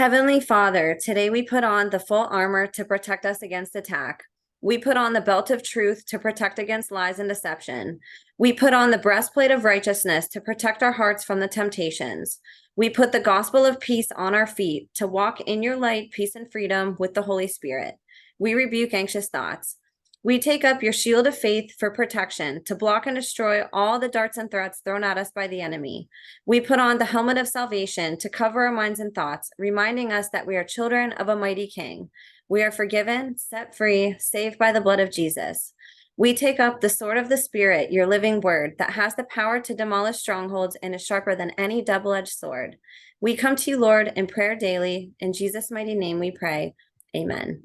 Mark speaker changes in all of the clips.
Speaker 1: Heavenly Father, today we put on the full armor to protect us against attack. We put on the belt of truth to protect against lies and deception. We put on the breastplate of righteousness to protect our hearts from the temptations. We put the gospel of peace on our feet to walk in your light, peace, and freedom with the Holy Spirit. We rebuke anxious thoughts. We take up your shield of faith for protection to block and destroy all the darts and threats thrown at us by the enemy. We put on the helmet of salvation to cover our minds and thoughts, reminding us that we are children of a mighty King. We are forgiven, set free, saved by the blood of Jesus. We take up the sword of the Spirit, your living word, that has the power to demolish strongholds and is sharper than any double-edged sword. We come to you, Lord, in prayer daily. In Jesus' mighty name we pray. Amen.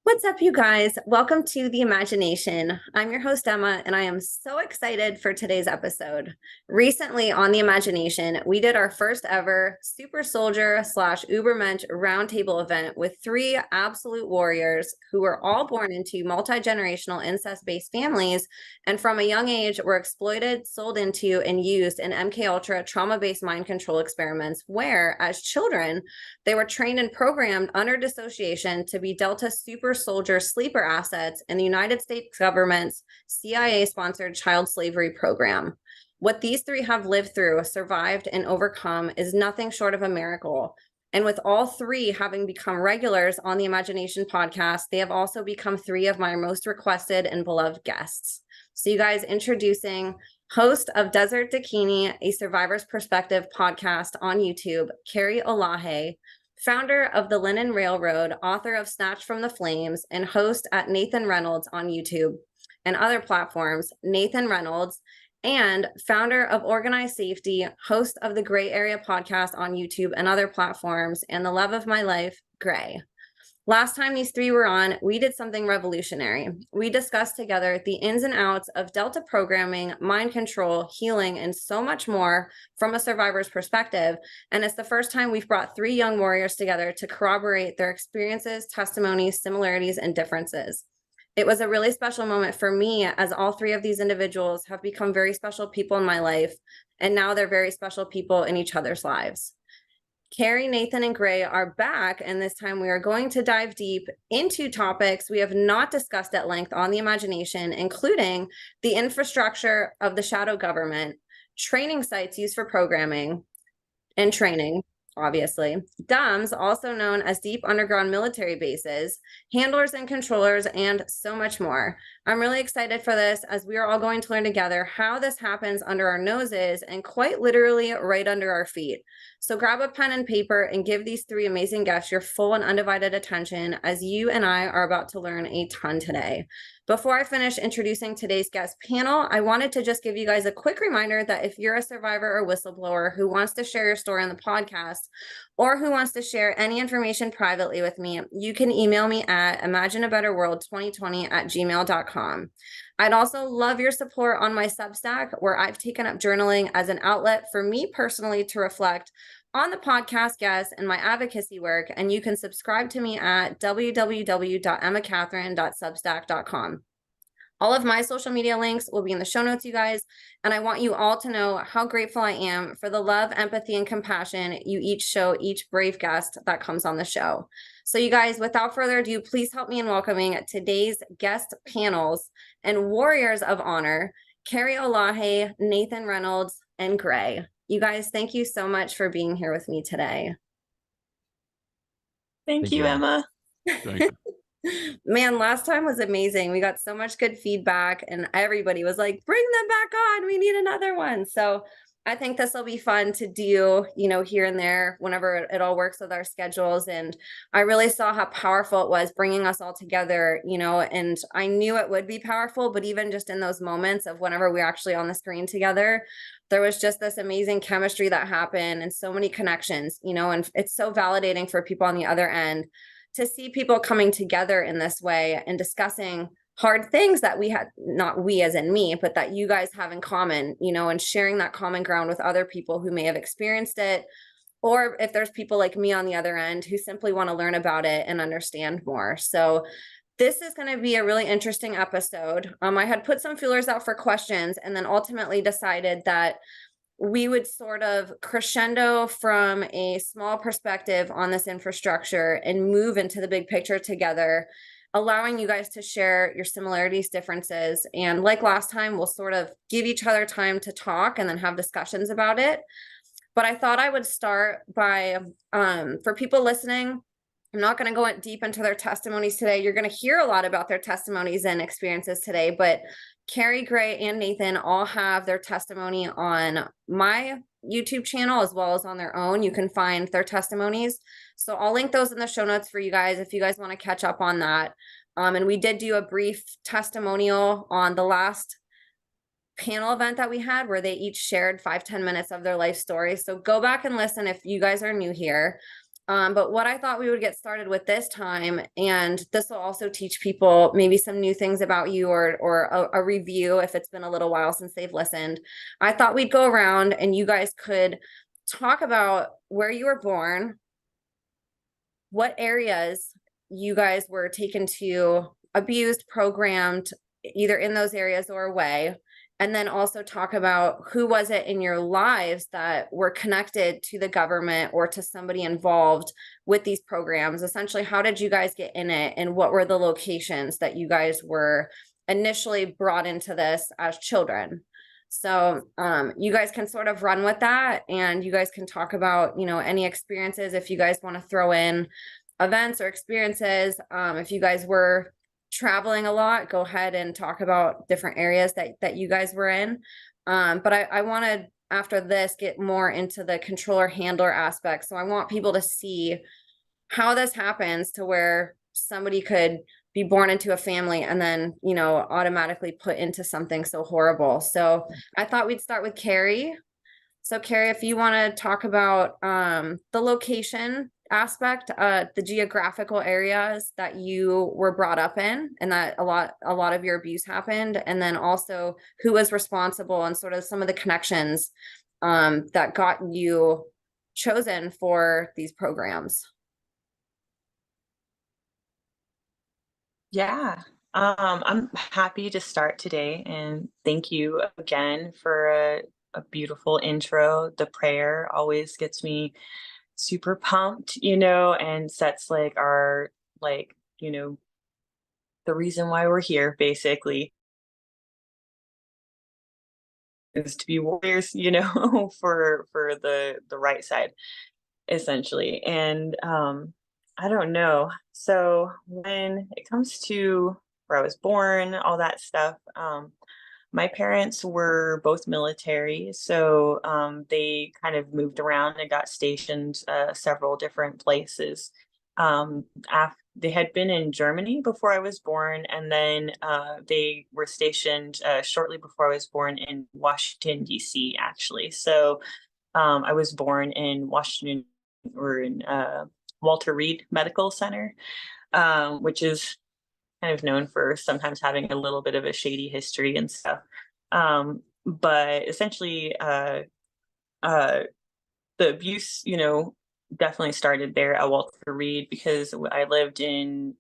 Speaker 1: What's up, you guys? Welcome to The Imagination. I'm your host, Emma, and I am so excited for today's episode. Recently on The Imagination, we did our first ever Super Soldier / Ubermensch roundtable event with 3 absolute warriors who were all born into multi-generational incest-based families, and from a young age were exploited, sold into, and used in MKUltra trauma-based mind control experiments where, as children, they were trained and programmed under dissociation to be Delta Super Soldier sleeper assets in the United States government's CIA-sponsored child slavery program. What these 3 have lived through, survived, and overcome is nothing short of a miracle. And with all 3 having become regulars on the Imagination podcast, they have also become 3 of my most requested and beloved guests. So you guys, introducing host of Desert Dakini, a survivor's perspective podcast on YouTube, Carrie Olaje, founder of the Linen Railroad, author of Snatched from the Flames, and host at Nathan Reynolds on YouTube and other platforms, Nathan Reynolds, and founder of Organized Safety, host of the Gray Area podcast on YouTube and other platforms, and the love of my life, Gray. Last time these 3 were on, we did something revolutionary. We discussed together the ins and outs of Delta programming, mind control, healing, and so much more from a survivor's perspective. And it's the first time we've brought 3 young warriors together to corroborate their experiences, testimonies, similarities, and differences. It was a really special moment for me, as all 3 of these individuals have become very special people in my life, and now they're very special people in each other's lives. Carrie, Nathan, and Gray are back, and this time we are going to dive deep into topics we have not discussed at length on The Imagination, including the infrastructure of the shadow government, training sites used for programming and training, obviously, DUMBs, also known as deep underground military bases, handlers and controllers, and so much more. I'm really excited for this, as we are all going to learn together how this happens under our noses and quite literally right under our feet. So grab a pen and paper and give these 3 amazing guests your full and undivided attention, as you and I are about to learn a ton today. Before I finish introducing today's guest panel, I wanted to just give you guys a quick reminder that if you're a survivor or whistleblower who wants to share your story on the podcast, or who wants to share any information privately with me, you can email me at imagineabetterworld2020@gmail.com. I'd also love your support on my Substack, where I've taken up journaling as an outlet for me personally to reflect on the podcast guests and my advocacy work, and you can subscribe to me at www.emmacatherine.substack.com. All of my social media links will be in the show notes, you guys, and I want you all to know how grateful I am for the love, empathy, and compassion you each show each brave guest that comes on the show. So you guys, without further ado, please help me in welcoming today's guest panels and warriors of honor, Carrie Olaje, Nathan Reynolds, and Gray. You guys, thank you so much for being here with me today.
Speaker 2: Thank you, Emma.
Speaker 3: Thank you.
Speaker 1: Man, last time was amazing. We got so much good feedback, and everybody was like, bring them back on. We need another one. So I think this will be fun to do, here and there whenever it all works with our schedules. And I really saw how powerful it was bringing us all together, and I knew it would be powerful, but even just in those moments of whenever we're actually on the screen together, there was just this amazing chemistry that happened and so many connections, and it's so validating for people on the other end to see people coming together in this way and discussing hard things that we had, not we as in me, but that you guys have in common, and sharing that common ground with other people who may have experienced it, or if there's people like me on the other end who simply want to learn about it and understand more. So this is going to be a really interesting episode. I had put some feelers out for questions and then ultimately decided that we would sort of crescendo from a small perspective on this infrastructure and move into the big picture together, allowing you guys to share your similarities, differences. And like last time, we'll sort of give each other time to talk and then have discussions about it. But I thought I would start by, for people listening, I'm not going to go deep into their testimonies today. You're going to hear a lot about their testimonies and experiences today, but Carrie, Gray, and Nathan all have their testimony on my YouTube channel as well as on their own. You can find their testimonies. So I'll link those in the show notes for you guys if you guys want to catch up on that. And we did do a brief testimonial on the last panel event that we had where they each shared 5-10 minutes of their life story. So go back and listen if you guys are new here. But what I thought we would get started with this time, and this will also teach people maybe some new things about you or a review if it's been a little while since they've listened. I thought we'd go around and you guys could talk about where you were born, what areas you guys were taken to, abused, programmed, either in those areas or away. And then also talk about who was it in your lives that were connected to the government or to somebody involved with these programs. Essentially, how did you guys get in it, and what were the locations that you guys were initially brought into this as children? So you guys can sort of run with that, and you guys can talk about, you know, any experiences if you guys want to throw in events or experiences. If you guys were traveling a lot, go ahead and talk about different areas that you guys were in. But I want to, after this, get more into the controller handler aspect. So I want people to see how this happens to where somebody could be born into a family and then, you know, automatically put into something so horrible. So I thought we'd start with Carrie. So Carrie, if you want to talk about the location aspect, the geographical areas that you were brought up in, and that a lot of your abuse happened, and then also who was responsible and sort of some of the connections that got you chosen for these programs.
Speaker 2: Yeah, I'm happy to start today, and thank you again for a beautiful intro. The prayer always gets me super pumped, and sets like our, like, the reason why we're here basically is to be warriors, for the right side essentially. And I don't know. So when it comes to where I was born, all that stuff, my parents were both military, so they kind of moved around and got stationed several different places. They had been in Germany before I was born, and then they were stationed shortly before I was born in Washington, D.C., actually. So I was born in Washington, or in Walter Reed Medical Center, which is kind of known for sometimes having a little bit of a shady history and stuff. But essentially, the abuse, definitely started there at Walter Reed, because I lived in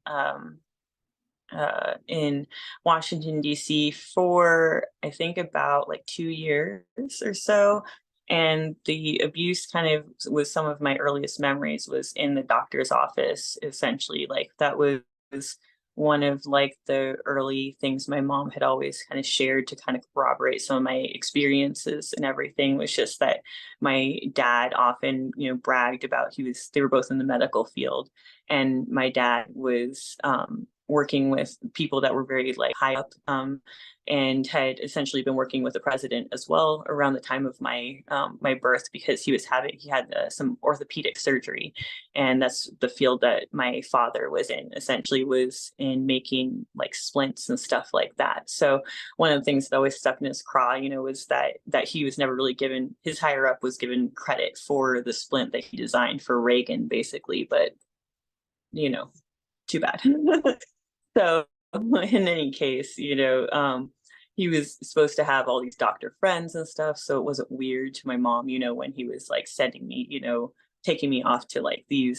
Speaker 2: Washington, D.C. for, I think, about like 2 years or so. And the abuse kind of was, some of my earliest memories was in the doctor's office, essentially. Like, that was one of like the early things my mom had always kind of shared to kind of corroborate some of my experiences and everything, was just that my dad often, bragged about, they were both in the medical field, and my dad was working with people that were very like high up, and had essentially been working with the president as well around the time of my my birth, because he had some orthopedic surgery, and that's the field that my father was in, essentially was in making like splints and stuff like that. So one of the things that always stuck in his craw, was that he was never really given, his higher up was given credit for the splint that he designed for Reagan, basically, but too bad. So in any case, he was supposed to have all these doctor friends and stuff, so it wasn't weird to my mom, when he was like sending me, taking me off to like to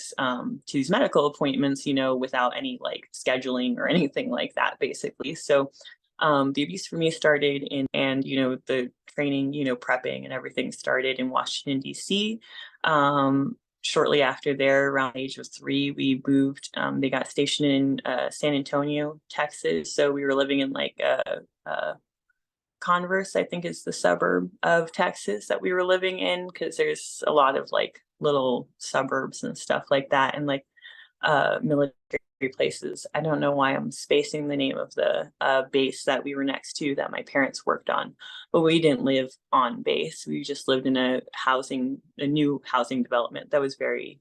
Speaker 2: these medical appointments, without any like scheduling or anything like that, basically. So The abuse for me started and the training, prepping and everything started in Washington, D.C. Shortly after there, around the age of 3, we moved. They got stationed in San Antonio, Texas. So we were living in like Converse, I think is the suburb of Texas that we were living in, because there's a lot of like little suburbs and stuff like that, and like military places. I don't know why I'm spacing the name of the base that we were next to that my parents worked on, but we didn't live on base. We just lived in a new housing development that was very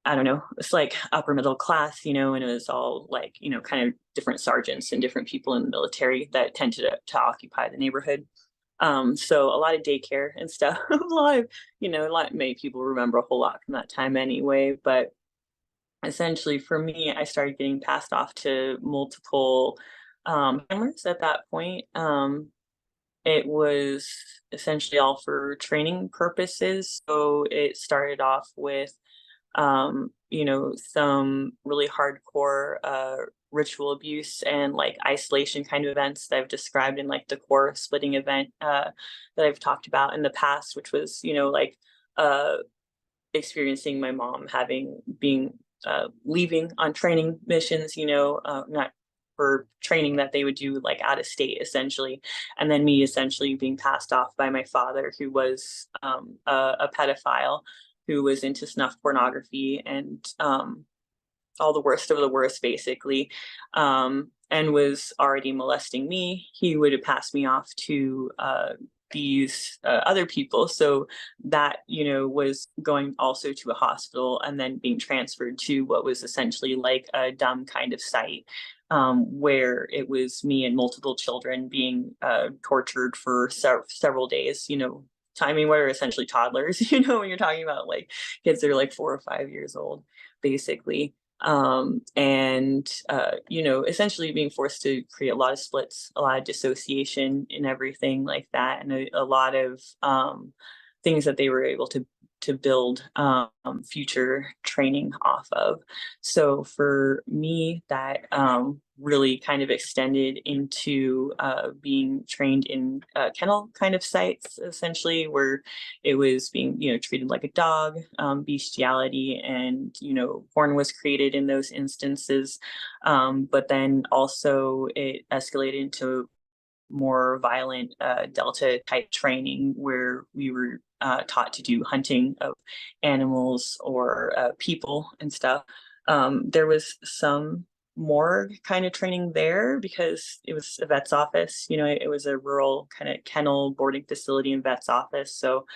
Speaker 2: I don't know, it's like upper middle class, and it was all like, kind of different sergeants and different people in the military that tended to occupy the neighborhood. So a lot of daycare and stuff, many people remember a whole lot from that time anyway. But essentially for me, I started getting passed off to multiple handlers at that point. It was essentially all for training purposes. So it started off with some really hardcore ritual abuse and like isolation kind of events that I've described in like the core splitting event that I've talked about in the past, which was, uh, experiencing my mom being leaving on training missions, not for training that they would do like out of state essentially, and then me essentially being passed off by my father, who was a pedophile who was into snuff pornography and all the worst of the worst, basically, and was already molesting me. He would have passed me off to these other people. So that, was going also to a hospital and then being transferred to what was essentially like a dumb kind of site. Where it was me and multiple children being tortured for several days, I mean, we're essentially toddlers, when you're talking about like kids that are like 4 or 5 years old, basically. Essentially being forced to create a lot of splits, a lot of dissociation and everything like that, and a lot of things that they were able to build future training off of. So for me, that really kind of extended into being trained in kennel kind of sites, essentially, where it was being, treated like a dog, bestiality, and, porn was created in those instances. But then also it escalated into more violent Delta type training, where we were taught to do hunting of animals or people and stuff. There was some more kind of training there because it was a vet's office. It was a rural kind of kennel boarding facility and vet's office. So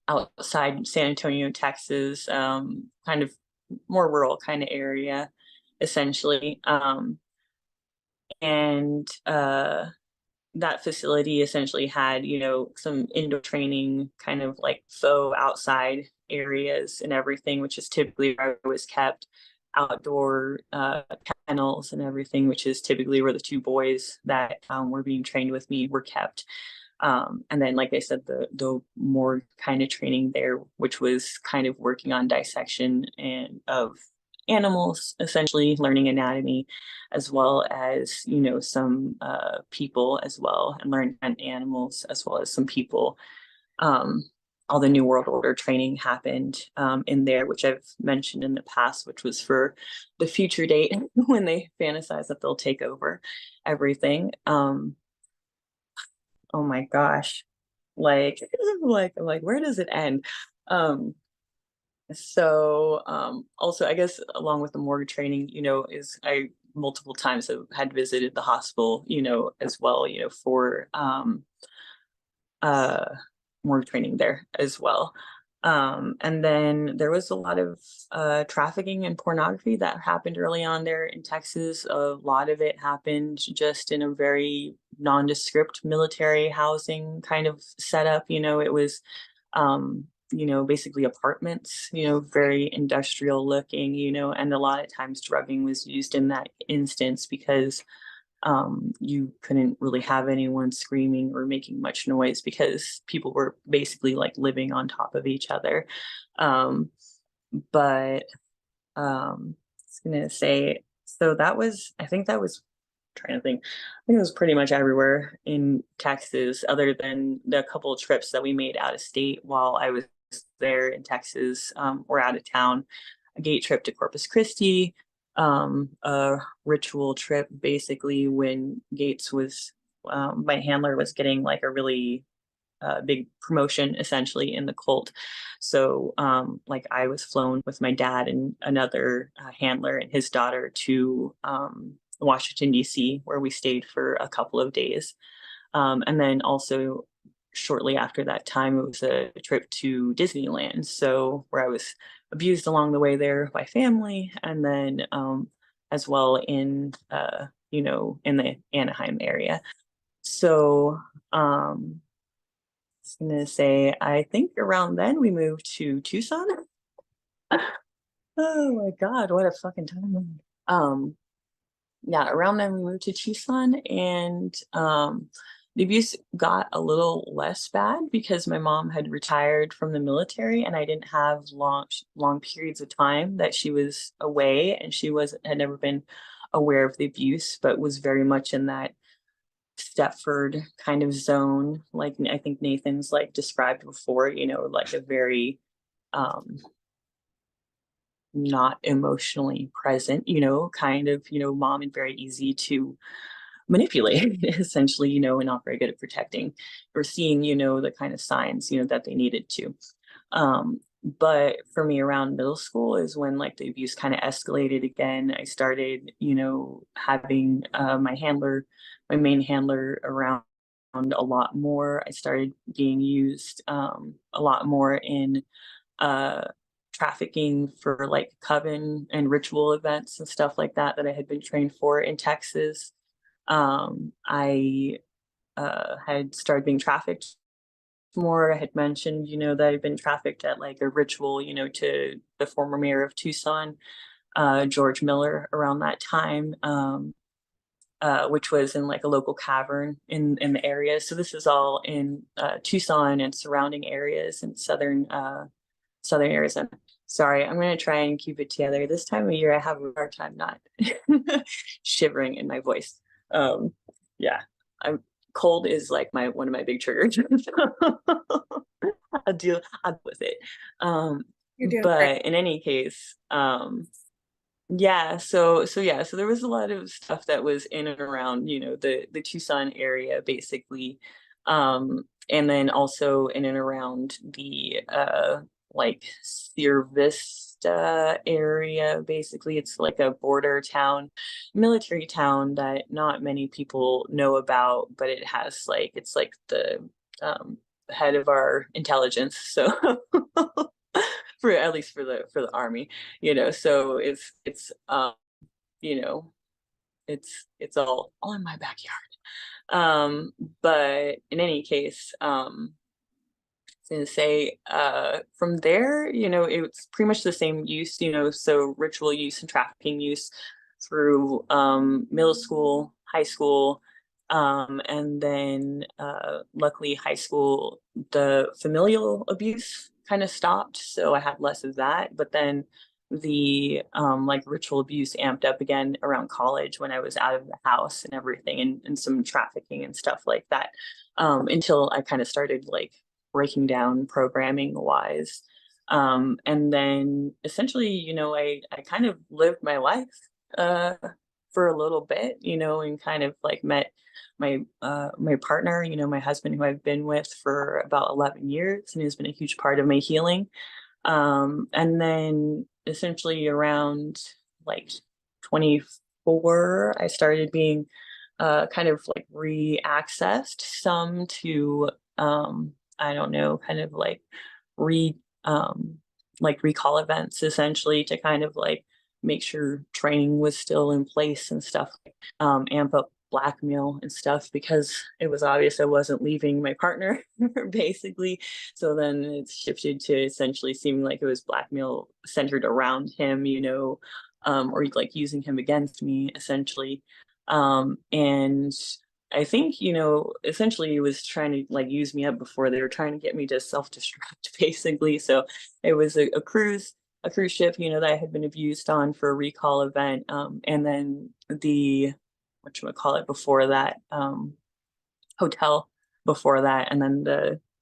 Speaker 2: outside San Antonio, Texas, kind of more rural kind of area, essentially. And that facility essentially had, some indoor training, kind of like faux outside areas and everything, which is typically where I was kept. Outdoor kennels and everything, which is typically where the 2 boys that were being trained with me were kept. And then, like I said, the more kind of training there, which was kind of working on dissection and of animals, essentially learning anatomy, as well as, some people as well, and learn animals as well as some people. All the New World Order training happened in there, which I've mentioned in the past, which was for the future date when they fantasize that they'll take over everything. Oh my gosh, like, like where does it end? Also, I guess along with the morgue training, is I multiple times have had visited the hospital, as well, for uh morgue training there as well. And then there was a lot of trafficking and pornography that happened early on there in Texas. A lot of it happened just in a very nondescript military housing kind of setup. It was basically apartments, very industrial looking, and a lot of times drugging was used in that instance because you couldn't really have anyone screaming or making much noise because people were basically like living on top of each other. But I was gonna say So I think that was trying to think. I think it was pretty much everywhere in Texas, other than the couple of trips that we made out of state while I was there in Texas, or out of town. A gate trip to Corpus Christi, a ritual trip basically when Gates was, my handler was getting like a really big promotion essentially in the cult. So like I was flown with my dad and another handler and his daughter to Washington, D.C., where we stayed for a couple of days. And then also shortly after that time, it was a trip to Disneyland. So where I was abused along the way there by family, and then as well in, in the Anaheim area. So I was gonna say, I think around then we moved to Tucson. Oh my God, what a fucking time. Yeah, around then we moved to Tucson, and the abuse got a little less bad because my mom had retired from the military and I didn't have long periods of time that she was away, and she had never been aware of the abuse, but was very much in that Stepford kind of zone, like I think Nathan's like described before, like a very um not emotionally present, kind of, mom, and very easy to manipulate essentially, and not very good at protecting or seeing, the kind of signs, that they needed to. But for me around middle school is when like the abuse kind of escalated again. I started, having my main handler around a lot more. I started being used a lot more in uh, trafficking for like coven and ritual events and stuff like that I had been trained for in Texas. I had started being trafficked more. I had mentioned, that I'd been trafficked at like a ritual, to the former mayor of Tucson, George Miller, around that time, which was in like a local cavern in the area. So this is all in Tucson and surrounding areas in southern Arizona. Sorry, I'm going to try and keep it together. This time of year, I have a hard time not shivering in my voice. Yeah, I'm cold is like one of my big triggers. I'll deal with it.
Speaker 1: You're doing great.
Speaker 2: But in any case, yeah, so there was a lot of stuff that was in and around, the Tucson area basically. And then also in and around the like Sierra Vista area. Basically, it's like a border town, military town that not many people know about, but it's like the head of our intelligence. So for at least for the army, so you know, it's all in my backyard. But in any case, going to say from there, it's pretty much the same use, so ritual use and trafficking use through middle school, high school, and then luckily high school, the familial abuse kind of stopped, so I had less of that. But then the like ritual abuse amped up again around college when I was out of the house and everything, and some trafficking and stuff like that, until I kind of started like breaking down programming wise. And then essentially, I kind of lived my life for a little bit, and kind of like met my partner, my husband, who I've been with for about 11 years and has been a huge part of my healing. And then essentially around like 24, I started being kind of like re-accessed some to I don't know, kind of re like recall events essentially to kind of like make sure training was still in place and stuff, amp up blackmail and stuff, because it was obvious I wasn't leaving my partner basically. So then it shifted to essentially seeming like it was blackmail centered around him, or like using him against me essentially. And I think, essentially he was trying to like use me up before they were trying to get me to self-destruct basically. So it was a cruise a cruise ship, that I had been abused on for a recall event. And then the, whatchamacallit, before that, hotel before that, and then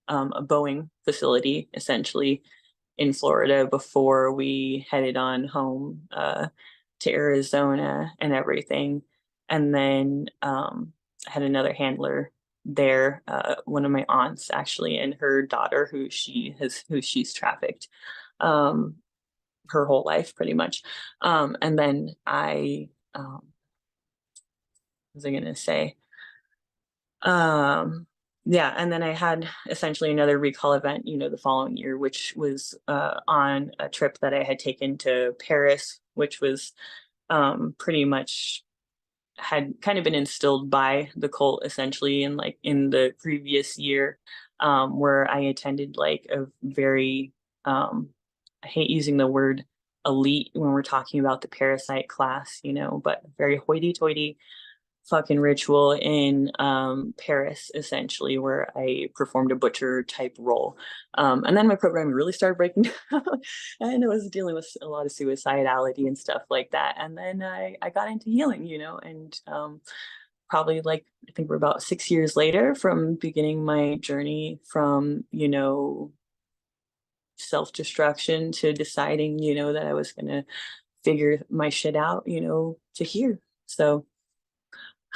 Speaker 2: a Boeing facility essentially in Florida before we headed on home to Arizona and everything. And then I had another handler there, one of my aunts actually, and her daughter who she's trafficked her whole life pretty much. And then what was I gonna say? Yeah, and then I had essentially another recall event, the following year, which was on a trip that I had taken to Paris, which was pretty much had kind of been instilled by the cult essentially in the previous year, where I attended like a very I hate using the word elite when we're talking about the parasite class, but very hoity-toity fucking ritual in Paris, essentially, where I performed a butcher type role. And then my program really started breaking down, and I was dealing with a lot of suicidality and stuff like that. And then I got into healing, and probably like I think we're about 6 years later from beginning my journey from, self-destruction to deciding, that I was gonna figure my shit out, to here. So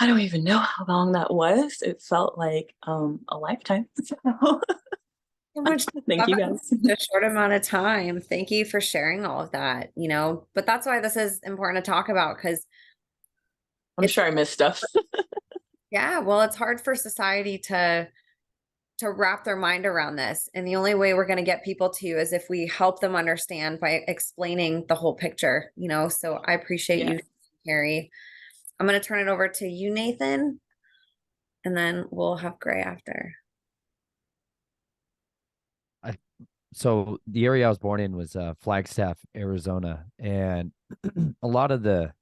Speaker 2: I don't even know how long that was. It felt like a lifetime.
Speaker 1: So much to
Speaker 2: Thank
Speaker 1: talk
Speaker 2: you
Speaker 1: about
Speaker 2: guys.
Speaker 1: in a short amount of time. Thank you for sharing all of that, but that's why this is important to talk about because
Speaker 2: I'm
Speaker 1: it's,
Speaker 2: sure I missed stuff.
Speaker 1: yeah, well, it's hard for society to wrap their mind around this. And the only way we're going to get people to is if we help them understand by explaining the whole picture, so I appreciate
Speaker 2: Yeah.
Speaker 1: you, Carrie. I'm going to turn it over to you, Nathan, and then we'll have Gray after.
Speaker 3: So the area I was born in was Flagstaff, Arizona, and a lot of the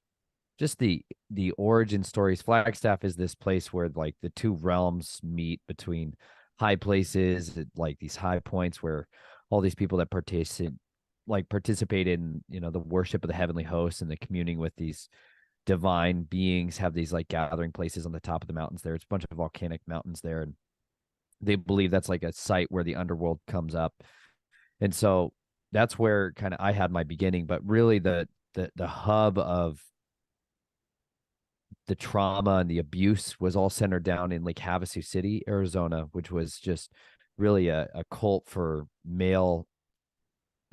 Speaker 3: origin stories. Flagstaff is this place where like the two realms meet between high places, like these high points where all these people that participate in the worship of the heavenly hosts and the communing with these divine beings have these like gathering places on the top of the mountains there. It's a bunch of volcanic mountains there, and they believe that's like a site where the underworld comes up. And so that's where kind of I had my beginning, but really the hub of the trauma and the abuse was all centered down in Lake Havasu City, Arizona, which was just really a cult for male,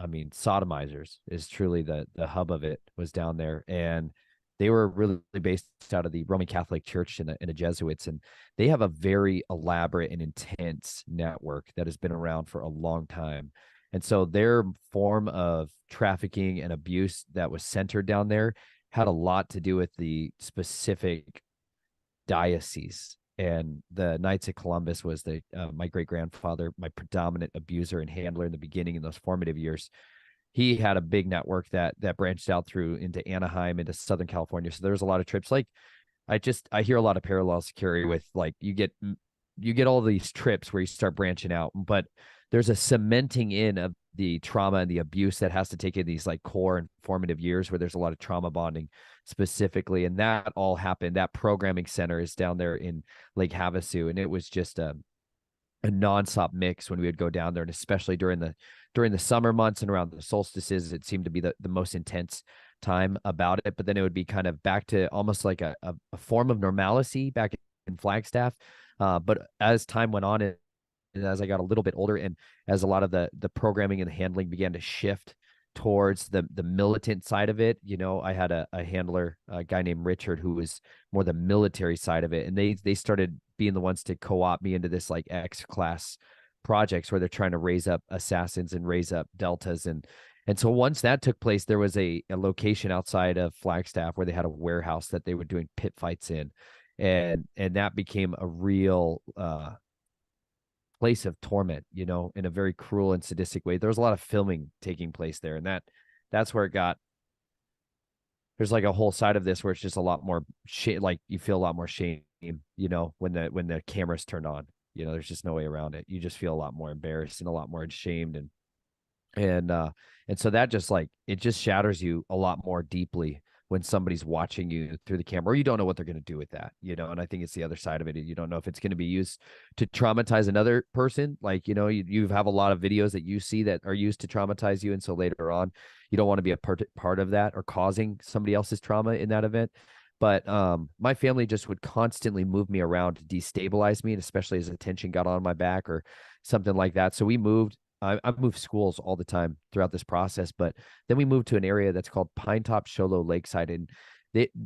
Speaker 3: sodomizers is truly the hub of it was down there. And they were really based out of the Roman Catholic Church and the Jesuits. And they have a very elaborate and intense network that has been around for a long time. And so their form of trafficking and abuse that was centered down there had a lot to do with the specific diocese. And the Knights of Columbus was my great grandfather, my predominant abuser and handler in the beginning in those formative years. He had a big network that branched out through into Anaheim, into Southern California. So there's a lot of trips. Like I hear a lot of parallels, Carrie, with like you get all these trips where you start branching out, but there's a cementing in of the trauma and the abuse that has to take in these like core and formative years where there's a lot of trauma bonding specifically. And that all happened. That programming center is down there in Lake Havasu. And it was just a nonstop mix when we would go down there. And especially during the summer months and around the solstices, it seemed to be the most intense time about it. But then it would be kind of back to almost like a form of normalcy back in Flagstaff. But as time went on, and as I got a little bit older, and as a lot of the programming and the handling began to shift towards the militant side of it, I had a handler, a guy named Richard, who was more the military side of it, and they started being the ones to co-opt me into this like X class projects where they're trying to raise up assassins and raise up deltas, and so once that took place, there was a location outside of Flagstaff where they had a warehouse that they were doing pit fights in, and that became a real place of torment, in a very cruel and sadistic way. There was a lot of filming taking place there, and that's where it got. There's like a whole side of this where it's just a lot more like you feel a lot more shame, when the camera's turned on. There's just no way around it. You just feel a lot more embarrassed and a lot more ashamed, and And so that just like, it just shatters you a lot more deeply when somebody's watching you through the camera, or you don't know what they're going to do with that, and I think it's the other side of it. You don't know if it's going to be used to traumatize another person. Like, you have a lot of videos that you see that are used to traumatize you, and so later on you don't want to be a part of that or causing somebody else's trauma in that event. But my family just would constantly move me around to destabilize me, and especially as attention got on my back or something like that. So we moved. I've moved schools all the time throughout this process, but then we moved to an area that's called Pinetop Show Low Lakeside, and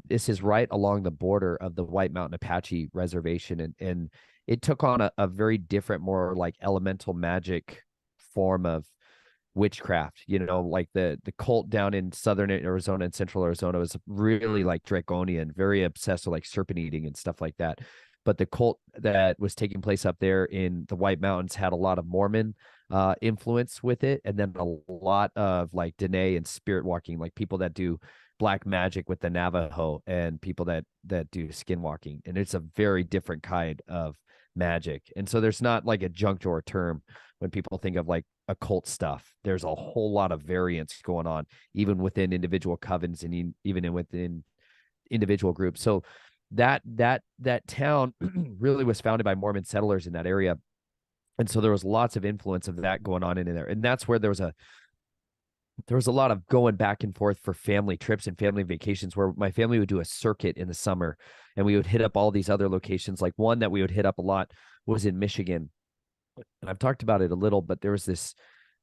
Speaker 3: this is right along the border of the White Mountain Apache Reservation, and it took on a very different, more like elemental magic form of witchcraft. Like the cult down in southern Arizona and central Arizona was really like draconian, very obsessed with like serpent eating and stuff like that. But the cult that was taking place up there in the White Mountains had a lot of Mormon influence with it, and then a lot of like Dene and spirit walking, like people that do black magic with the Navajo, and people that do skinwalking, and it's a very different kind of magic. And so there's not like a junk drawer term when people think of like occult stuff. There's a whole lot of variance going on, even within individual covens and even within individual groups. So that town really was founded by Mormon settlers in that area. And so there was lots of influence of that going on in there. And that's where there was a lot of going back and forth for family trips and family vacations, where my family would do a circuit in the summer, and we would hit up all these other locations. Like one that we would hit up a lot was in Michigan. And I've talked about it a little, but there was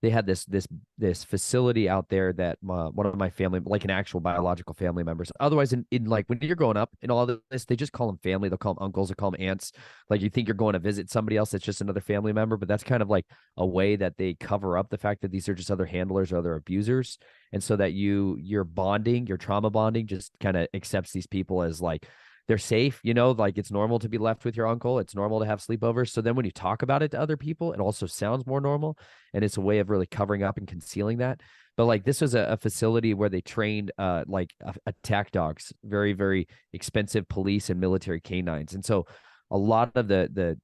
Speaker 3: they had this facility out there that one of my family, like an actual biological family members. Otherwise, in like when you're growing up and all this, they just call them family. They'll call them uncles, they call them aunts. Like you think you're going to visit somebody else that's just another family member, but that's kind of like a way that they cover up the fact that these are just other handlers or other abusers, and so that your bonding, your trauma bonding, just kind of accepts these people as like they're safe, like it's normal to be left with your uncle. It's normal to have sleepovers. So then when you talk about it to other people, it also sounds more normal. And it's a way of really covering up and concealing that. But like this was a facility where they trained like attack dogs, very, very expensive police and military canines. And so a lot of the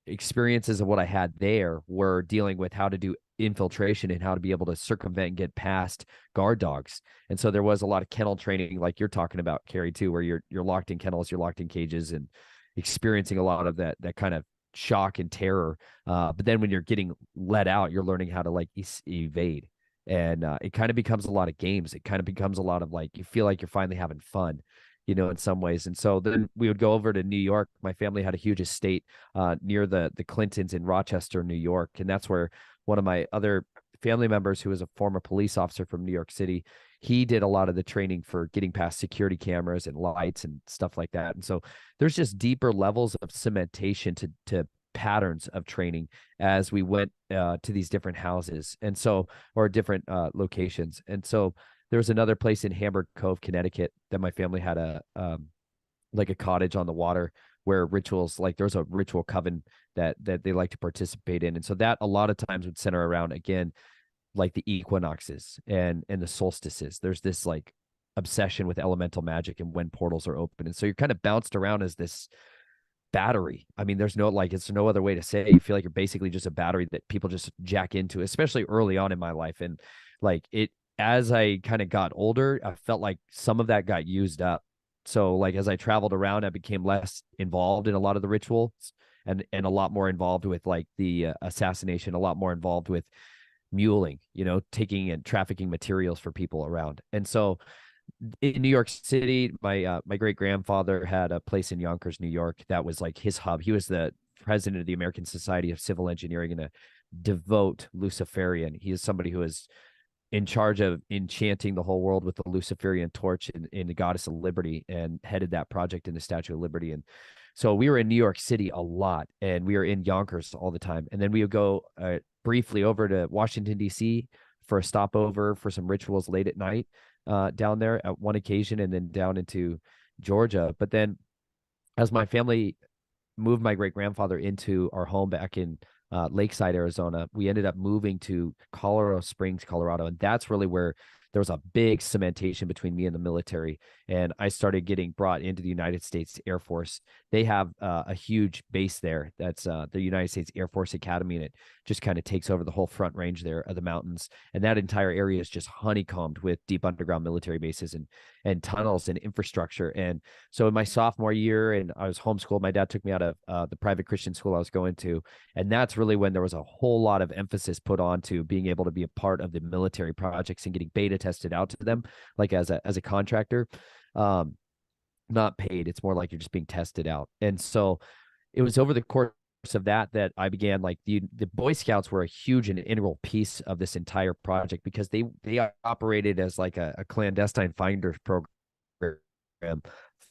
Speaker 3: experiences of what I had there were dealing with how to do infiltration and how to be able to circumvent and get past guard dogs. And so there was a lot of kennel training, like you're talking about, Carrie, too, where you're locked in kennels, you're locked in cages, and experiencing a lot of that kind of shock and terror. But then when you're getting let out, you're learning how to like evade. And it kind of becomes a lot of games. It kind of becomes a lot of like, you feel like you're finally having fun, in some ways. And so then we would go over to New York. My family had a huge estate near the Clintons in Rochester, New York. And that's where one of my other family members, who was a former police officer from New York City, he did a lot of the training for getting past security cameras and lights and stuff like that. And so there's just deeper levels of cementation to patterns of training as we went to these different houses, and so, or different locations. And so there was another place in Hamburg Cove, Connecticut, that my family had like a cottage on the water, where rituals, like there's a ritual coven that they like to participate in. And so that a lot of times would center around, again, like the equinoxes and the solstices. There's this like obsession with elemental magic and when portals are open. And so you're kind of bounced around as this battery. I mean, there's no, like, it's no other way to say it. You feel like you're basically just a battery that people just jack into, especially early on in my life. And like as I kind of got older, I felt like some of that got used up. So like as I traveled around, I became less involved in a lot of the rituals, and a lot more involved with like the assassination, a lot more involved with muling, taking and trafficking materials for people around. And so in New York City, my great grandfather had a place in Yonkers, New York, that was like his hub. He was the president of the American Society of Civil Engineering and a devout Luciferian. He is somebody who is in charge of enchanting the whole world with the Luciferian torch in the Goddess of Liberty, and headed that project in the Statue of Liberty. And so we were in New York City a lot, and we were in Yonkers all the time. And then we would go briefly over to Washington, D.C. for a stopover for some rituals late at night down there at one occasion, and then down into Georgia. But then as my family moved my great grandfather into our home back in Lakeside, Arizona, we ended up moving to Colorado Springs, Colorado. And that's really where there was a big cementation between me and the military, and I started getting brought into the United States Air Force. They have a huge base there. That's the United States Air Force Academy, and it just kind of takes over the whole front range there of the mountains. And that entire area is just honeycombed with deep underground military bases and tunnels and infrastructure. And so in my sophomore year, and I was homeschooled, my dad took me out of the private Christian school I was going to. And that's really when there was a whole lot of emphasis put on to being able to be a part of the military projects and getting beta tested out to them, like as a contractor. Not paid. It's more like you're just being tested out. And so it was over the course of that I began, like, the Boy Scouts were a huge and integral piece of this entire project, because they operated as like a clandestine finders program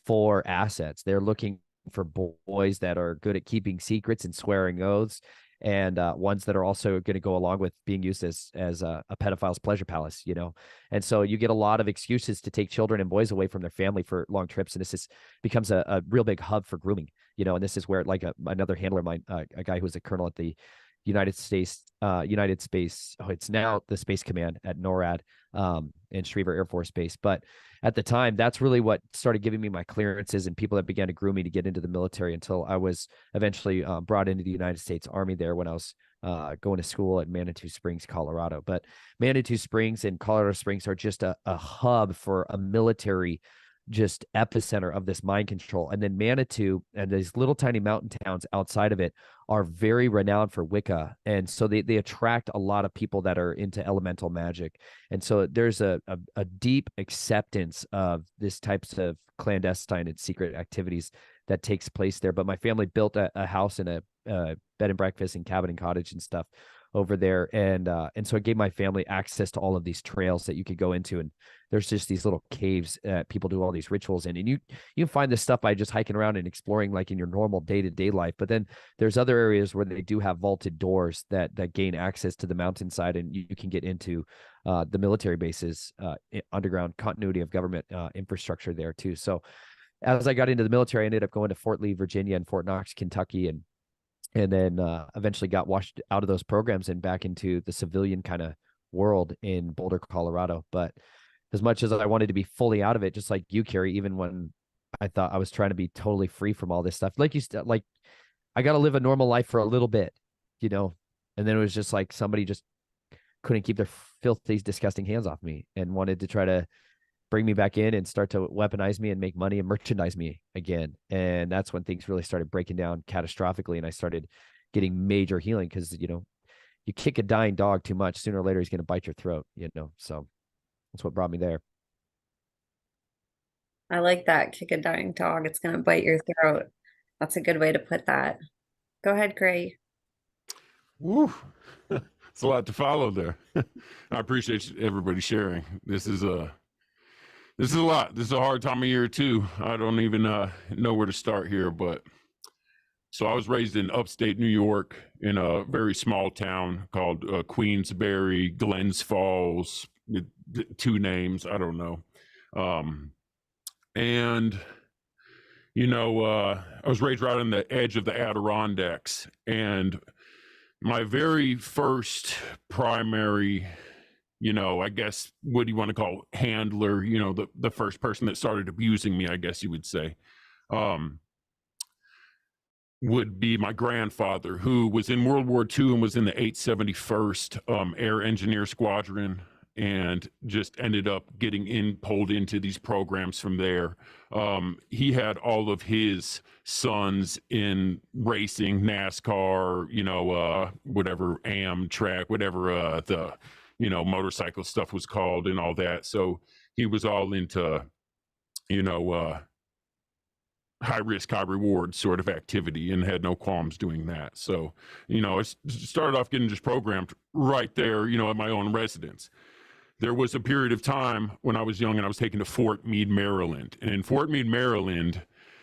Speaker 3: for assets. They're looking for boys that are good at keeping secrets and swearing oaths, and ones that are also going to go along with being used as a pedophile's pleasure palace, you know. And so you get a lot of excuses to take children and boys away from their family for long trips, and this becomes a real big hub for grooming, you know. And this is where, like, another handler of mine, a guy who was a colonel at the United Space, it's now the Space Command at NORAD, in Schriever Air Force Base. But at the time, that's really what started giving me my clearances and people that began to groom me to get into the military, until I was eventually brought into the United States Army there when I was going to school at Manitou Springs, Colorado. But Manitou Springs and Colorado Springs are just a hub for a military, just epicenter of this mind control. And then Manitou and these little tiny mountain towns outside of it are very renowned for Wicca. And so they attract a lot of people that are into elemental magic. And so there's a deep acceptance of this types of clandestine and secret activities that takes place there. But my family built a house and a bed and breakfast and cabin and cottage and stuff over there. And so it gave my family access to all of these trails that you could go into. And there's just these little caves people do all these rituals in. And you can find this stuff by just hiking around and exploring, like in your normal day-to-day life. But then there's other areas where they do have vaulted doors that gain access to the mountainside, and you can get into the military bases, underground continuity of government infrastructure there too. So as I got into the military, I ended up going to Fort Lee, Virginia, and Fort Knox, Kentucky, and then eventually got washed out of those programs and back into the civilian kind of world in Boulder, Colorado. But as much as I wanted to be fully out of it, just like you, Carrie, even when I thought I was trying to be totally free from all this stuff, like I got to live a normal life for a little bit, you know, and then it was just like somebody just couldn't keep their filthy, disgusting hands off me and wanted to try to bring me back in and start to weaponize me and make money and merchandise me again. And that's when things really started breaking down catastrophically. And I started getting major healing, because, you know, you kick a dying dog too much, sooner or later, he's going to bite your throat, you know? So that's what brought me there.
Speaker 1: I like that. Kick a dying dog, it's going to bite your throat. That's a good way to put that. Go ahead, Gray.
Speaker 4: Woo. It's a lot to follow there. I appreciate everybody sharing. This is a lot. This is a hard time of year too. I don't even know where to start here, but so I was raised in upstate New York in a very small town called Queensbury, Glens Falls, with two names. I don't know. And you know, I was raised right on the edge of the Adirondacks, and my very first primary, you know, I guess, what do you want to call handler, you know, the first person that started abusing me, I guess you would say, would be my grandfather, who was in World War II and was in the 871st Air Engineer Squadron, and just ended up getting pulled into these programs from there. He had all of his sons in racing, NASCAR, you know, whatever, Amtrak, whatever the, you know, motorcycle stuff was called and all that. So he was all into, you know, high risk, high reward sort of activity, and had no qualms doing that. So, you know, I started off getting just programmed right there, you know, at my own residence. There was a period of time when I was young and I was taken to Fort Meade, Maryland. And in Fort Meade, Maryland,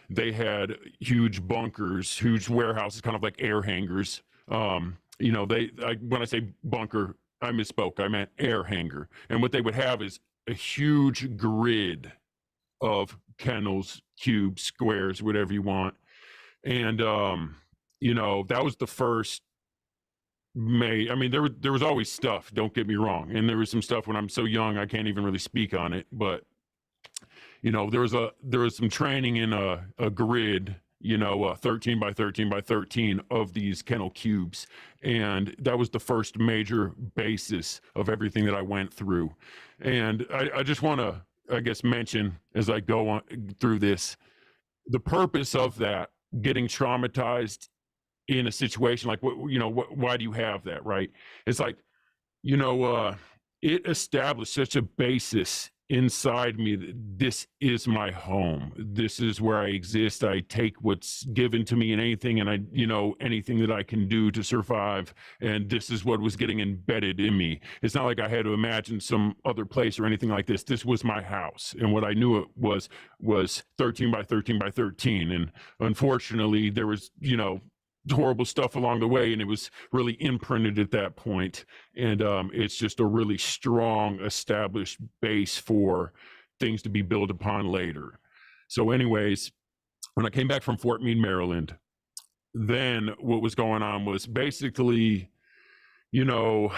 Speaker 4: they had huge bunkers, huge warehouses, kind of like air hangars. You know, when I say bunker, I misspoke. I meant air hangar. And what they would have is a huge grid of kennels, cubes, squares, whatever you want. And, you know, that was the first I mean, there was always stuff, don't get me wrong. And there was some stuff when I'm so young, I can't even really speak on it. But, there was some training in a grid, 13 by 13 by 13 of these kennel cubes. And that was the first major basis of everything that I went through. And I just want to, I guess, mention as I go on through this, the purpose of that, getting traumatized in a situation like why do you have that, right? It's like, it established such a basis inside me that this is my home, this is where I exist, I take what's given to me and anything, and I anything that I can do to survive, and this is what was getting embedded in me. It's not like I had to imagine some other place or anything like this. This was my house, and what I knew it was 13 by 13 by 13. And unfortunately there was horrible stuff along the way, and it was really imprinted at that point. And it's just a really strong established base for things to be built upon later. So anyways, when I came back from Fort Meade, Maryland, then what was going on was basically, my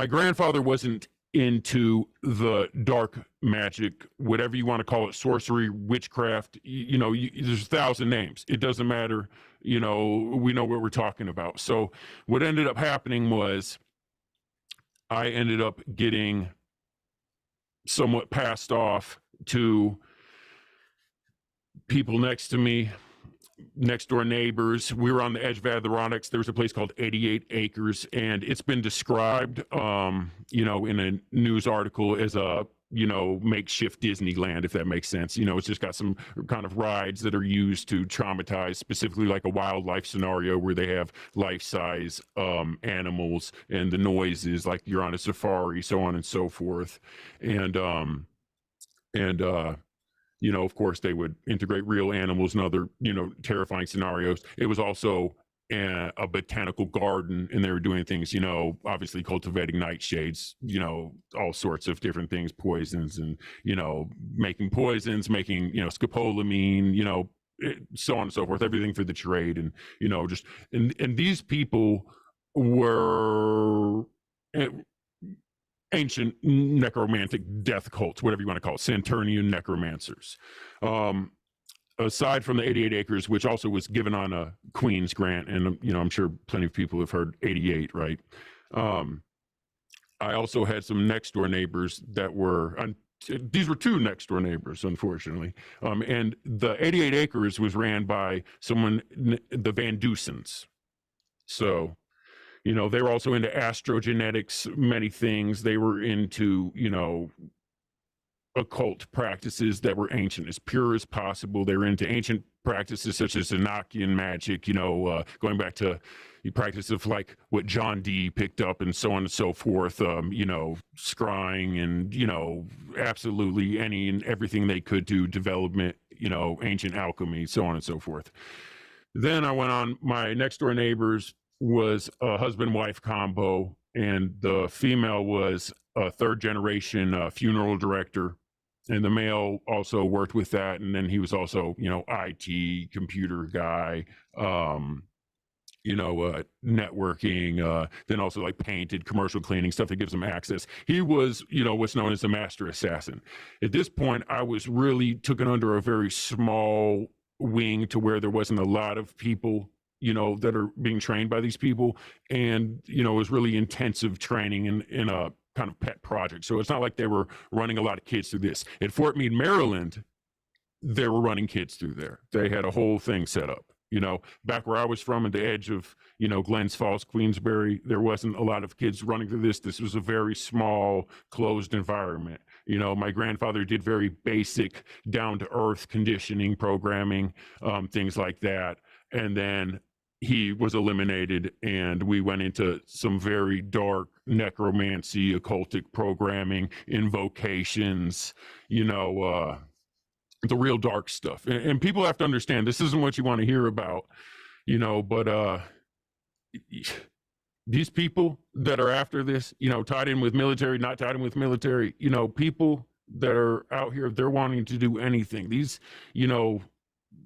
Speaker 4: grandfather wasn't into the dark magic, whatever you want to call it, sorcery, witchcraft, there's 1,000 names. It doesn't matter. We know what we're talking about. So what ended up happening was I ended up getting somewhat passed off to people next to me, next door neighbors. We were on the edge of Adirondacks. There was a place called 88 Acres, and it's been described, in a news article as a, makeshift Disneyland, if that makes sense. It's just got some kind of rides that are used to traumatize, specifically like a wildlife scenario where they have life-size animals, and the noises like you're on a safari, so on and so forth. And of course, they would integrate real animals and other, terrifying scenarios. It was also a botanical garden, and they were doing things, obviously cultivating nightshades, all sorts of different things, poisons, and, making poisons, making, scopolamine, so on and so forth, everything for the trade. And, and these people were ancient necromantic death cults, whatever you want to call it, Saturnian necromancers. Aside from the 88 Acres, which also was given on a Queen's grant, and I'm sure plenty of people have heard 88, right? I also had some next door neighbors that were, these were two next door neighbors, unfortunately. And the 88 Acres was ran by someone, the Van Dusens. So, they were also into astrogenetics, many things. They were into, occult practices that were ancient, as pure as possible. They were into ancient practices such as Enochian magic, going back to the practice of like what John Dee picked up and so on and so forth, scrying and, absolutely any and everything they could do, development, ancient alchemy, so on and so forth. Then I went on, my next door neighbors was a husband-wife combo, and the female was a third generation funeral director, and the male also worked with that. And then he was also, IT computer guy, networking, then also like painted, commercial cleaning, stuff that gives him access. He was, what's known as the master assassin. At this point, I was really taken under a very small wing to where there wasn't a lot of people, that are being trained by these people. And, it was really intensive training in a kind of pet project. So it's not like they were running a lot of kids through this. At Fort Meade, Maryland, they were running kids through there. They had a whole thing set up. Back where I was from, at the edge of, Glens Falls, Queensbury, there wasn't a lot of kids running through this. This was a very small, closed environment. My grandfather did very basic, down-to-earth conditioning, programming, things like that. And then he was eliminated, and we went into some very dark necromancy, occultic programming, invocations, the real dark stuff. And people have to understand, this isn't what you want to hear about, but these people that are after this, tied in with military, not tied in with military, people that are out here, they're wanting to do anything. These,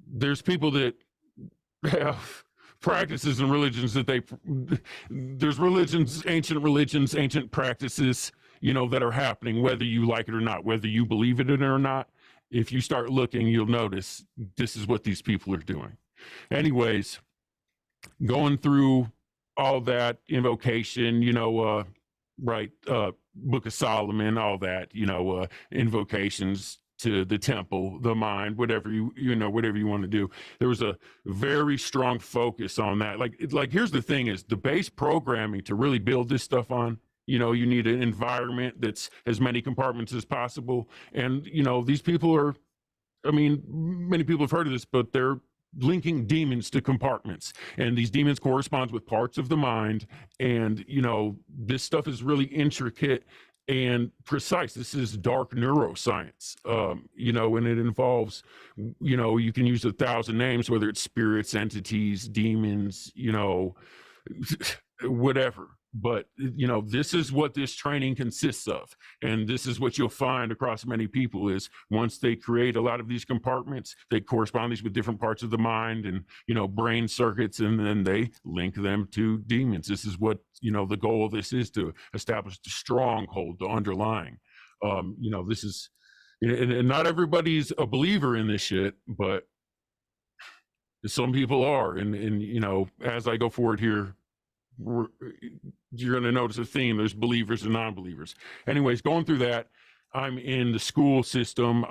Speaker 4: there's people that have practices and religions that there's religions, ancient practices, that are happening, whether you like it or not, whether you believe in it or not. If you start looking, you'll notice this is what these people are doing. Anyways, going through all that invocation, Book of Solomon, all that, invocations to the temple, the mind, whatever whatever you want to do. There was a very strong focus on that. Like here's the thing: is the base programming to really build this stuff on. You need an environment that's as many compartments as possible. And, these people are, many people have heard of this, but they're linking demons to compartments. And these demons correspond with parts of the mind. And, this stuff is really intricate and precise. This is dark neuroscience, and it involves, you can use 1,000 names, whether it's spirits, entities, demons, whatever. But, this is what this training consists of. And this is what you'll find across many people is once they create a lot of these compartments, they correspond these with different parts of the mind and, brain circuits, and then they link them to demons. This is what, the goal of this is to establish the stronghold, the underlying. This is, and not everybody's a believer in this shit, but some people are. And as I go forward here, you're going to notice a theme. There's believers and non-believers. Anyways, going through that, I'm in the school system.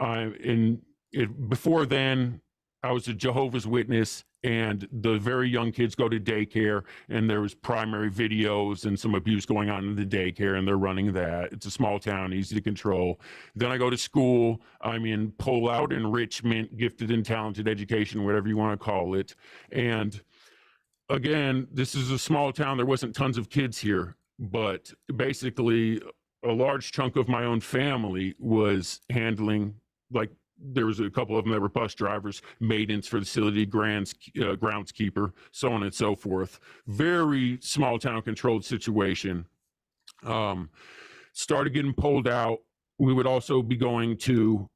Speaker 4: Before then, I was a Jehovah's Witness, and the very young kids go to daycare, and there was primary videos and some abuse going on in the daycare, and they're running that. It's a small town, easy to control. Then I go to school. I'm in pull-out enrichment, gifted and talented education, whatever you want to call it. And again, this is a small town. There wasn't tons of kids here, but basically a large chunk of my own family was handling, there was a couple of them that were bus drivers, maidens for the facility, groundskeeper, so on and so forth. Very small town controlled situation. Started getting pulled out. We would also be going to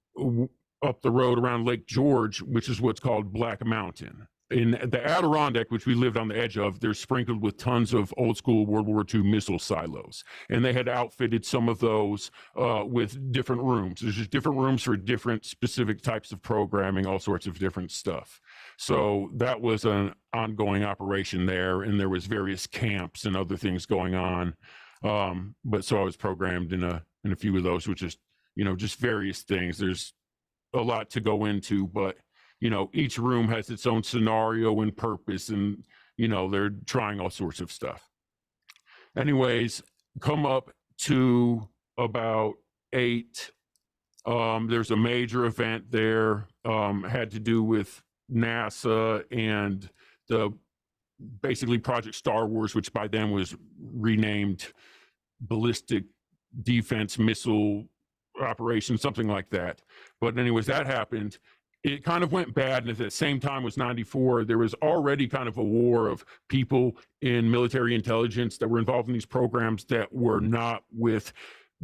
Speaker 4: up the road around Lake George, which is what's called Black Mountain. In the Adirondack, which we lived on the edge of, they're sprinkled with tons of old school World War II missile silos. And they had outfitted some of those with different rooms. There's just different rooms for different specific types of programming, all sorts of different stuff. So that was an ongoing operation there. And there was various camps and other things going on. But so I was programmed in a few of those, which is, just various things. There's a lot to go into, but each room has its own scenario and purpose, and, they're trying all sorts of stuff. Anyways, come up to about 8. There's a major event there, had to do with NASA and basically Project Star Wars, which by then was renamed Ballistic Defense Missile Operation, something like that. But anyways, that happened. It kind of went bad, and at the same time was 94. There was already kind of a war of people in military intelligence that were involved in these programs that were not with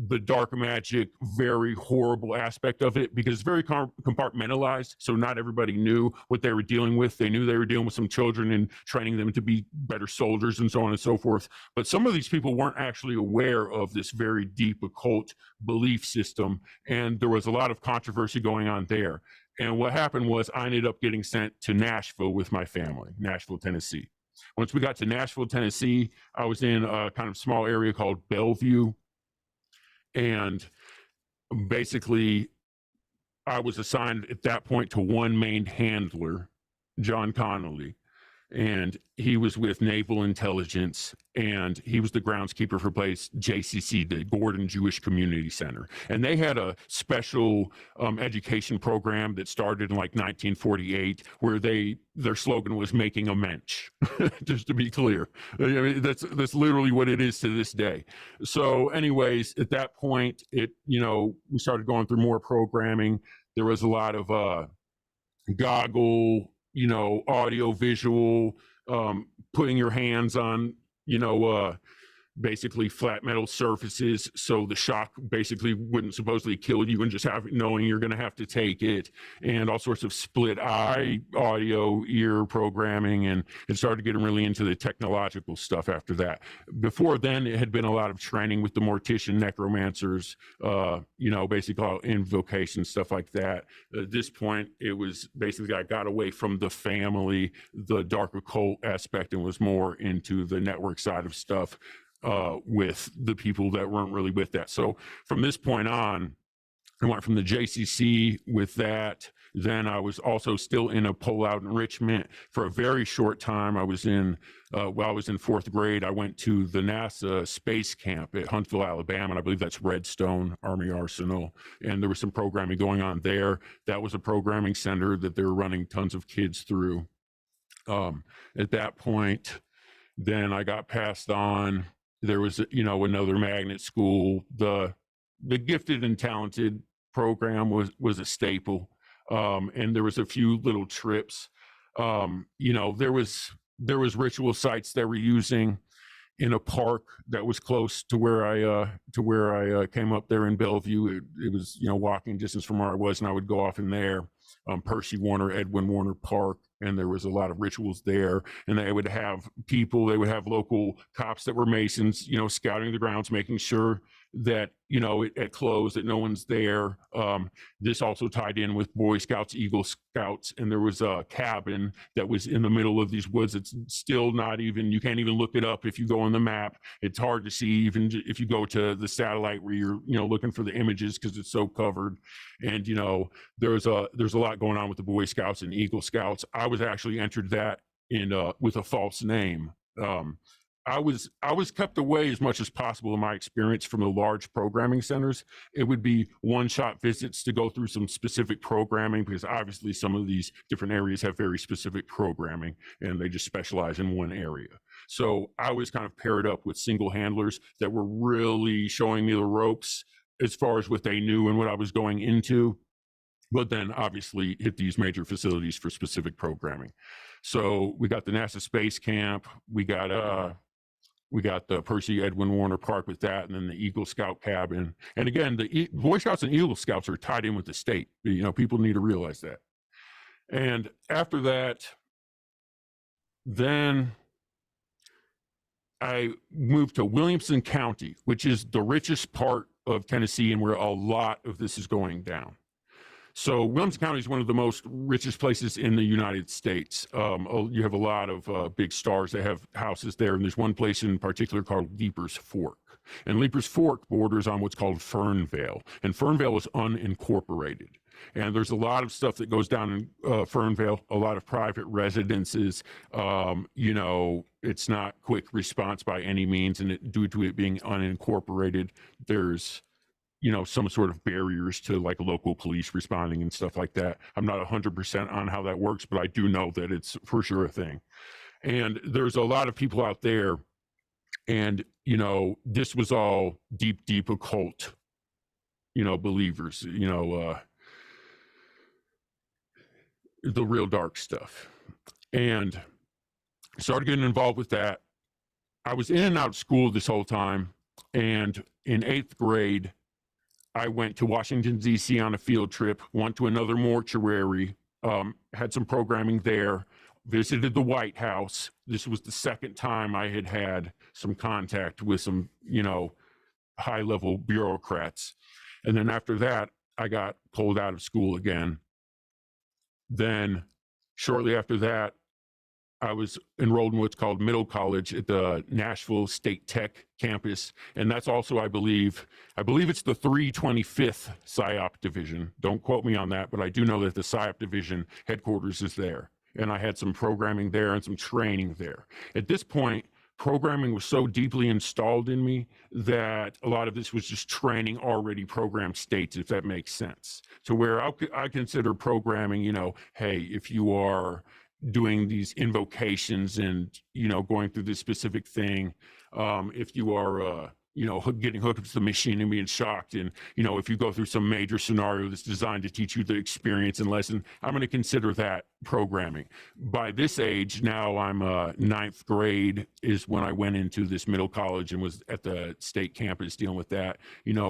Speaker 4: the dark magic, very horrible aspect of it, because it's very compartmentalized. So not everybody knew what they were dealing with. They knew they were dealing with some children and training them to be better soldiers and so on and so forth. But some of these people weren't actually aware of this very deep occult belief system. And there was a lot of controversy going on there. And what happened was I ended up getting sent to Nashville with my family, Nashville, Tennessee. Once we got to Nashville, Tennessee, I was in a kind of small area called Bellevue. And basically, I was assigned at that point to one main handler, John Connolly. And he was with Naval Intelligence, and he was the groundskeeper for place JCC, the Gordon Jewish Community Center. And they had a special education program that started in like 1948, where their slogan was "making a mensch," just to be clear. I mean, that's literally what it is to this day. So, anyways, at that point, we started going through more programming. There was a lot of goggle, audio, visual, putting your hands on, basically flat metal surfaces, so the shock basically wouldn't supposedly kill you, and just knowing you're going to have to take it, and all sorts of split eye audio ear programming, and it started getting really into the technological stuff after that. Before then, it had been a lot of training with the mortician, necromancers, basically invocation, stuff like that. At this point, it was basically I got away from the family, the dark occult aspect, and was more into the network side of stuff with the people that weren't really with that. So from this point on, I went from the JCC with that. Then I was also still in a pull-out enrichment for a very short time. I was in, while I was in fourth grade, I went to the NASA space camp at Huntsville, Alabama, and I believe that's Redstone Army Arsenal. And there was some programming going on there. That was a programming center that they were running tons of kids through. At that point, then I got passed on. There was, another magnet school. The gifted and talented program was a staple. And there was a few little trips. There was ritual sites that were using in a park that was close to where I came up there in Bellevue. It was, walking distance from where I was, and I would go off in there. Percy Warner, Edwin Warner Park, and there was a lot of rituals there. And they would have local cops that were Masons, scouting the grounds, making sure that, at close that no one's there. This also tied in with Boy Scouts, Eagle Scouts, and there was a cabin that was in the middle of these woods. It's still not even, you can't even look it up if you go on the map. It's hard to see even if you go to the satellite where you're, looking for the images because it's so covered. And, there's a lot going on with the Boy Scouts and Eagle Scouts. I was actually entered that in with a false name. I was kept away as much as possible in my experience from the large programming centers. It would be one-shot visits to go through some specific programming, because obviously some of these different areas have very specific programming and they just specialize in one area. So I was kind of paired up with single handlers that were really showing me the ropes as far as what they knew and what I was going into, but then obviously hit these major facilities for specific programming. So we got the NASA Space Camp, we got the Percy Edwin Warner Park with that, and then the Eagle Scout cabin. And again, the Boy Scouts and Eagle Scouts are tied in with the state. People need to realize that. And after that, then I moved to Williamson County, which is the richest part of Tennessee and where a lot of this is going down. So Williamson County is one of the most richest places in the United States. You have a lot of big stars that have houses there, and there's one place in particular called Leaper's Fork. And Leaper's Fork borders on what's called Fernvale, and Fernvale is unincorporated. And there's a lot of stuff that goes down in Fernvale, a lot of private residences. It's not quick response by any means, and due to it being unincorporated, there's some sort of barriers to like local police responding and stuff like that. I'm not 100% on how that works, but I do know that it's for sure a thing. And there's a lot of people out there, and this was all deep occult, believers, the real dark stuff. And started getting involved with that. I was in and out of school this whole time, and in 8th grade, I went to Washington, D.C. on a field trip, went to another mortuary, had some programming there, visited the White House. This was the second time I had had some contact with some, high-level bureaucrats. And then after that, I got pulled out of school again. Then shortly after that, I was enrolled in what's called Middle College at the Nashville State Tech campus. And that's also, I believe it's the 325th PSYOP division. Don't quote me on that, but I do know that the PSYOP division headquarters is there. And I had some programming there and some training there. At this point, programming was so deeply installed in me that a lot of this was just training already programmed states, if that makes sense. To where I consider programming, hey, if you are doing these invocations and, going through this specific thing, if you are, getting hooked up to the machine and being shocked. And, if you go through some major scenario that's designed to teach you the experience and lesson, I'm going to consider that programming. By this age, now I'm ninth grade is when I went into this middle college and was at the state campus dealing with that.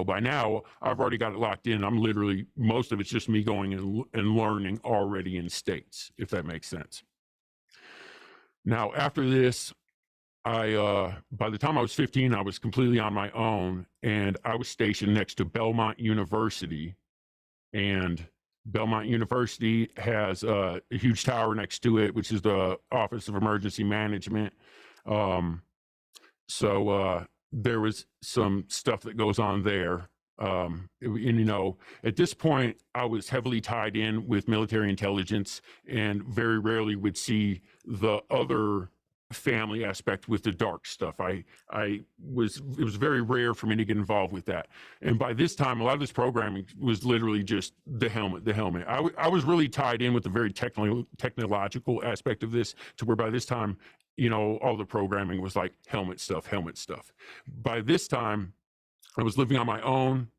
Speaker 4: By now I've already got it locked in. I'm literally, most of it's just me going and learning already in states, if that makes sense. Now, after this, by the time I was 15, I was completely on my own, and I was stationed next to Belmont University. And Belmont University has a huge tower next to it, which is the Office of Emergency Management. So there was some stuff that goes on there. And, at this point, I was heavily tied in with military intelligence and very rarely would see the other family aspect with the dark stuff. It was very rare for me to get involved with that. And by this time, a lot of this programming was literally just the helmet. I was really tied in with the very technological aspect of this, to where by this time, all the programming was like helmet stuff. By this time, I was living on my own.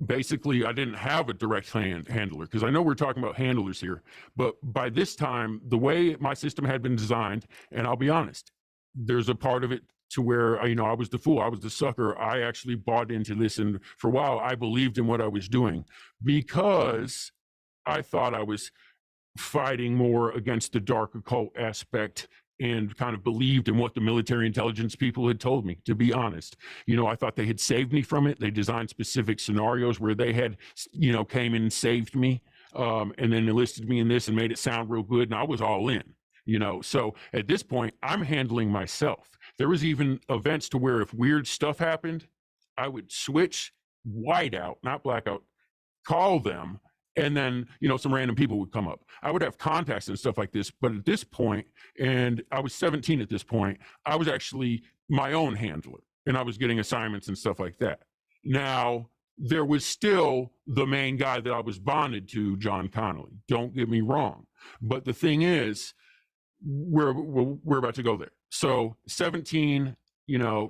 Speaker 4: Basically, I didn't have a direct handler, because I know we're talking about handlers here, but by this time, the way my system had been designed, and I'll be honest, there's a part of it to where, I was the fool, I was the sucker. I actually bought into this, and for a while, I believed in what I was doing, because I thought I was fighting more against the dark occult aspect, and kind of believed in what the military intelligence people had told me, to be honest. I thought they had saved me from it. They designed specific scenarios where they had, came in and saved me, and then enlisted me in this and made it sound real good. And I was all in, So at this point, I'm handling myself. There was even events to where if weird stuff happened, I would switch whiteout, not blackout, call them, and then, some random people would come up. I would have contacts and stuff like this. But at this point, and I was 17 at this point, I was actually my own handler, and I was getting assignments and stuff like that. Now, there was still the main guy that I was bonded to, John Connolly. Don't get me wrong. But the thing is, we're about to go there. So 17,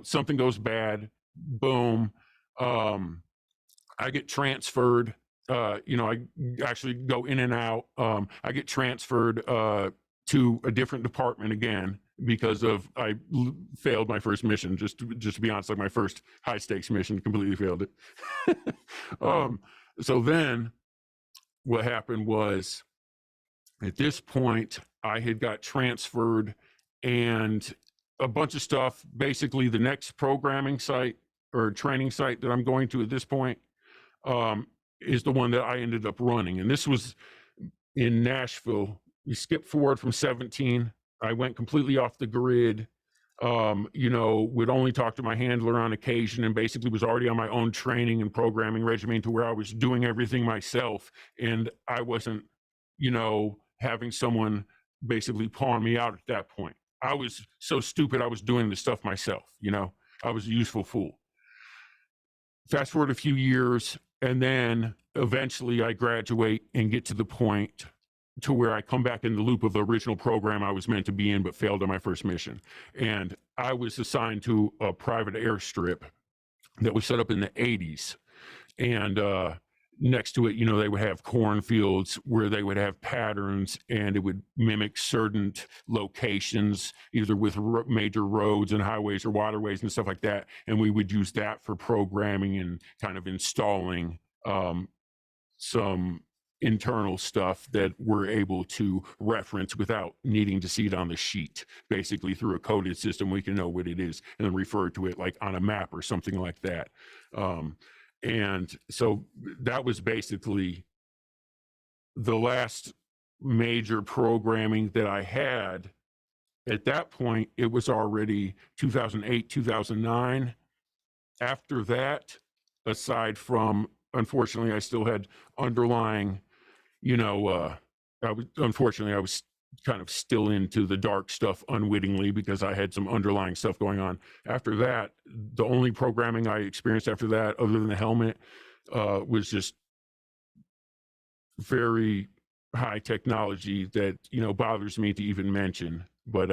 Speaker 4: something goes bad, boom. I get transferred. I actually go in and out. I get transferred to a different department again because I failed my first mission. Just to be honest, like my first high stakes mission, completely failed it. So then what happened was, at this point, I had got transferred, and a bunch of stuff. Basically, the next programming site or training site that I'm going to at this point is the one that I ended up running. And this was in Nashville. We skipped forward from 17. I went completely off the grid, would only talk to my handler on occasion, and basically was already on my own training and programming regimen, to where I was doing everything myself. And I wasn't, having someone basically pawn me out at that point. I was so stupid, I was doing the stuff myself, I was a useful fool. Fast forward a few years, and then eventually I graduate and get to the point to where I come back in the loop of the original program I was meant to be in, but failed on my first mission. And I was assigned to a private airstrip that was set up in the 80s. And next to it, they would have cornfields where they would have patterns, and it would mimic certain locations, either with major roads and highways or waterways and stuff like that. And we would use that for programming and kind of installing some internal stuff that we're able to reference without needing to see it on the sheet. Basically, through a coded system, we can know what it is and then refer to it like on a map or something like that. And so that was basically the last major programming that I had. At that point, it was already 2008, 2009. After that, aside from, unfortunately, I still had underlying, I was kind of still into the dark stuff unwittingly, because I had some underlying stuff going on. After that, the only programming I experienced after that, other than the helmet, was just very high technology that, bothers me to even mention. But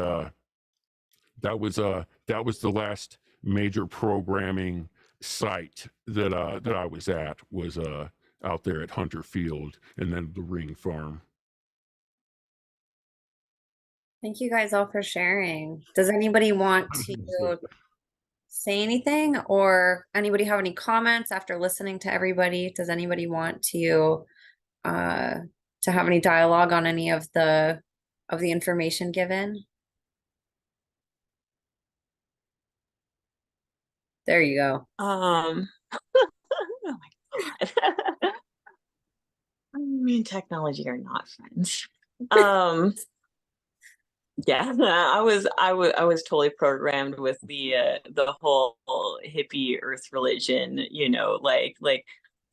Speaker 4: that was the last major programming site that I was at was out there at Hunter Field, and then the Ring Farm.
Speaker 1: Thank you guys all for sharing. Does anybody want to say anything, or anybody have any comments after listening to everybody? Does anybody want to have any dialogue on any of the information given? There you go.
Speaker 2: Oh my God. Me and technology are not friends. Yeah, I was totally programmed with the whole hippie earth religion, like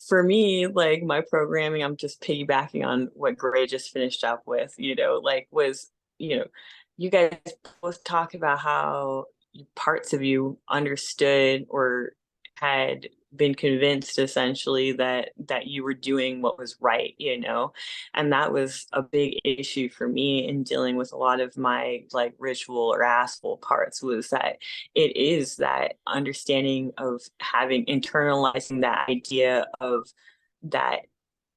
Speaker 2: for me, like my programming, I'm just piggybacking on what Gray just finished up with, you guys both talk about how parts of you understood or had been convinced essentially that you were doing what was right, and that was a big issue for me in dealing with a lot of my like ritual or asshole parts, was that it is that understanding of having internalizing that idea of that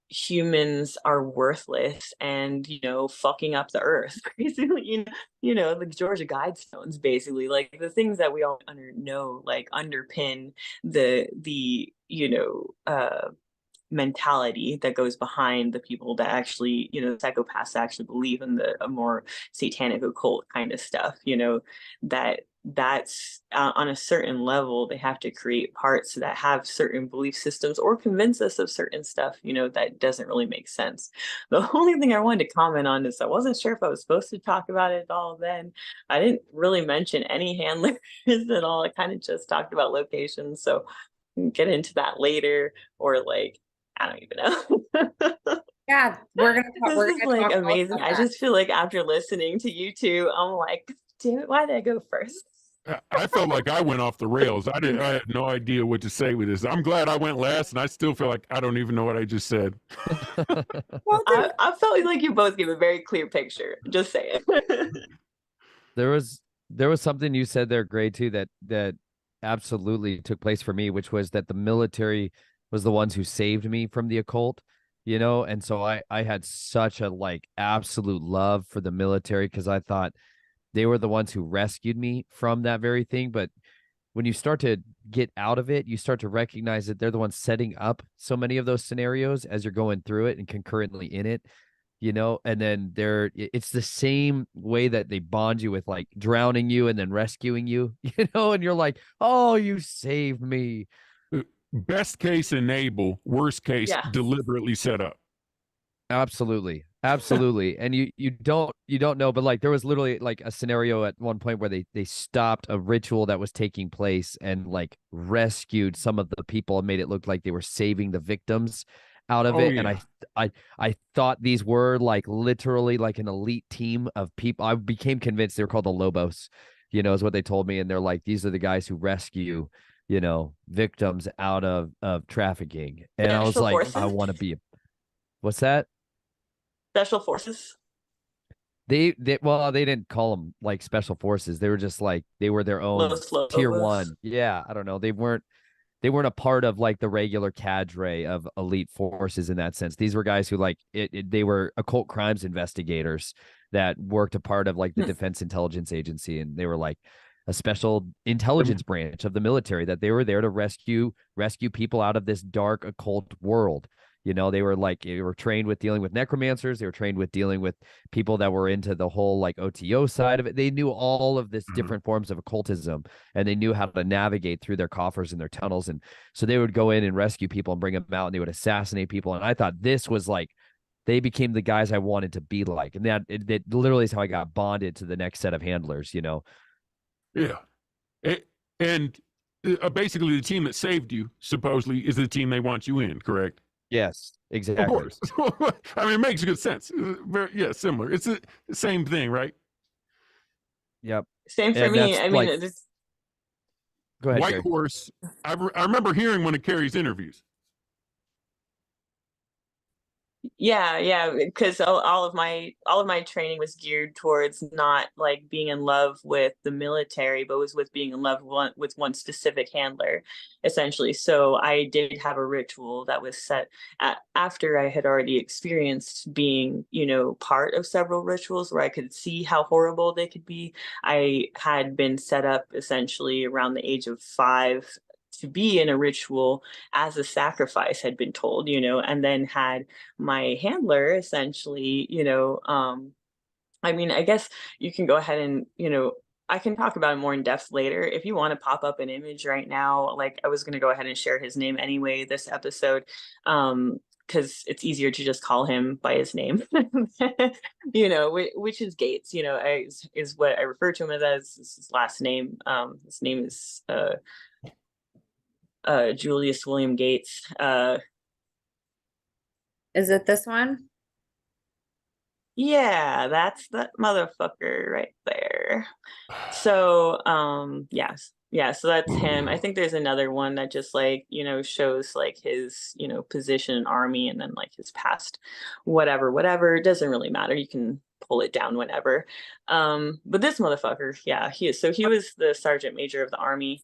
Speaker 2: humans are worthless and fucking up the earth basically, the Georgia Guidestones, basically, like the things that we all know like underpin the mentality that goes behind the people that actually, psychopaths that actually believe in a more satanic occult kind of stuff, that's on a certain level, they have to create parts that have certain belief systems or convince us of certain stuff, that doesn't really make sense. The only thing I wanted to comment on is I wasn't sure if I was supposed to talk about it at all then. I didn't really mention any handlers at all. I kind of just talked about locations, so we can get into that later, or like, I don't even know.
Speaker 1: Yeah,
Speaker 2: This is like amazing. I just feel like after listening to you two, I'm like, damn it, why did I go first?
Speaker 4: I felt like I went off the rails. I had no idea what to say with this. I'm glad I went last, and I still feel like I don't even know what I just said.
Speaker 2: I felt like you both gave a very clear picture. Just saying.
Speaker 3: There was something you said there, Gray, too, that absolutely took place for me, which was that the military was the ones who saved me from the occult, and so I had such a like absolute love for the military, because I thought they were the ones who rescued me from that very thing. But when you start to get out of it, you start to recognize that they're the ones setting up so many of those scenarios as you're going through it and concurrently in it, and then it's the same way that they bond you with, like drowning you and then rescuing you, and you're like, oh, you saved me.
Speaker 4: Best case enable, worst case deliberately set up.
Speaker 3: Absolutely. And you don't know, but like there was literally like a scenario at one point where they stopped a ritual that was taking place and like rescued some of the people and made it look like they were saving the victims out of it. Yeah. And I thought these were like literally like an elite team of people. I became convinced they were called the Lobos, is what they told me. And they're like, these are the guys who rescue, victims out of trafficking. And I was like, I want to be what's that?
Speaker 2: Special forces.
Speaker 3: They didn't call them like special forces. They were just like, they were their own tier one. Yeah, I don't know. They weren't a part of like the regular cadre of elite forces in that sense. These were guys who like they were occult crimes investigators that worked a part of like the Defense Intelligence Agency, and they were like a special intelligence branch of the military that they were there to rescue people out of this dark occult world. They were trained with dealing with necromancers. They were trained with dealing with people that were into the whole like OTO side of it. They knew all of this different forms of occultism, and they knew how to navigate through their coffers and their tunnels. And so they would go in and rescue people and bring them out, and they would assassinate people. And I thought this was like, they became the guys I wanted to be like. And that literally is how I got bonded to the next set of handlers,
Speaker 4: Yeah. And basically the team that saved you supposedly is the team they want you in, correct?
Speaker 3: Yes, exactly.
Speaker 4: Of course. I mean, it makes good sense. Similar. It's the same thing, right?
Speaker 3: Yep.
Speaker 2: Same for me. I mean,
Speaker 3: go ahead,
Speaker 4: White
Speaker 3: Carrie.
Speaker 4: Horse. I remember hearing one of Carrie's interviews.
Speaker 2: Yeah, because all of my training was geared towards not like being in love with the military, but was with being in love with one specific handler, essentially. So I did have a ritual that was set after I had already experienced being, part of several rituals where I could see how horrible they could be. I had been set up essentially around the age of 5 to be in a ritual as a sacrifice, had been told, and then had my handler essentially, I mean, I guess you can go ahead and, I can talk about it more in depth later. If you want to pop up an image right now, like I was going to go ahead and share his name anyway this episode, because it's easier to just call him by his name, which is Gates, is what I refer to him as his last name. His name is Julius William Gates.
Speaker 1: Is it this one?
Speaker 2: Yeah, that's that motherfucker right there. So, yes. Yeah, so that's him. I think there's another one that just like, shows like his, position in army and then like his past whatever. It doesn't really matter. You can pull it down whenever. But this motherfucker, yeah, he was the sergeant major of the army.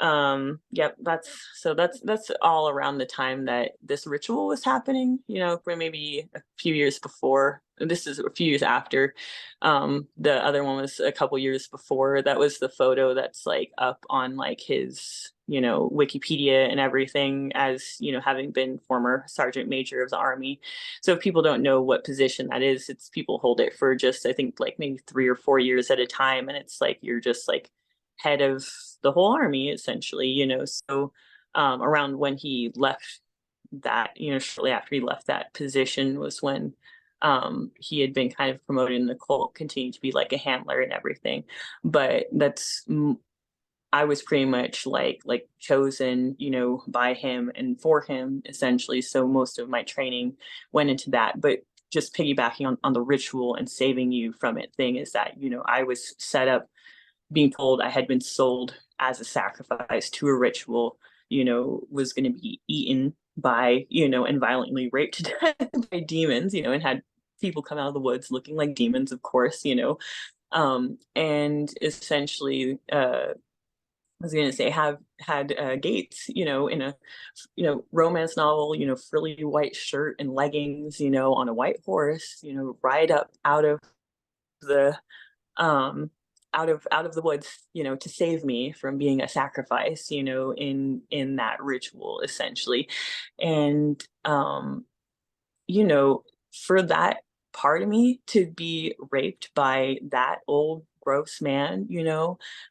Speaker 2: Yep, that's all around the time that this ritual was happening, for maybe a few years before. This is a few years after. The other one was a couple years before. That was the photo that's like up on like his, Wikipedia and everything, as having been former sergeant major of the army. So if people don't know what position that is, it's people hold it for just, I think, like maybe 3 or 4 years at a time, and it's like you're just like head of the whole army, essentially. So around when he left that, shortly after he left that position was when he had been kind of promoted in the cult, continued to be like a handler and everything. But I was pretty much like chosen, by him and for him, essentially. So most of my training went into that. But just piggybacking on the ritual and saving you from it thing is that, I was set up being told I had been sold as a sacrifice to a ritual, was going to be eaten by, and violently raped to death by demons, and had people come out of the woods looking like demons, of course, and essentially, I was going to say, have had Gates, in a, romance novel, frilly white shirt and leggings, on a white horse, ride up the um out of the woods, to save me from being a sacrifice, in that ritual, essentially. And you know for that part of me to be raped by that old gross man,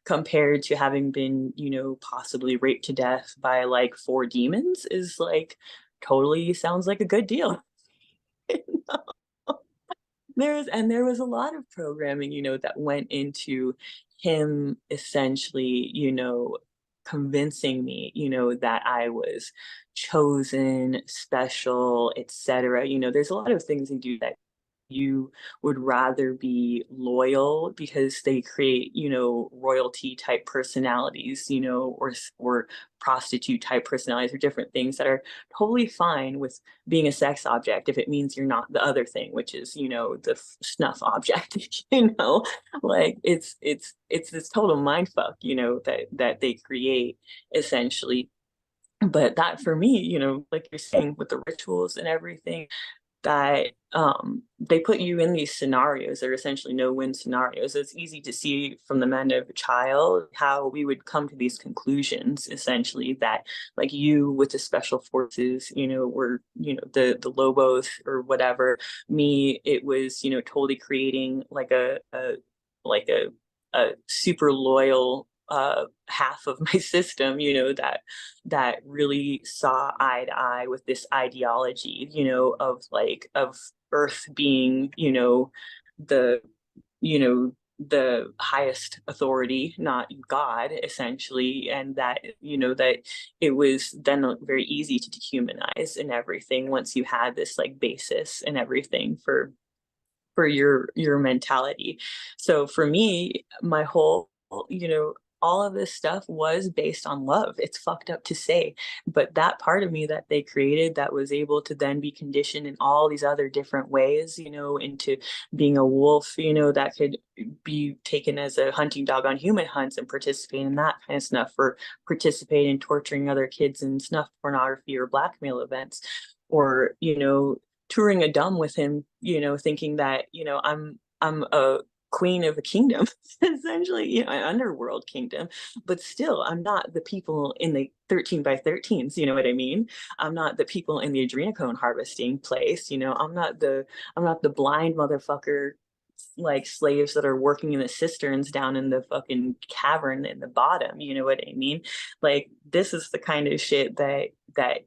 Speaker 2: compared to having been, possibly raped to death by like 4 demons, is like totally sounds like a good deal. There was a lot of programming, that went into him essentially, convincing me, that I was chosen, special, etc. There's a lot of things they do that you would rather be loyal because they create, royalty type personalities, or prostitute type personalities, or different things that are totally fine with being a sex object if it means you're not the other thing, which is, the snuff object. Like it's this total mind fuck, that they create, essentially. But that, for me, like you're saying, with the rituals and everything, that they put you in these scenarios that are essentially no-win scenarios. So it's easy to see from the mind of a child how we would come to these conclusions, essentially, that like you with the special forces, were, the Lobos or whatever. Me, it was, totally creating like like a super loyal half of my system, that really saw eye to eye with this ideology, of Earth being, the, the highest authority, not God, essentially, and that, that it was then very easy to dehumanize and everything once you had this like basis and everything for your mentality. So for me, my whole, all of this stuff was based on love. It's fucked up to say, but that part of me that they created that was able to then be conditioned in all these other different ways, you know, into being a wolf, you know, that could be taken as a hunting dog on human hunts and participate in that kind of stuff, or participate in torturing other kids in snuff pornography or blackmail events, or, you know, touring a dumb with him, you know, thinking that, you know, I'm a queen of a kingdom, essentially, you know, an underworld kingdom, but still I'm not the people in the 13 by 13s, you know what I mean? I'm not the people in the adrenochrome harvesting place, you know, I'm not the blind motherfucker like slaves that are working in the cisterns down in the fucking cavern in the bottom, you know what I mean? Like, this is the kind of shit that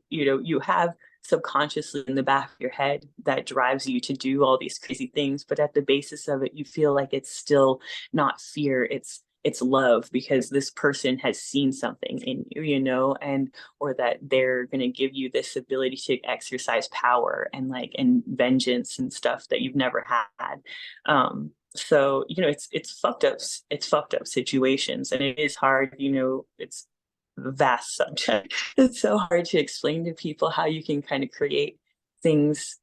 Speaker 2: you know, you have subconsciously in the back of your head that drives you to do all these crazy things, but at the basis of it you feel like it's still not fear, it's love, because this person has seen something in you, you know, and or that they're going to give you this ability to exercise power and like and vengeance and stuff that you've never had. So, you know, it's fucked up situations, and it is hard, you know, it's a vast subject. It's so hard to explain to people how you can kind of create things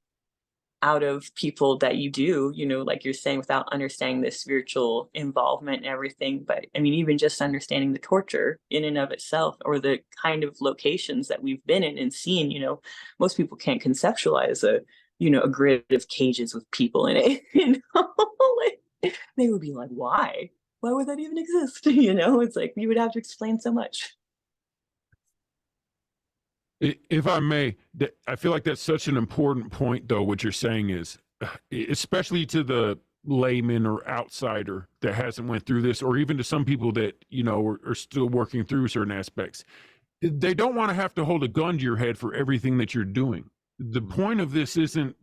Speaker 2: out of people that you do, you know, like you're saying, without understanding the spiritual involvement and everything. But I mean, even just understanding the torture in and of itself, or the kind of locations that we've been in and seen, you know, most people can't conceptualize a, you know, a grid of cages with people in it, you know, like, they would be like, why would that even exist? You know, it's like, you would have to explain so much.
Speaker 4: If I may, I feel like that's such an important point, though. What you're saying is, especially to the layman or outsider that hasn't went through this, or even to some people that, you know, are still working through certain aspects, they don't want to have to hold a gun to your head for everything that you're doing. The point of this isn't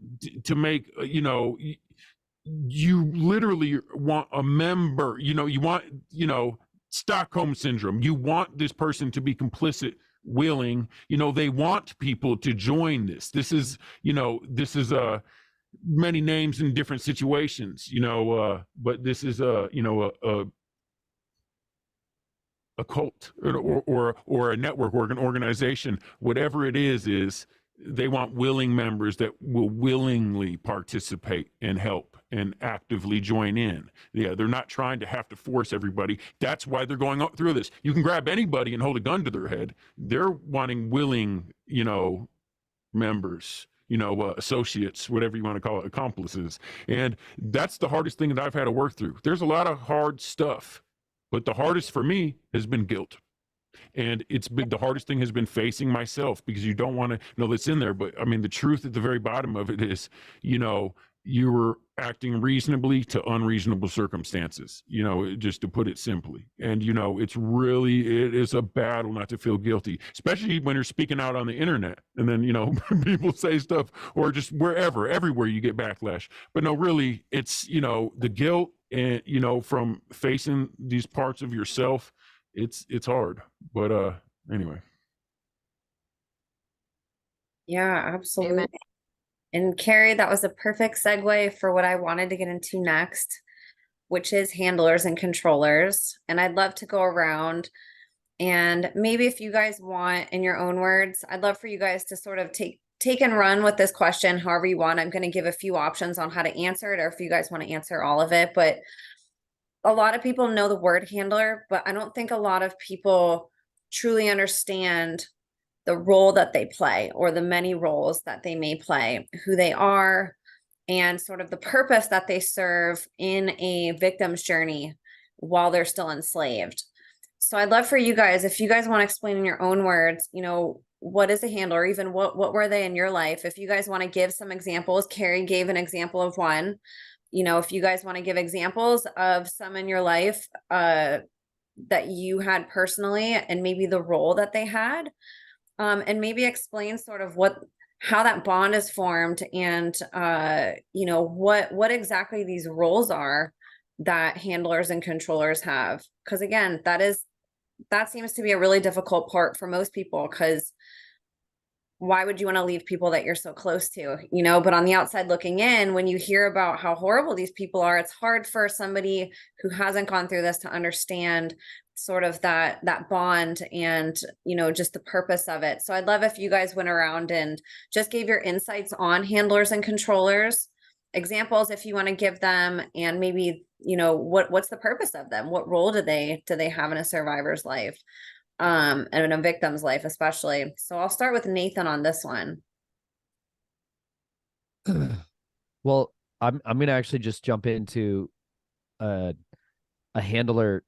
Speaker 4: to make, you know, you literally want a member, you know, you want, you know, Stockholm syndrome. You want this person to be complicit, willing, you know, they want people to join this. This is, you know, this is many names in different situations, you know, but this is you know, a cult or a network or an organization, whatever it is they want willing members that will willingly participate and help and actively join in. Yeah, they're not trying to have to force everybody. That's why they're going through this. You can grab anybody and hold a gun to their head. They're wanting willing, you know, members, you know, associates, whatever you want to call it, accomplices. And that's the hardest thing that I've had to work through. There's a lot of hard stuff, but the hardest for me has been guilt. And it's been, the hardest thing has been facing myself, because you don't want to know that's in there. But I mean, the truth at the very bottom of it is, you know, you were acting reasonably to unreasonable circumstances, you know, just to put it simply. And, you know, it is a battle not to feel guilty, especially when you're speaking out on the internet. And then, you know, people say stuff, or just everywhere you get backlash. But no, really, it's, you know, the guilt and, you know, from facing these parts of yourself, it's hard, but anyway.
Speaker 1: Yeah, absolutely. And Carrie, that was a perfect segue for what I wanted to get into next, which is handlers and controllers. And I'd love to go around, and maybe if you guys want, in your own words, I'd love for you guys to sort of take and run with this question however you want. I'm going to give a few options on how to answer it, or if you guys want to answer all of it. But a lot of people know the word handler, but I don't think a lot of people truly understand the role that they play, or the many roles that they may play, who they are, and sort of the purpose that they serve in a victim's journey while they're still enslaved. So I'd love for you guys, if you guys want to explain in your own words, you know, what is a handler, or even what were they in your life? If you guys want to give some examples, Carrie gave an example of one. You know, if you guys want to give examples of some in your life that you had personally, and maybe the role that they had, and maybe explain sort of how that bond is formed, and you know, what exactly these roles are that handlers and controllers have. Because again, that seems to be a really difficult part for most people, because why would you want to leave people that you're so close to, you know? But on the outside looking in, when you hear about how horrible these people are, it's hard for somebody who hasn't gone through this to understand sort of that bond and, you know, just the purpose of it. So I'd love if you guys went around and just gave your insights on handlers and controllers, examples if you want to give them, and maybe, you know, what's the purpose of them? What role do they have in a survivor's life? And in a victim's life, especially. So I'll start with Nathan on this one.
Speaker 3: Well, I'm going to actually just jump into a handler,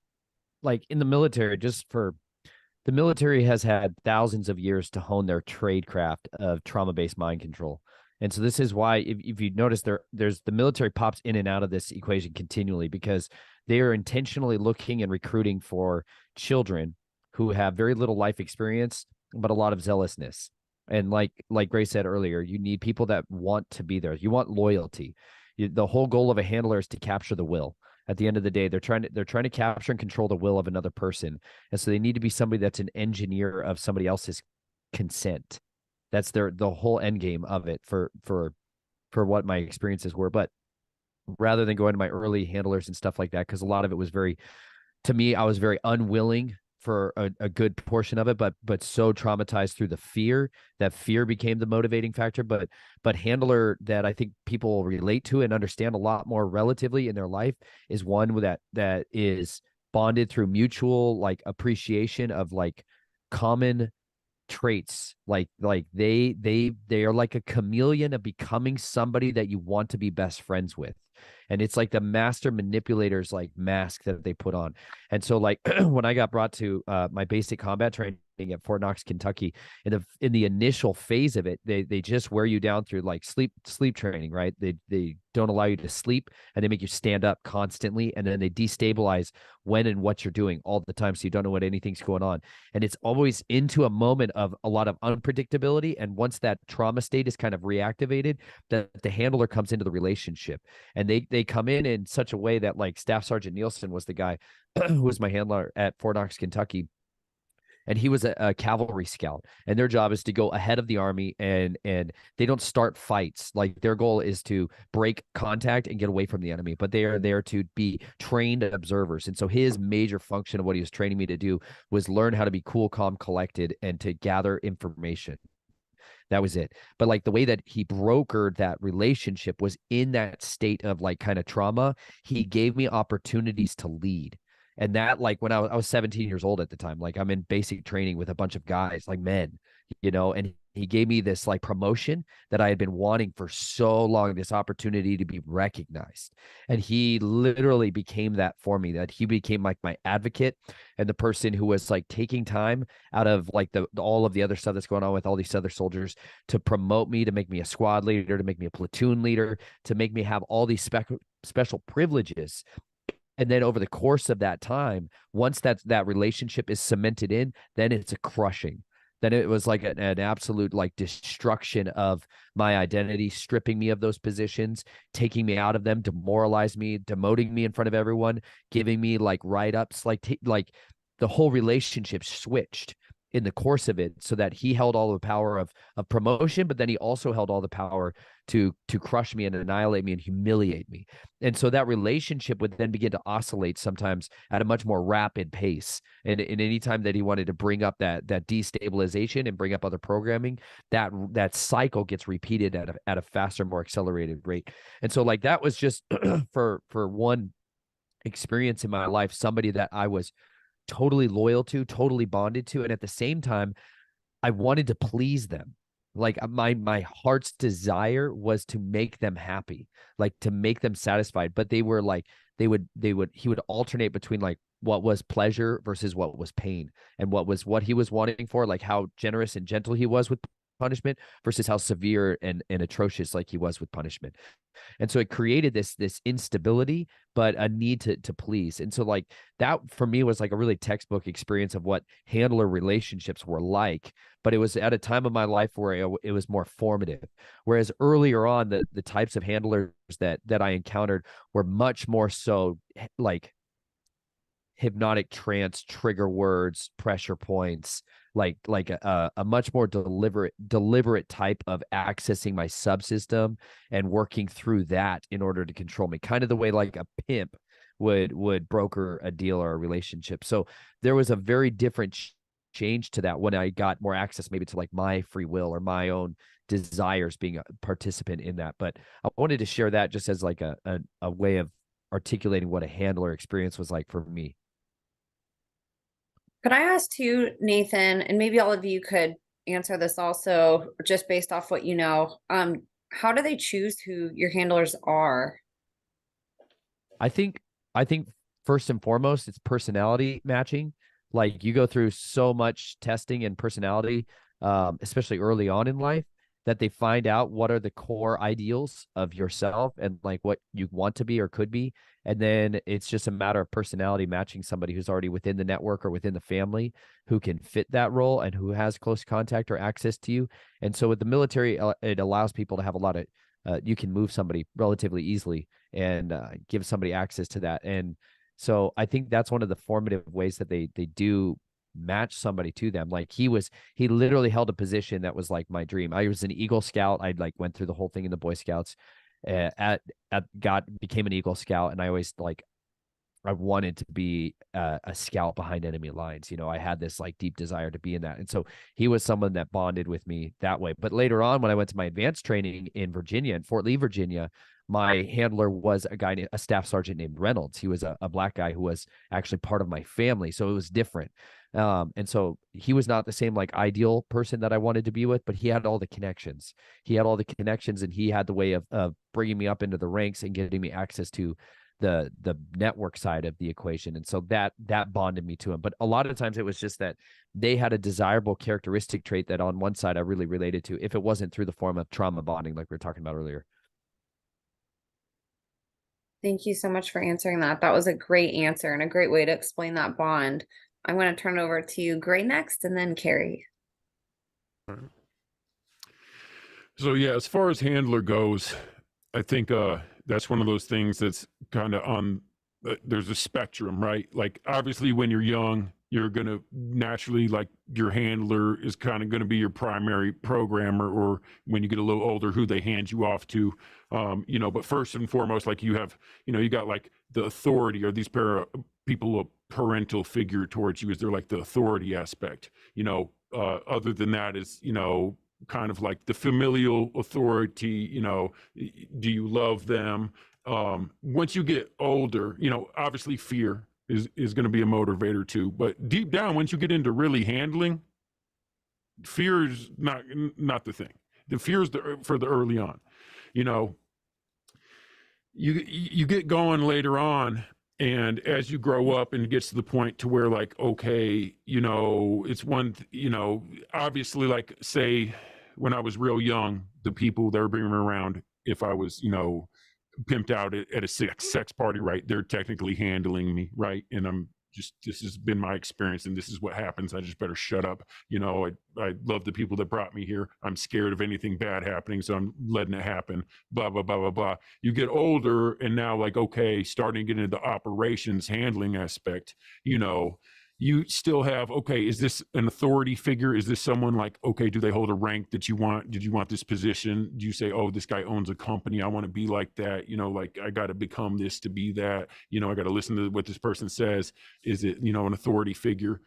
Speaker 3: like in the military. Just for the military has had thousands of years to hone their trade craft of trauma-based mind control. And so this is why, if you notice, there's the military pops in and out of this equation continually, because they are intentionally looking and recruiting for children who have very little life experience, but a lot of zealousness. And like Grace said earlier, you need people that want to be there. You want loyalty. The whole goal of a handler is to capture the will. At the end of the day, they're trying to capture and control the will of another person. And so they need to be somebody that's an engineer of somebody else's consent. That's the whole end game of it for what my experiences were. But rather than going to my early handlers and stuff like that, because a lot of it was to me, I was very unwilling for a good portion of it, but so traumatized through the fear, that fear became the motivating factor. But handler that I think people relate to and understand a lot more relatively in their life is one that is bonded through mutual like appreciation of like common traits. Like they are like a chameleon of becoming somebody that you want to be best friends with. And it's like the master manipulator's like mask that they put on. And so like when I got brought to my basic combat training at Fort Knox, Kentucky, in the initial phase of it, they just wear you down through like sleep training, right? They don't allow you to sleep, and they make you stand up constantly, and then they destabilize when and what you're doing all the time, so you don't know what anything's going on. And it's always into a moment of a lot of unpredictability. And once that trauma state is kind of reactivated, the handler comes into the relationship, and they come in such a way that like Staff Sergeant Nielsen was the guy who was my handler at Fort Knox, Kentucky. And he was a cavalry scout, and their job is to go ahead of the army, and they don't start fights. Like their goal is to break contact and get away from the enemy, but they are there to be trained observers. And so his major function of what he was training me to do was learn how to be cool, calm, collected, and to gather information. That was it. But like the way that he brokered that relationship was in that state of like kind of trauma. He gave me opportunities to lead. And that, like when I was 17 years old at the time, like I'm in basic training with a bunch of guys, like men, you know, and he gave me this like promotion that I had been wanting for so long, this opportunity to be recognized. And he literally became that for me, that he became like my advocate and the person who was like taking time out of like all of the other stuff that's going on with all these other soldiers to promote me, to make me a squad leader, to make me a platoon leader, to make me have all these special privileges. And then over the course of that time, once that relationship is cemented in, then it's a crushing. Then it was like an absolute like destruction of my identity, stripping me of those positions, taking me out of them, demoralize me, demoting me in front of everyone, giving me like write-ups, like the whole relationship switched in the course of it, so that he held all the power of promotion, but then he also held all the power to crush me and annihilate me and humiliate me. And so that relationship would then begin to oscillate sometimes at a much more rapid pace. And in any time that he wanted to bring up that destabilization and bring up other programming, that cycle gets repeated at a faster, more accelerated rate. And so like that was just for one experience in my life, somebody that I was totally loyal to, totally bonded to. And at the same time, I wanted to please them. Like my heart's desire was to make them happy, like to make them satisfied. But they were like, he would alternate between like what was pleasure versus what was pain, and what he was wanting for, like how generous and gentle he was with punishment versus how severe and atrocious like he was with punishment. And so it created this instability, but a need to please. And so like that for me was like a really textbook experience of what handler relationships were like. But it was at a time of my life where it was more formative. Whereas earlier on, the types of handlers that I encountered were much more so like hypnotic trance, trigger words, pressure points, like a much more deliberate type of accessing my subsystem and working through that in order to control me, kind of the way like a pimp would broker a deal or a relationship. So there was a very different change to that when I got more access maybe to like my free will or my own desires being a participant in that. But I wanted to share that just as like a way of articulating what a handler experience was like for me.
Speaker 1: Could I ask too, Nathan, and maybe all of you could answer this also, just based off what you know. How do they choose who your handlers are?
Speaker 3: I think first and foremost, it's personality matching. Like you go through so much testing and personality, especially early on in life, that they find out what are the core ideals of yourself and like what you want to be or could be. And then it's just a matter of personality matching somebody who's already within the network or within the family who can fit that role and who has close contact or access to you. And so with the military, it allows people to have a lot of, you can move somebody relatively easily and give somebody access to that. And so I think that's one of the formative ways that they do match somebody to them. Like he literally held a position that was like my dream. I was an Eagle Scout. I like went through the whole thing in the Boy Scouts, became an Eagle Scout. And I always like, I wanted to be a scout behind enemy lines. You know, I had this like deep desire to be in that. And so he was someone that bonded with me that way. But later on, when I went to my advanced training in Virginia, in Fort Lee, Virginia, my handler was a staff sergeant named Reynolds. He was a black guy who was actually part of my family. So it was different. And so he was not the same like ideal person that I wanted to be with, but he had all the connections. He had all the connections and he had the way of bringing me up into the ranks and getting me access to the network side of the equation. And so that bonded me to him. But a lot of times it was just that they had a desirable characteristic trait that on one side I really related to, if it wasn't through the form of trauma bonding, like we were talking about earlier.
Speaker 1: Thank you so much for answering that. That was a great answer and a great way to explain that bond. I'm going to turn it over to Gray next and then Carrie.
Speaker 4: So yeah, as far as handler goes, I think that's one of those things that's kind of on, there's a spectrum, right? Like obviously when you're young, you're going to naturally, like your handler is kind of going to be your primary programmer, or when you get a little older, who they hand you off to, you know, but first and foremost, like you have, you know, you got like the authority or these people, a parental figure towards you, is they're like the authority aspect, you know, other than that is, you know, kind of like the familial authority, you know, do you love them? Once you get older, you know, obviously fear is going to be a motivator too, but deep down, once you get into really handling, fear is not the thing. The fear is for the early on, you know, you get going later on, and as you grow up and it gets to the point to where like, okay, you know, it's one, you know, obviously like say when I was real young, the people that were bringing me around, if I was, you know, pimped out at a sex party, right, they're technically handling me, right? And I'm just, this has been my experience and this is what happens. I just better shut up. You know, I love the people that brought me here. I'm scared of anything bad happening, so I'm letting it happen, blah, blah, blah, blah, blah. You get older and now like, okay, starting to get into the operations handling aspect, you know, you still have, okay, is this an authority figure? Is this someone like, okay, do they hold a rank that you want? Did you want this position? Do you say, oh, this guy owns a company, I want to be like that? You know, like I got to become this to be that, you know, I got to listen to what this person says. Is it, you know, an authority figure?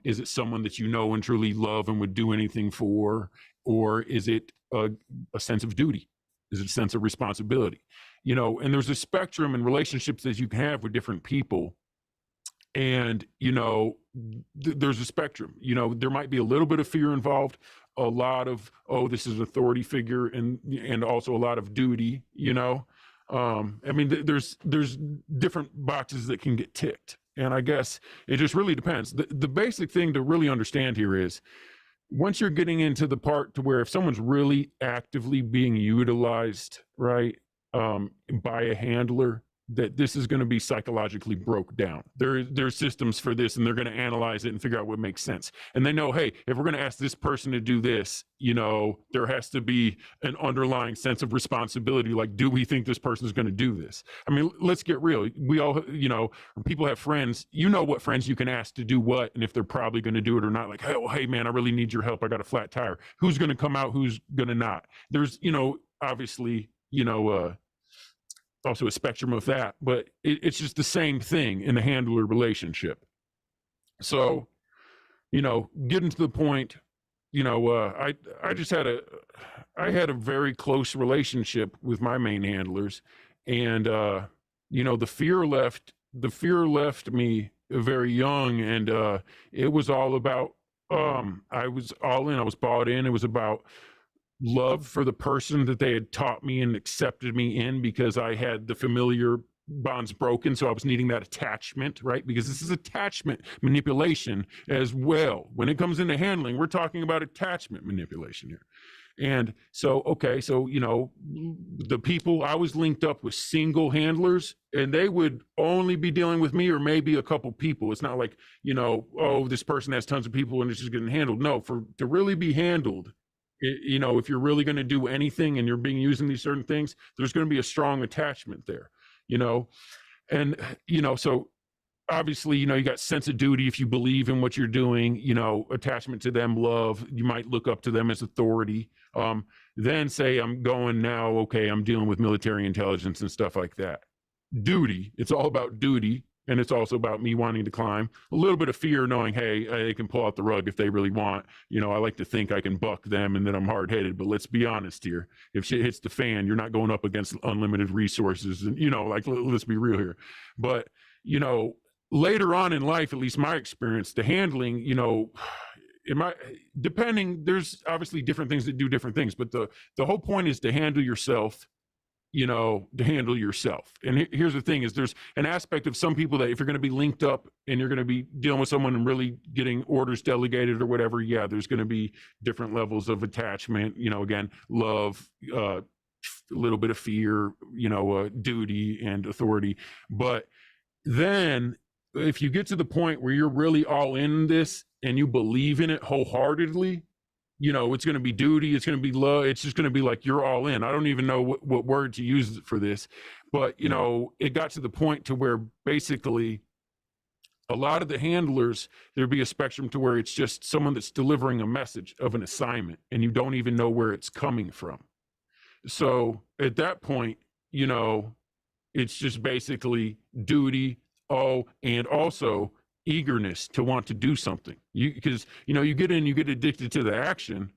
Speaker 4: Is it someone that you know and truly love and would do anything for? Or is it a sense of duty? Is it a sense of responsibility? You know, and there's a spectrum in relationships that you can have with different people. And, you know, there's a spectrum, you know, there might be a little bit of fear involved, a lot of, oh, this is an authority figure, and also a lot of duty, you know. I mean, there's different boxes that can get ticked. And I guess it just really depends. The basic thing to really understand here is once you're getting into the part to where if someone's really actively being utilized, right, by a handler, that this is going to be psychologically broke down. There's systems for this, and they're going to analyze it and figure out what makes sense. And they know, hey, if we're going to ask this person to do this, you know, there has to be an underlying sense of responsibility. Like, do we think this person is going to do this? I mean, let's get real. We all, you know, when people have friends, you know what friends you can ask to do what, and if they're probably going to do it or not. Like, hey, well, hey, man, I really need your help. I got a flat tire. Who's going to come out? Who's going to not? There's, you know, obviously, you know, also a spectrum of that, but it's just the same thing in the handler relationship. So, you know, getting to the point, you know, I just had a very close relationship with my main handlers, and you know, the fear left me very young, and it was all about I was all in, I was bought in. It was about love for the person that they had taught me and accepted me in, because I had the familiar bonds broken. So I was needing that attachment, right? Because this is attachment manipulation as well. When it comes into handling, we're talking about attachment manipulation here. And so, okay, so, you know, the people I was linked up with single handlers, and they would only be dealing with me or maybe a couple people. It's not like, you know, oh, this person has tons of people and it's just getting handled. No, to really be handled, you know, if you're really going to do anything and you're being used in these certain things, there's going to be a strong attachment there, you know. And, you know, so obviously, you know, you got sense of duty if you believe in what you're doing, you know, attachment to them, love, you might look up to them as authority. Then say I'm going now, okay, I'm dealing with military intelligence and stuff like that. Duty, it's all about duty. And it's also about me wanting to climb. A little bit of fear, knowing, hey, they can pull out the rug if they really want. You know, I like to think I can buck them and that I'm hard-headed, but let's be honest here. If shit hits the fan, you're not going up against unlimited resources. And, you know, like, let's be real here. But, you know, later on in life, at least my experience, the handling, you know, there's obviously different things that do different things, but the whole point is to handle yourself, you know, to handle yourself. And here's the thing is, there's an aspect of some people that if you're going to be linked up and you're going to be dealing with someone and really getting orders delegated or whatever, yeah, there's going to be different levels of attachment, you know, again, love, a little bit of fear, you know, duty and authority. But then if you get to the point where you're really all in this and you believe in it wholeheartedly, you know, it's going to be duty, it's going to be love, it's just going to be like you're all in. I don't even know what word to use for this, but, you know, it got to the point to where basically a lot of the handlers, there'd be a spectrum to where it's just someone that's delivering a message of an assignment and you don't even know where it's coming from. So at that point, you know, it's just basically duty, and also eagerness to want to do something. Because you know, you get addicted to the action,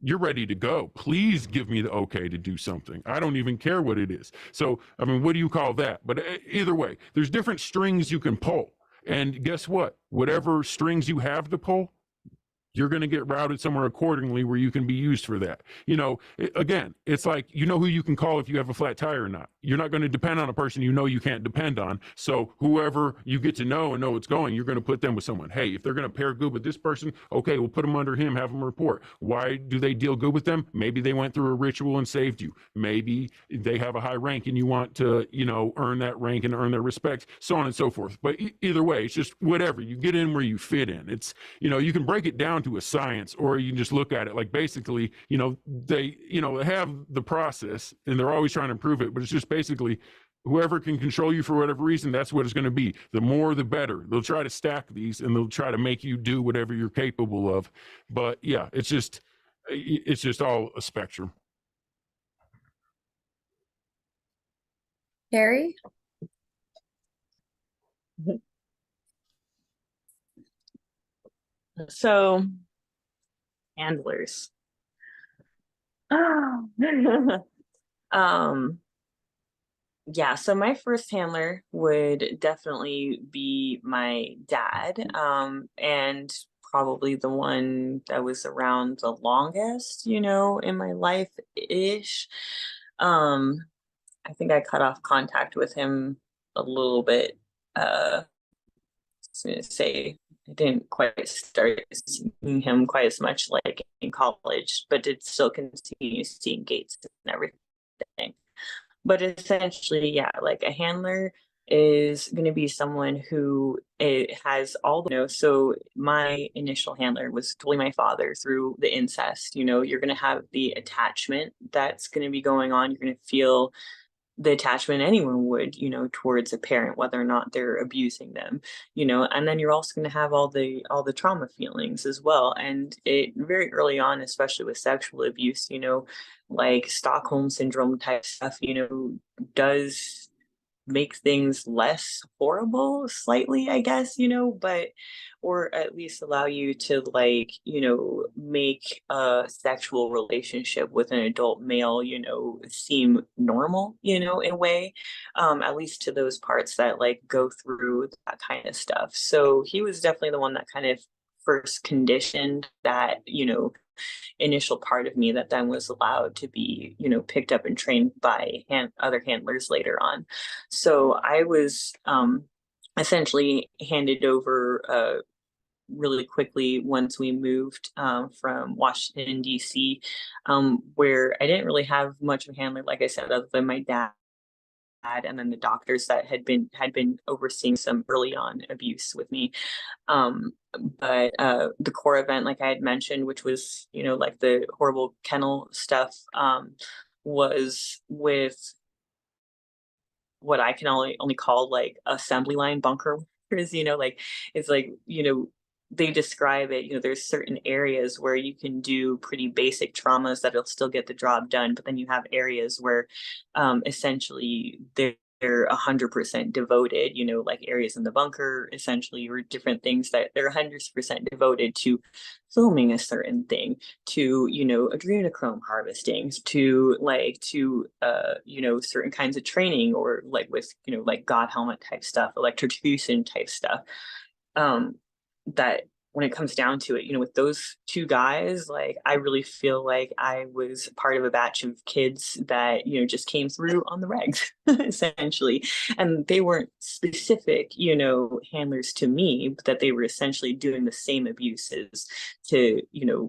Speaker 4: you're ready to go. Please give me the okay to do something. I don't even care what it is. So I mean, what do you call that? But either way, there's different strings you can pull, and guess what, whatever strings you have to pull, you're going to get routed somewhere accordingly where you can be used for that. You know, again, it's like, you know who you can call if you have a flat tire or not. You're not going to depend on a person you know you can't depend on. So whoever you get to know and know what's going, you're going to put them with someone. Hey, if they're going to pair good with this person, okay, we'll put them under him, have them report. Why do they deal good with them? Maybe they went through a ritual and saved you. Maybe they have a high rank and you want to, you know, earn that rank and earn their respect, so on and so forth. But either way, it's just whatever. You get in where you fit in. It's, you know, you can break it down to a science, or you can just look at it like basically, you know, they have the process and they're always trying to improve it, but it's just basically whoever can control you for whatever reason, that's what it's going to be. The more, the better. They'll try to stack these and they'll try to make you do whatever you're capable of. But yeah, it's just all a spectrum.
Speaker 1: Carrie?
Speaker 2: So handlers. Oh. Yeah, so my first handler would definitely be my dad, and probably the one that was around the longest, you know, in my life-ish. I think I cut off contact with him a little bit. I was gonna say I didn't quite start seeing him quite as much like in college, but did still continue seeing Gates and everything. But essentially, yeah, like a handler is going to be someone who it has all the, so my initial handler was totally my father through the incest. You're going to have the attachment that's going to be going on. You're going to feel the attachment anyone would, towards a parent, whether or not they're abusing them, and then you're also going to have all the trauma feelings as well. And it very early on, especially with sexual abuse, like Stockholm syndrome type stuff, does make things less horrible slightly, I guess, but or at least allow you to, like, make a sexual relationship with an adult male, seem normal, in a way, at least to those parts that like go through that kind of stuff. So he was definitely the one that kind of first conditioned that, initial part of me that then was allowed to be, picked up and trained by other handlers later on. So I was essentially handed over really quickly once we moved from Washington, D.C., where I didn't really have much of a handler, like I said, other than my dad and then the doctors that had been overseeing some early on abuse with me. But the core event, like I had mentioned, which was, like the horrible kennel stuff, was with what I can only call like assembly line bunker workers, like it's like, they describe it, there's certain areas where you can do pretty basic traumas that'll still get the job done, but then you have areas where essentially they're 100% devoted, like areas in the bunker, essentially, or different things that they're 100% devoted to filming a certain thing, to, adrenochrome harvesting, to certain kinds of training, or like with, like God helmet type stuff, electrocution type stuff. That when it comes down to it, with those two guys, like I really feel like I was part of a batch of kids that, just came through on the regs, essentially. And they weren't specific, handlers to me, but that they were essentially doing the same abuses to,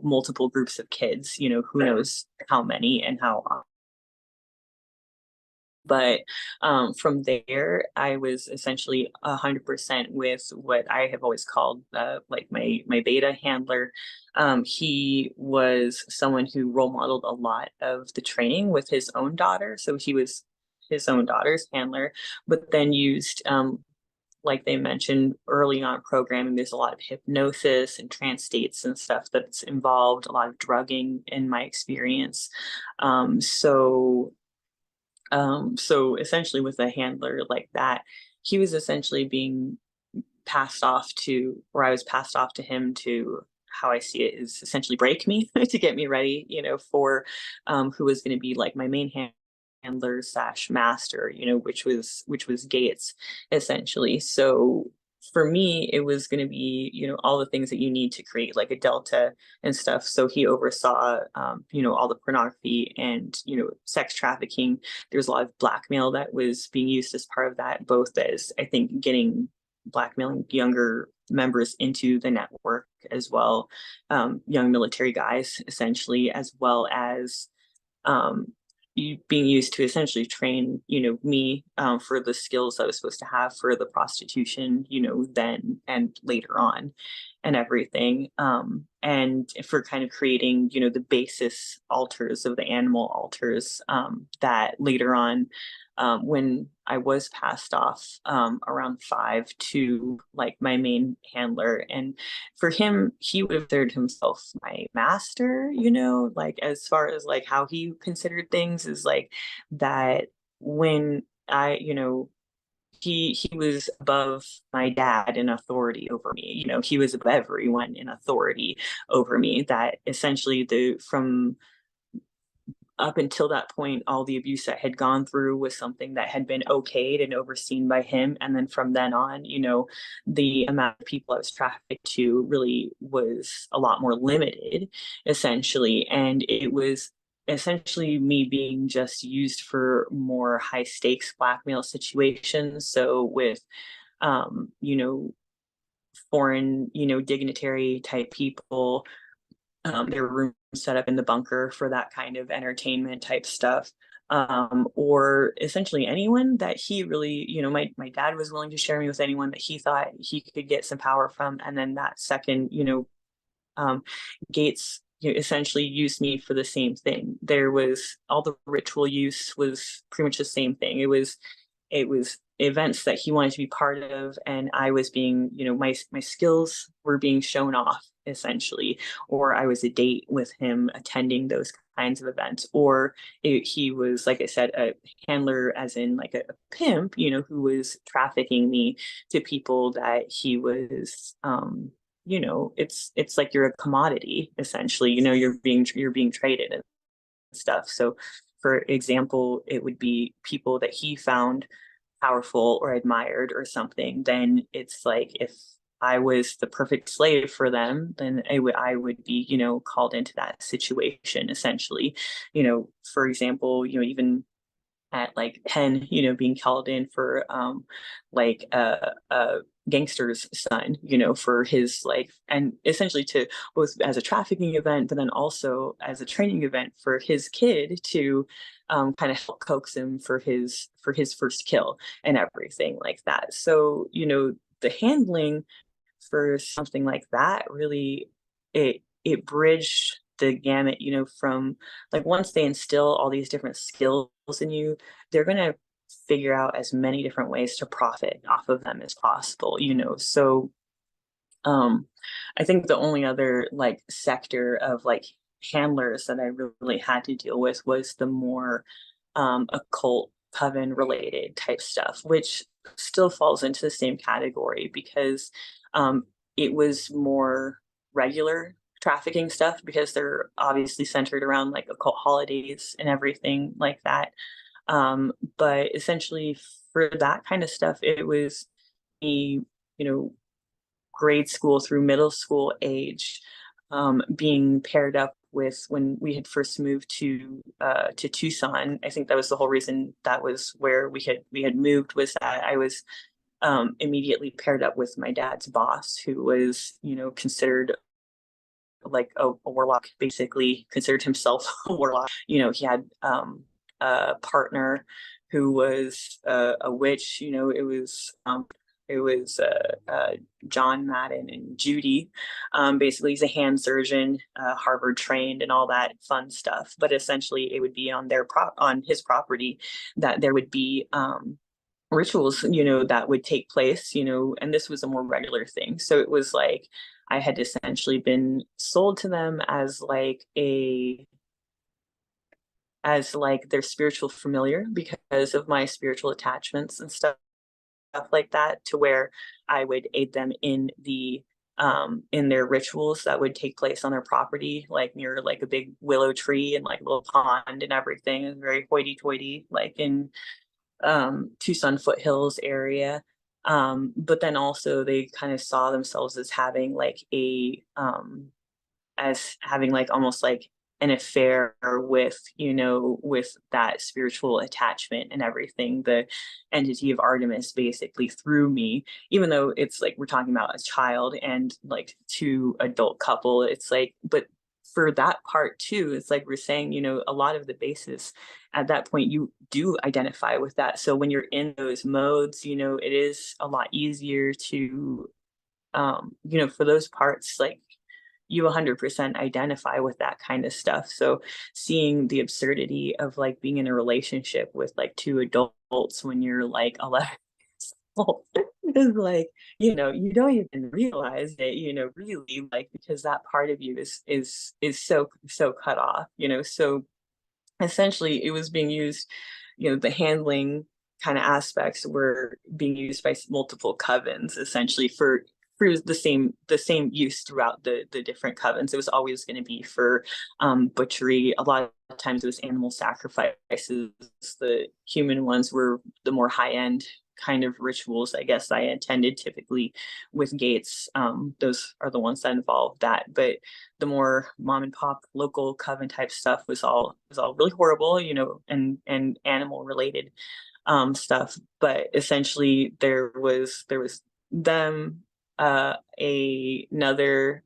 Speaker 2: multiple groups of kids, who knows how many and how. But from there, I was essentially 100% with what I have always called like my beta handler. He was someone who role modeled a lot of the training with his own daughter. So he was his own daughter's handler, but then used, like they mentioned early on programming, there's a lot of hypnosis and trance states and stuff that's involved, a lot of drugging in my experience. So essentially with a handler like that, he was essentially being passed off to, or I was passed off to him to, how I see it is essentially break me to get me ready, for who was going to be like my main handler slash master, which was Gates, essentially. So for me, it was going to be, all the things that you need to create like a delta and stuff. So he oversaw, all the pornography and, sex trafficking. There's a lot of blackmail that was being used as part of that, both as, I think, blackmailing younger members into the network as well, young military guys, essentially, as well as being used to essentially train, me for the skills I was supposed to have for the prostitution, then and later on and everything. And for kind of creating, the basis altars of the animal altars that later on, when I was passed off around 5 to like my main handler. And for him, he would have considered himself my master, like as far as like how he considered things is like that when I, he was above my dad in authority over me. He was above everyone in authority over me. That essentially from up until that point, all the abuse I had gone through was something that had been okayed and overseen by him. And then from then on, the amount of people I was trafficked to really was a lot more limited, essentially. And it was essentially me being just used for more high stakes blackmail situations. So with, foreign, dignitary type people, there were rooms set up in the bunker for that kind of entertainment type stuff. or essentially anyone that he really, my dad was willing to share me with anyone that he thought he could get some power from. And then that second, Gates essentially used me for the same thing. There was all the ritual use was pretty much the same thing. It was events that he wanted to be part of, and I was being, my skills were being shown off essentially, or I was a date with him attending those kinds of events, or he was, like I said, a handler, as in like a pimp, who was trafficking me to people that he was it's like you're a commodity essentially, you're being traded and stuff. So for example, it would be people that he found powerful or admired or something. Then it's like, if I was the perfect slave for them, then I would be, called into that situation essentially. For example, even at like Penn, being called in for like a gangster's son, for his like, and essentially to both as a trafficking event, but then also as a training event for his kid to kind of help coax him for his first kill and everything like that. So, the handling for something like that really, it bridged the gamut, from like, once they instill all these different skills in you, they're going to figure out as many different ways to profit off of them as possible. So I think the only other like sector of like handlers that I really had to deal with was the more occult coven related type stuff, which still falls into the same category, because it was more regular trafficking stuff, because they're obviously centered around like occult holidays and everything like that. But essentially for that kind of stuff, it was the, grade school through middle school age, being paired up with, when we had first moved to Tucson. I think that was the whole reason that was where we had moved, was that I was immediately paired up with my dad's boss, who was, considered like a warlock, basically considered himself a warlock. He had a partner who was a witch. It was John Madden and Judy. Basically, he's a hand surgeon, Harvard trained, and all that fun stuff. But essentially, it would be on on his property that there would be rituals, that would take place, and this was a more regular thing. So it was like I had essentially been sold to them as like their spiritual familiar, because of my spiritual attachments and stuff like that, to where I would aid them in their rituals that would take place on their property, like near like a big willow tree and like a little pond and everything. It was very hoity-toity, like in Tucson foothills area. But then also they kind of saw themselves as having like almost like an affair with, with that spiritual attachment and everything. The entity of Artemis basically through me, even though it's like we're talking about a child and like two adult couple, it's like, but for that part too, it's like we're saying, a lot of the basis at that point, you do identify with that. So when you're in those modes, it is a lot easier to, for those parts, like you 100% identify with that kind of stuff. So seeing the absurdity of like being in a relationship with like two adults when you're like 11 years old is like, you don't even realize it, really, like, because that part of you is so cut off, so essentially it was being used, the handling kind of aspects were being used by multiple covens essentially for the same use throughout the different covens. It was always going to be for butchery. A lot of times it was animal sacrifices. The human ones were the more high-end kind of rituals, I guess, I attended typically with Gates. Those are the ones that involved that. But the more mom and pop local coven type stuff was all really horrible, and animal related stuff. But essentially there was them, another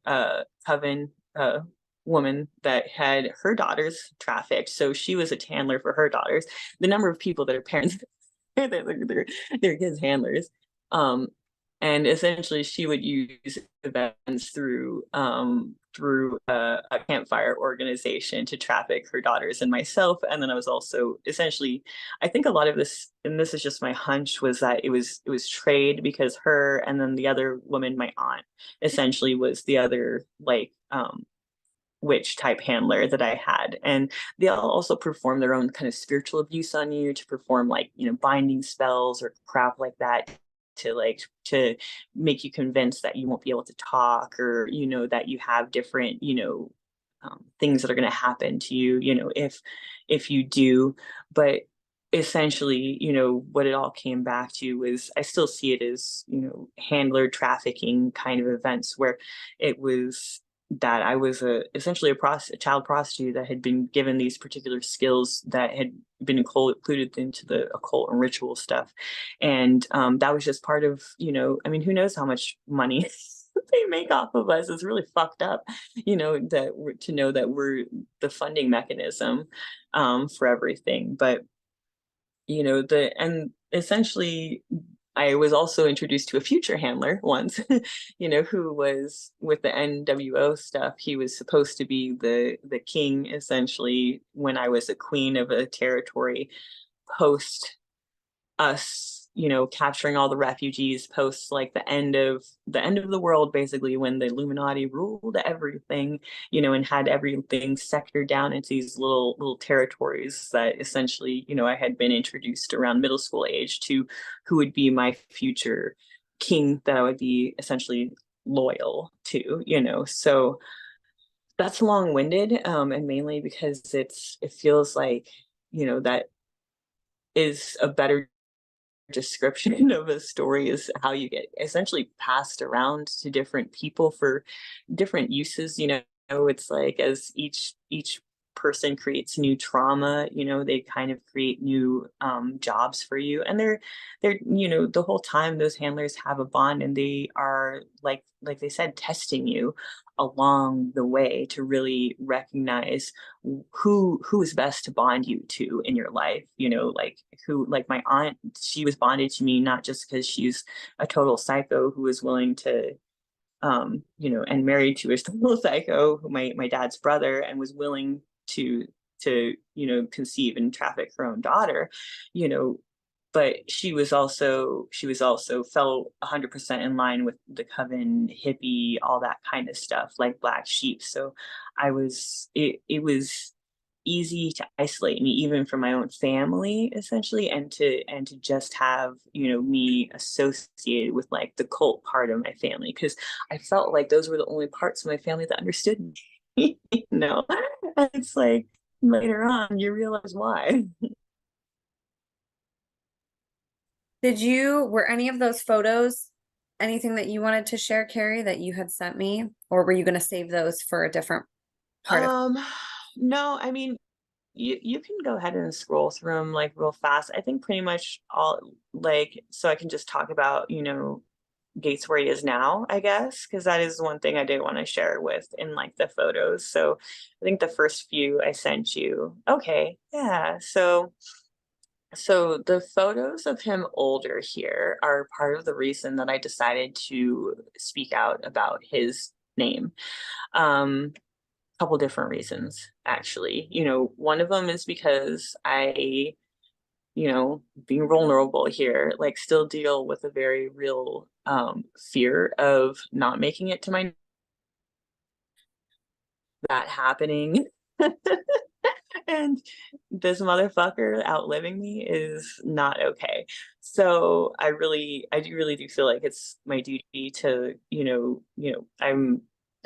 Speaker 2: coven woman that had her daughters trafficked. So she was a handler for her daughters. The number of people that are parents, they're kids handlers. And essentially she would use events through a campfire organization to traffic her daughters and myself. And then I was also essentially, I think a lot of this, and this is just my hunch, was that it was trade, because her and then the other woman, my aunt, essentially was the other like witch type handler that I had. And they all also perform their own kind of spiritual abuse on you, to perform like, binding spells or crap like that, to make you convinced that you won't be able to talk, or that you have different things that are going to happen to you if you do. But essentially, what it all came back to was, I still see it as handler trafficking kind of events, where it was that I was essentially a child prostitute that had been given these particular skills that had been included into the occult and ritual stuff. And that was just part of, I mean, who knows how much money they make off of us. Is really fucked up, to know that we're the funding mechanism for everything. But, and essentially, I was also introduced to a future handler once, who was with the NWO stuff. He was supposed to be the king, essentially, when I was a queen of a territory, post us, capturing all the refugees, post like the end of the world, basically, when the Illuminati ruled everything, and had everything sectored down into these little territories that essentially, I had been introduced around middle school age to who would be my future king that I would be essentially loyal to, So that's long-winded, and mainly because it feels like, that is a better description of a story, is how you get essentially passed around to different people for different uses. It's like, as each person creates new trauma, they kind of create new jobs for you. And they're the whole time those handlers have a bond, and they are like they said, testing you along the way to really recognize who is best to bond you to in your life. Like my aunt, she was bonded to me not just because she's a total psycho who was willing to and married to a total psycho, my dad's brother, and was willing to conceive and traffic her own daughter, but she was also fell 100% in line with the coven, hippie, all that kind of stuff, like black sheep. So it was easy to isolate me, even from my own family, essentially, and to just have me associated with like the cult part of my family, because I felt like those were the only parts of my family that understood me. And it's like later on you realize why.
Speaker 1: Were any of those photos anything that you wanted to share, Carrie, that you had sent me, or were you going to save those for a different part of?
Speaker 2: No, I mean, you can go ahead and scroll through them like real fast. I think pretty much all, like, so I can just talk about, Gates where he is now, I guess, because that is one thing I did want to share with in like the photos. So I think the first few I sent you. Okay, yeah. So the photos of him older here are part of the reason that I decided to speak out about his name. Couple different reasons, actually. One of them is because I, being vulnerable here, like, still deal with a very real fear of not making it to that happening. And this motherfucker outliving me is not okay. So I do feel like it's my duty to,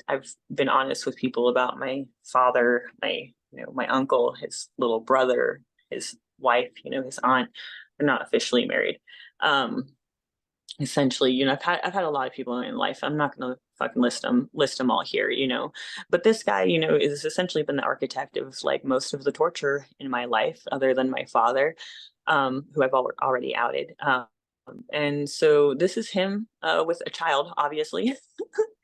Speaker 2: I've been honest with people about my father, my uncle, his little brother, his wife, his aunt. They're not officially married. Essentially, I've had a lot of people in life. I'm not going to fucking list them all here, but this guy, is essentially been the architect of like most of the torture in my life, other than my father, who I've already outed. And so this is him with a child, obviously.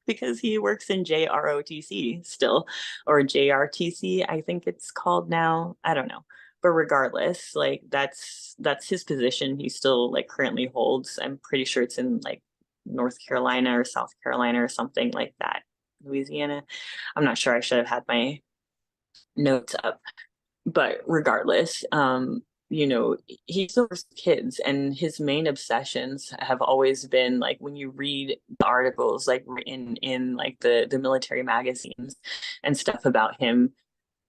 Speaker 2: because he works in JROTC still, or JRTC, I think it's called now. I don't know. But regardless, like that's his position he still like currently holds. I'm pretty sure it's in like North Carolina or South Carolina or something like that. Louisiana. I'm not sure. I should have had my notes up. But regardless, he still works with kids, and his main obsessions have always been like when you read the articles like written in like the military magazines and stuff about him,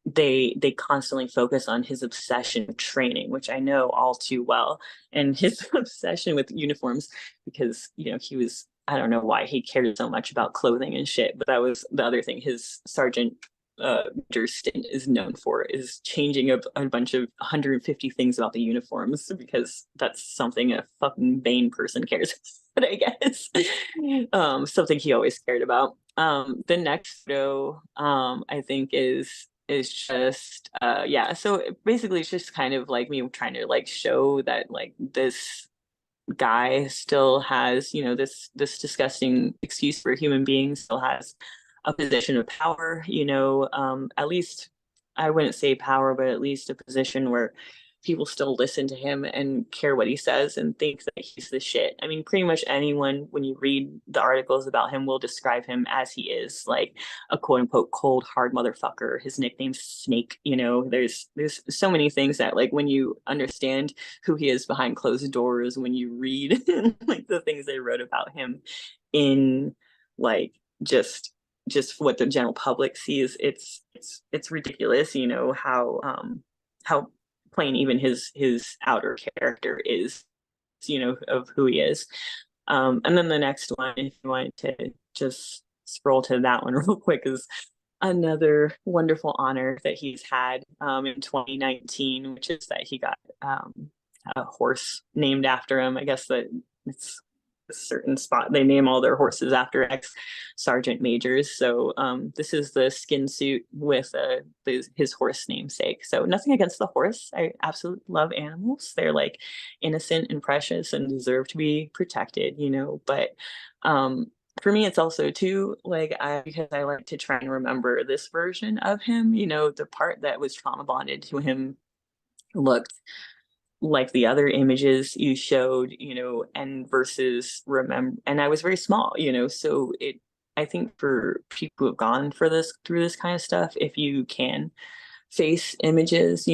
Speaker 2: they constantly focus on his obsession with training, which I know all too well, and his obsession with uniforms, because he was, I don't know why he cared so much about clothing and shit, but that was the other thing his sergeant major stint is known for, is changing a bunch of 150 things about the uniforms, because that's something a fucking vain person cares about, I guess. Something he always cared about. The next photo, I think is just so basically it's just kind of like me trying to like show that like this guy still has this disgusting excuse for human beings, still has a position of power, at least I wouldn't say power, but at least a position where people still listen to him and care what he says and think that he's the shit. I mean, pretty much anyone, when you read the articles about him, will describe him as he is, like a quote unquote cold, hard motherfucker. His nickname's Snake. There's so many things that like when you understand who he is behind closed doors, when you read like the things they wrote about him in like just what the general public sees, it's ridiculous, how plain even his outer character is, of who he is. And then the next one, if you wanted to just scroll to that one real quick, is another wonderful honor that he's had in 2019, which is that he got a horse named after him. I guess that it's a certain spot they name all their horses after ex-sergeant majors. So this is the skin suit with his horse namesake. So nothing against the horse. I absolutely love animals. They're like innocent and precious and deserve to be protected, but for me, it's also too like because I like to try and remember this version of him, the part that was trauma bonded to him looked like the other images you showed, and versus remember, and I was very small, so I think for people who have gone through this kind of stuff, if you can face images,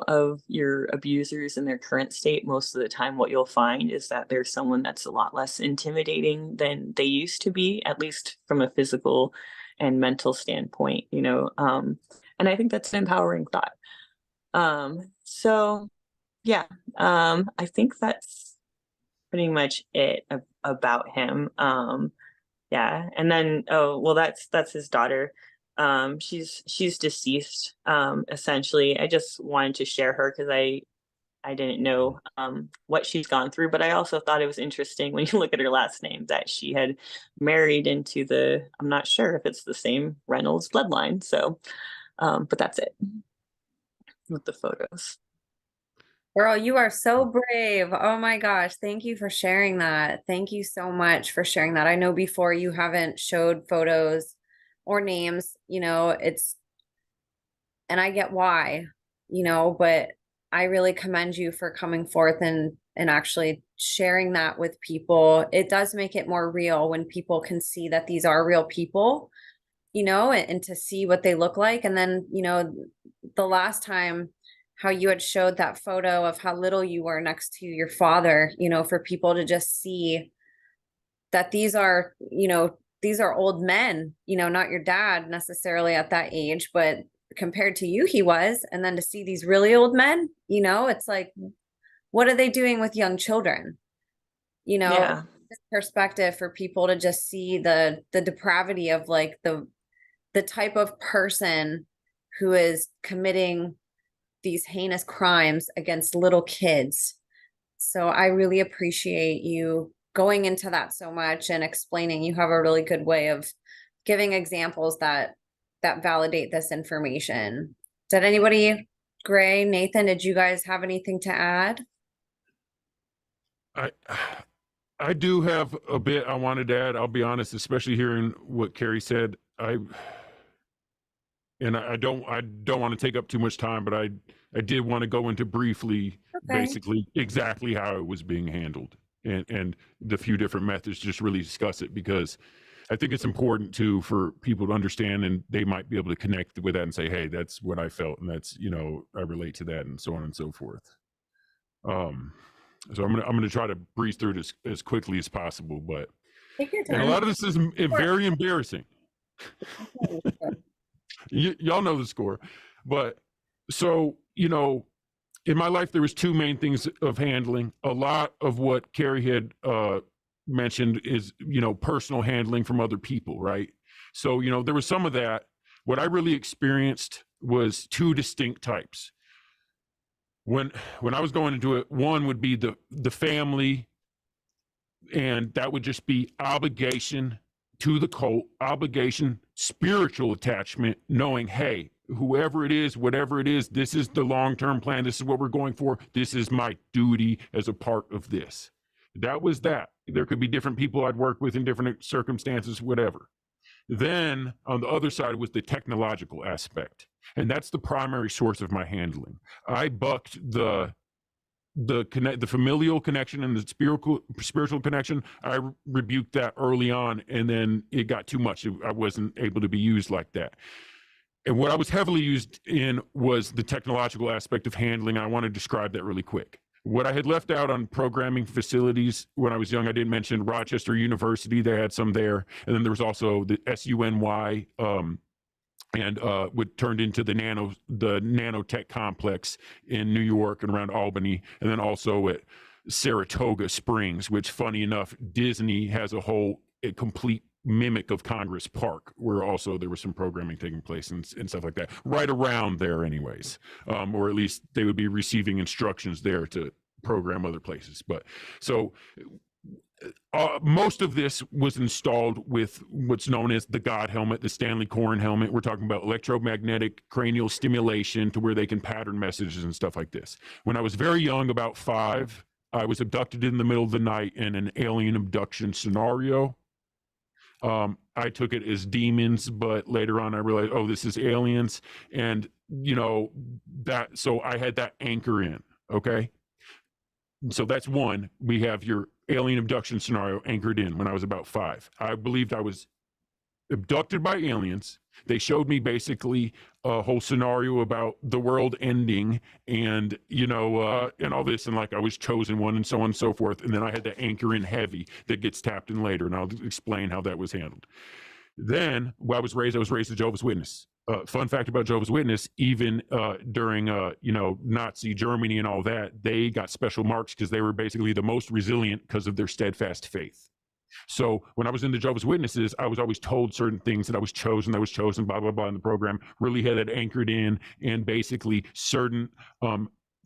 Speaker 2: of your abusers in their current state, most of the time what you'll find is that there's someone that's a lot less intimidating than they used to be, at least from a physical and mental standpoint, and I think that's an empowering thought. So yeah, I think that's pretty much it about him. Yeah, and then that's his daughter. She's deceased. Essentially, I just wanted to share her because I didn't know what she's gone through, but I also thought it was interesting when you look at her last name that she had married into I'm not sure if it's the same Reynolds bloodline. So, but that's it with the photos.
Speaker 1: Girl, you are so brave. Oh my gosh. Thank you for sharing that. Thank you so much for sharing that. I know before you haven't showed photos or names, and I get why, but I really commend you for coming forth and actually sharing that with people. It does make it more real when people can see that these are real people, and to see what they look like. And then, the last time how you had showed that photo of how little you were next to your father, for people to just see that these are old men, not your dad necessarily at that age, but compared to you, he was. And then to see these really old men, it's like, what are they doing with young children?
Speaker 2: Yeah.
Speaker 1: Perspective for people to just see the depravity of like the type of person who is committing these heinous crimes against little kids. So I really appreciate you going into that so much and explaining. You have a really good way of giving examples that validate this information. Did anybody, Gray, Nathan, did you guys have anything to add?
Speaker 4: I do have a bit I wanted to add. I'll be honest, especially hearing what Carrie said. I don't want to take up too much time, but I did want to go into briefly, basically exactly how it was being handled and the few different methods. Just really discuss it because I think it's important too for people to understand, and they might be able to connect with that and say, "Hey, that's what I felt, and that's I relate to that," and so on and so forth. So I'm gonna try to breeze through this as quickly as possible, but
Speaker 1: Take your time.
Speaker 4: and a lot of this is very embarrassing. Y'all know the score, but so in my life there was two main things of handling. A lot of what Carrie had mentioned is personal handling from other people, right? So there was some of that. What I really experienced was two distinct types. When I was going into it, one would be the family, and that would just be obligation to the cult, obligation, spiritual attachment, knowing, hey, whoever it is, whatever it is, this is the long-term plan. This is what we're going for. This is my duty as a part of this. That was that. There could be different people I'd work with in different circumstances, whatever. Then on the other side was the technological aspect. And that's the primary source of my handling. I bucked the familial connection and the spiritual connection. I rebuked that early on, and then it got too much. I wasn't able to be used like that. And what I was heavily used in was the technological aspect of handling. I want to describe that really quick. What I had left out on programming facilities when I was young, I didn't mention Rochester University. They had some there. And then there was also the SUNY, and what turned into the nanotech complex in New York and around Albany, and then also at Saratoga Springs, which, funny enough, Disney has a complete mimic of Congress Park, where also there was some programming taking place and stuff like that, right around there anyways, or at least they would be receiving instructions there to program other places. But so most of this was installed with what's known as the God helmet, the Stanley Coren helmet. We're talking about electromagnetic cranial stimulation to where they can pattern messages and stuff like this. When I was very young, about 5, I was abducted in the middle of the night in an alien abduction scenario. I took it as demons, but later on I realized, oh, this is aliens. And so I had that anchor in. Okay. So that's one. We have your alien abduction scenario anchored in when I was about 5. I believed I was abducted by aliens. They showed me basically a whole scenario about the world ending and, and all this. And like I was chosen one and so on and so forth. And then I had to anchor in heavy that gets tapped in later. And I'll explain how that was handled. Then I was raised a Jehovah's Witness. Fun fact about Jehovah's Witness, even during, Nazi Germany and all that, they got special marks because they were basically the most resilient because of their steadfast faith. So when I was in the Jehovah's Witnesses, I was always told certain things that I was chosen, blah, blah, blah in the program, really had that anchored in, and basically certain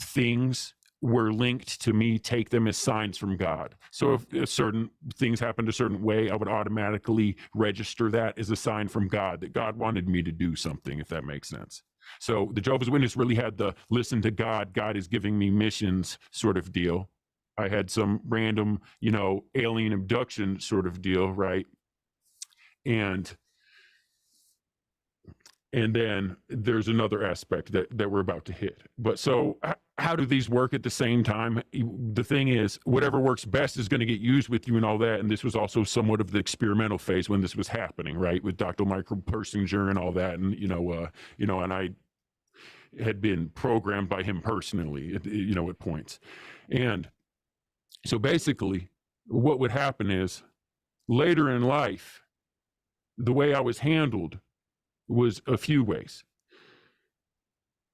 Speaker 4: things were linked to me, take them as signs from God. So if certain things happened a certain way, I would automatically register that as a sign from God, that God wanted me to do something, if that makes sense. So the Jehovah's Witness really had the listen to God, God is giving me missions sort of deal. I had some random, alien abduction sort of deal, right? And then there's another aspect that we're about to hit. But so how do these work at the same time? The thing is, whatever works best is going to get used with you and all that. And this was also somewhat of the experimental phase when this was happening, right? With Dr. Michael Persinger and all that. And, and I had been programmed by him personally, at points. And so basically what would happen is later in life, the way I was handled was a few ways.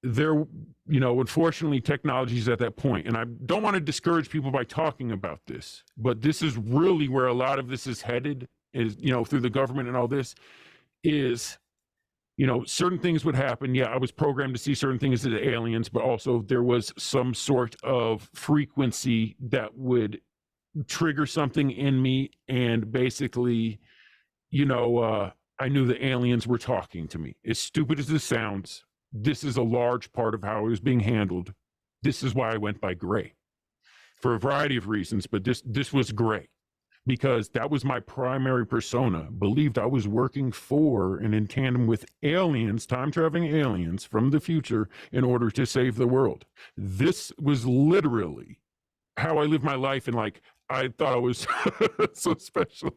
Speaker 4: There, unfortunately, technology is at that point, and I don't want to discourage people by talking about this, but this is really where a lot of this is headed, is, through the government and all this, is, certain things would happen. Yeah, I was programmed to see certain things as aliens, but also there was some sort of frequency that would trigger something in me, and basically, I knew the aliens were talking to me. As stupid as this sounds, this is a large part of how it was being handled. This is why I went by Gray, for a variety of reasons, but this was Gray. because that was my primary persona. Believed I was working for and in tandem with aliens, time traveling aliens from the future, in order to save the world. This was literally how I lived my life, and like I thought I was so special.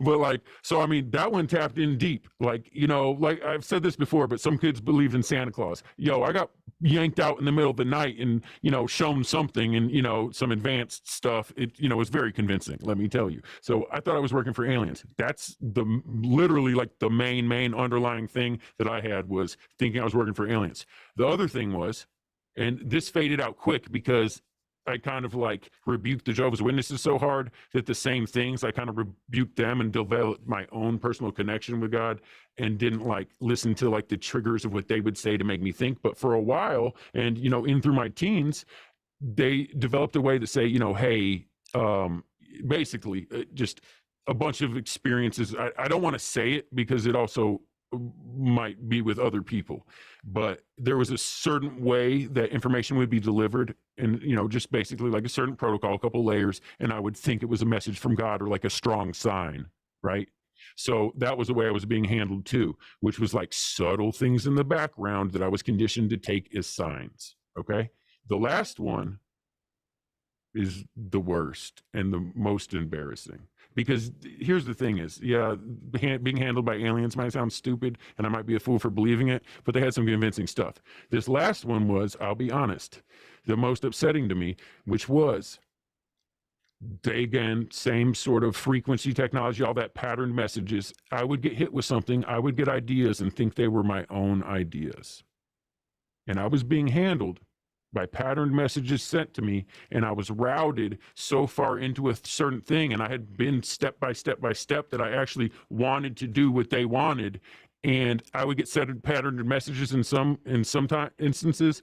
Speaker 4: But like, so I mean, that one tapped in deep. Like, you know, like I've said this before, but some kids believed in Santa Claus. Yo, I got yanked out in the middle of the night and, you know, shown something and, you know, some advanced stuff. It, you know, was very convincing, let me tell you. So I thought I was working for aliens. That's the literally like the main underlying thing that I had, was thinking I was working for aliens. The other thing was, and this faded out quick because I kind of like rebuked the Jehovah's Witnesses so hard that the same things, I kind of rebuked them and developed my own personal connection with God, and didn't like listen to like the triggers of what they would say to make me think. But for a while, and, you know, in through my teens, they developed a way to say, you know, hey, basically just a bunch of experiences. I don't want to say it because it also might be with other people, but there was a certain way that information would be delivered, and, you know, just basically like a certain protocol, a couple layers, and I would think it was a message from God or like a strong sign, right? So that was the way I was being handled too, which was like subtle things in the background that I was conditioned to take as signs. Okay. The last one is the worst and the most embarrassing, because here's the thing is, yeah, being handled by aliens might sound stupid and I might be a fool for believing it, but they had some convincing stuff. This last one was, I'll be honest, the most upsetting to me, which was, they, again, same sort of frequency technology, all that patterned messages. I would get hit with something, I would get ideas and think they were my own ideas. And I was being handled by patterned messages sent to me, and I was routed so far into a certain thing, and I had been step by step that I actually wanted to do what they wanted, and I would get sent patterned messages in some instances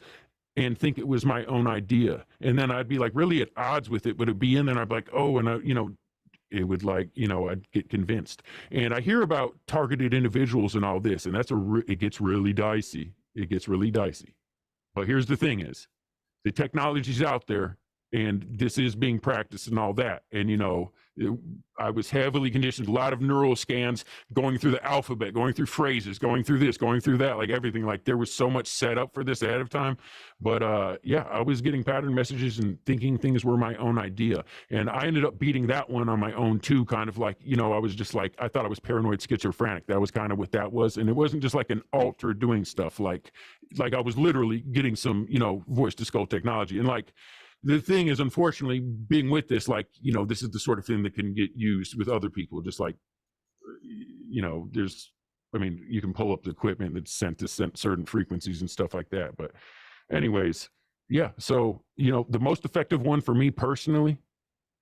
Speaker 4: and think it was my own idea, and then I'd be like really at odds with it, but it'd be in there and I'd be like, oh, and I, you know, it would like, you know, I'd get convinced. And I hear about targeted individuals and all this, and that's it gets really dicey. It gets really dicey. But here's the thing is, the technology's out there, and this is being practiced and all that. And, you know, I was heavily conditioned, a lot of neural scans, going through the alphabet, going through phrases, going through this, going through that, like everything. Like there was so much set up for this ahead of time. But yeah, I was getting pattern messages and thinking things were my own idea. And I ended up beating that one on my own too, kind of like, you know, I was just like, I thought I was paranoid schizophrenic. That was kind of what that was. And it wasn't just like an alter doing stuff. Like I was literally getting some, you know, voice to skull technology. And like, the thing is, unfortunately, being with this, like, you know, this is the sort of thing that can get used with other people. Just like, you know, I mean, you can pull up the equipment that's sent to certain frequencies and stuff like that. But anyways, yeah. So, you know, the most effective one for me personally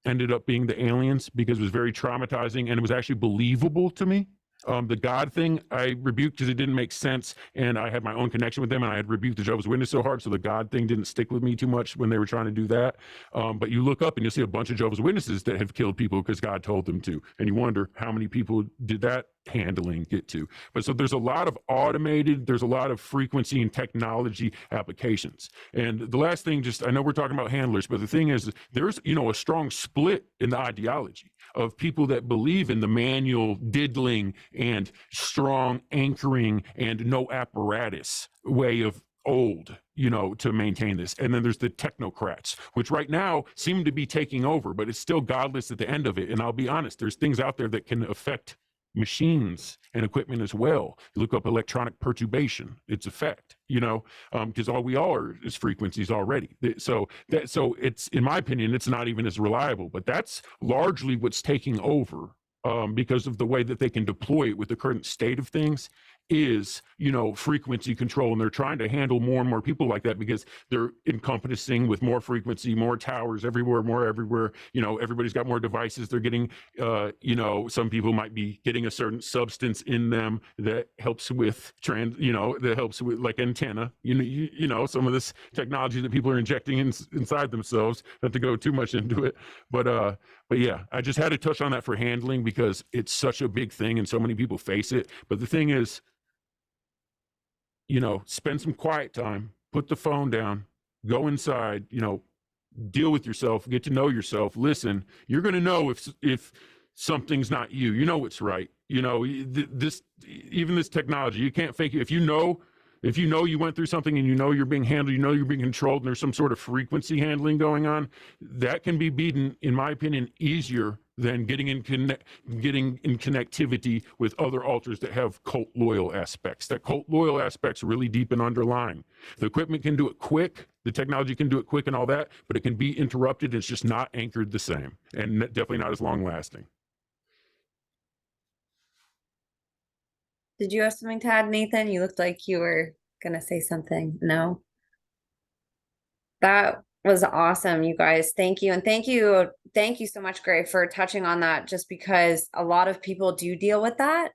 Speaker 4: ended up being the aliens, because it was very traumatizing and it was actually believable to me. The God thing I rebuked because it didn't make sense, and I had my own connection with them, and I had rebuked the Jehovah's Witness so hard, so the God thing didn't stick with me too much when they were trying to do that. But you look up and you see a bunch of Jehovah's Witnesses that have killed people because God told them to, and you wonder how many people did that handling get to. But so there's a lot of there's a lot of frequency and technology applications. And the last thing, just, I know we're talking about handlers, but the thing is, there's, you know, a strong split in the ideology of people that believe in the manual diddling and strong anchoring and no apparatus way of old, you know, to maintain this. And then there's the technocrats, which right now seem to be taking over, but it's still godless at the end of it. And I'll be honest, there's things out there that can affect machines and equipment as well. You look up electronic perturbation, its effect, you know, because all we are is frequencies already. So it's, in my opinion, it's not even as reliable, but that's largely what's taking over, because of the way that they can deploy it with the current state of things, is, you know, frequency control. And they're trying to handle more and more people like that, because they're encompassing with more frequency, more towers everywhere, more everywhere. You know, everybody's got more devices. They're getting, you know, some people might be getting a certain substance in them that helps with that helps with like antenna, you know, some of this technology that people are injecting inside themselves, not to go too much into it. But yeah, I just had to touch on that for handling, because it's such a big thing and so many people face it. But the thing is, you know, spend some quiet time, put the phone down, go inside, you know, deal with yourself, get to know yourself, listen, you're going to know if something's not you. You know what's right. You know, this, even this technology, you can't fake it. If you know you went through something and you know you're being handled, you know you're being controlled, and there's some sort of frequency handling going on, that can be beaten, in my opinion, easier than getting in connectivity with other altars that have cult loyal aspects. That cult loyal aspects really deep and underlying. The equipment can do it quick, the technology can do it quick and all that, but it can be interrupted. It's just not anchored the same, and definitely not as long lasting.
Speaker 1: Did you have something to add, Nathan? You looked like you were gonna say something. No? That was awesome, you guys. Thank you. And thank you so much, Gray, for touching on that, just because a lot of people do deal with that,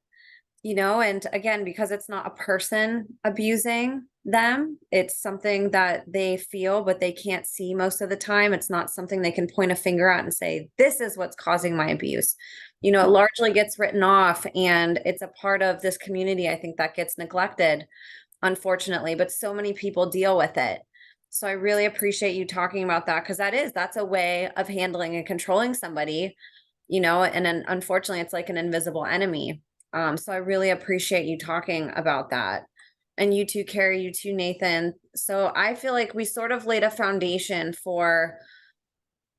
Speaker 1: you know, and again, because it's not a person abusing them, it's something that they feel, but they can't see most of the time. It's not something they can point a finger at and say, this is what's causing my abuse. You know, it largely gets written off, and it's a part of this community, I think, that gets neglected, unfortunately, but so many people deal with it. So I really appreciate you talking about that, because that's a way of handling and controlling somebody, you know, and then unfortunately it's like an invisible enemy. So I really appreciate you talking about that. And you too, Carrie, you too, Nathan. So I feel like we sort of laid a foundation for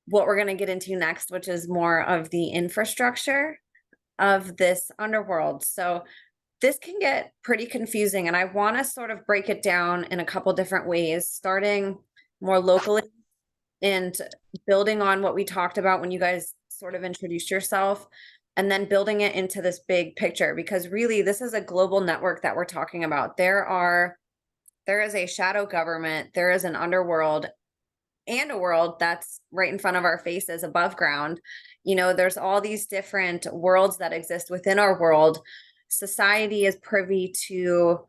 Speaker 1: what we're going to get into next, which is more of the infrastructure of this underworld. So this can get pretty confusing, and I want to sort of break it down in a couple different ways, starting more locally and building on what we talked about when you guys sort of introduced yourself, and then building it into this big picture, because really this is a global network that we're talking about. There is a shadow government, there is an underworld, and a world that's right in front of our faces above ground. You know, there's all these different worlds that exist within our world. Society is privy to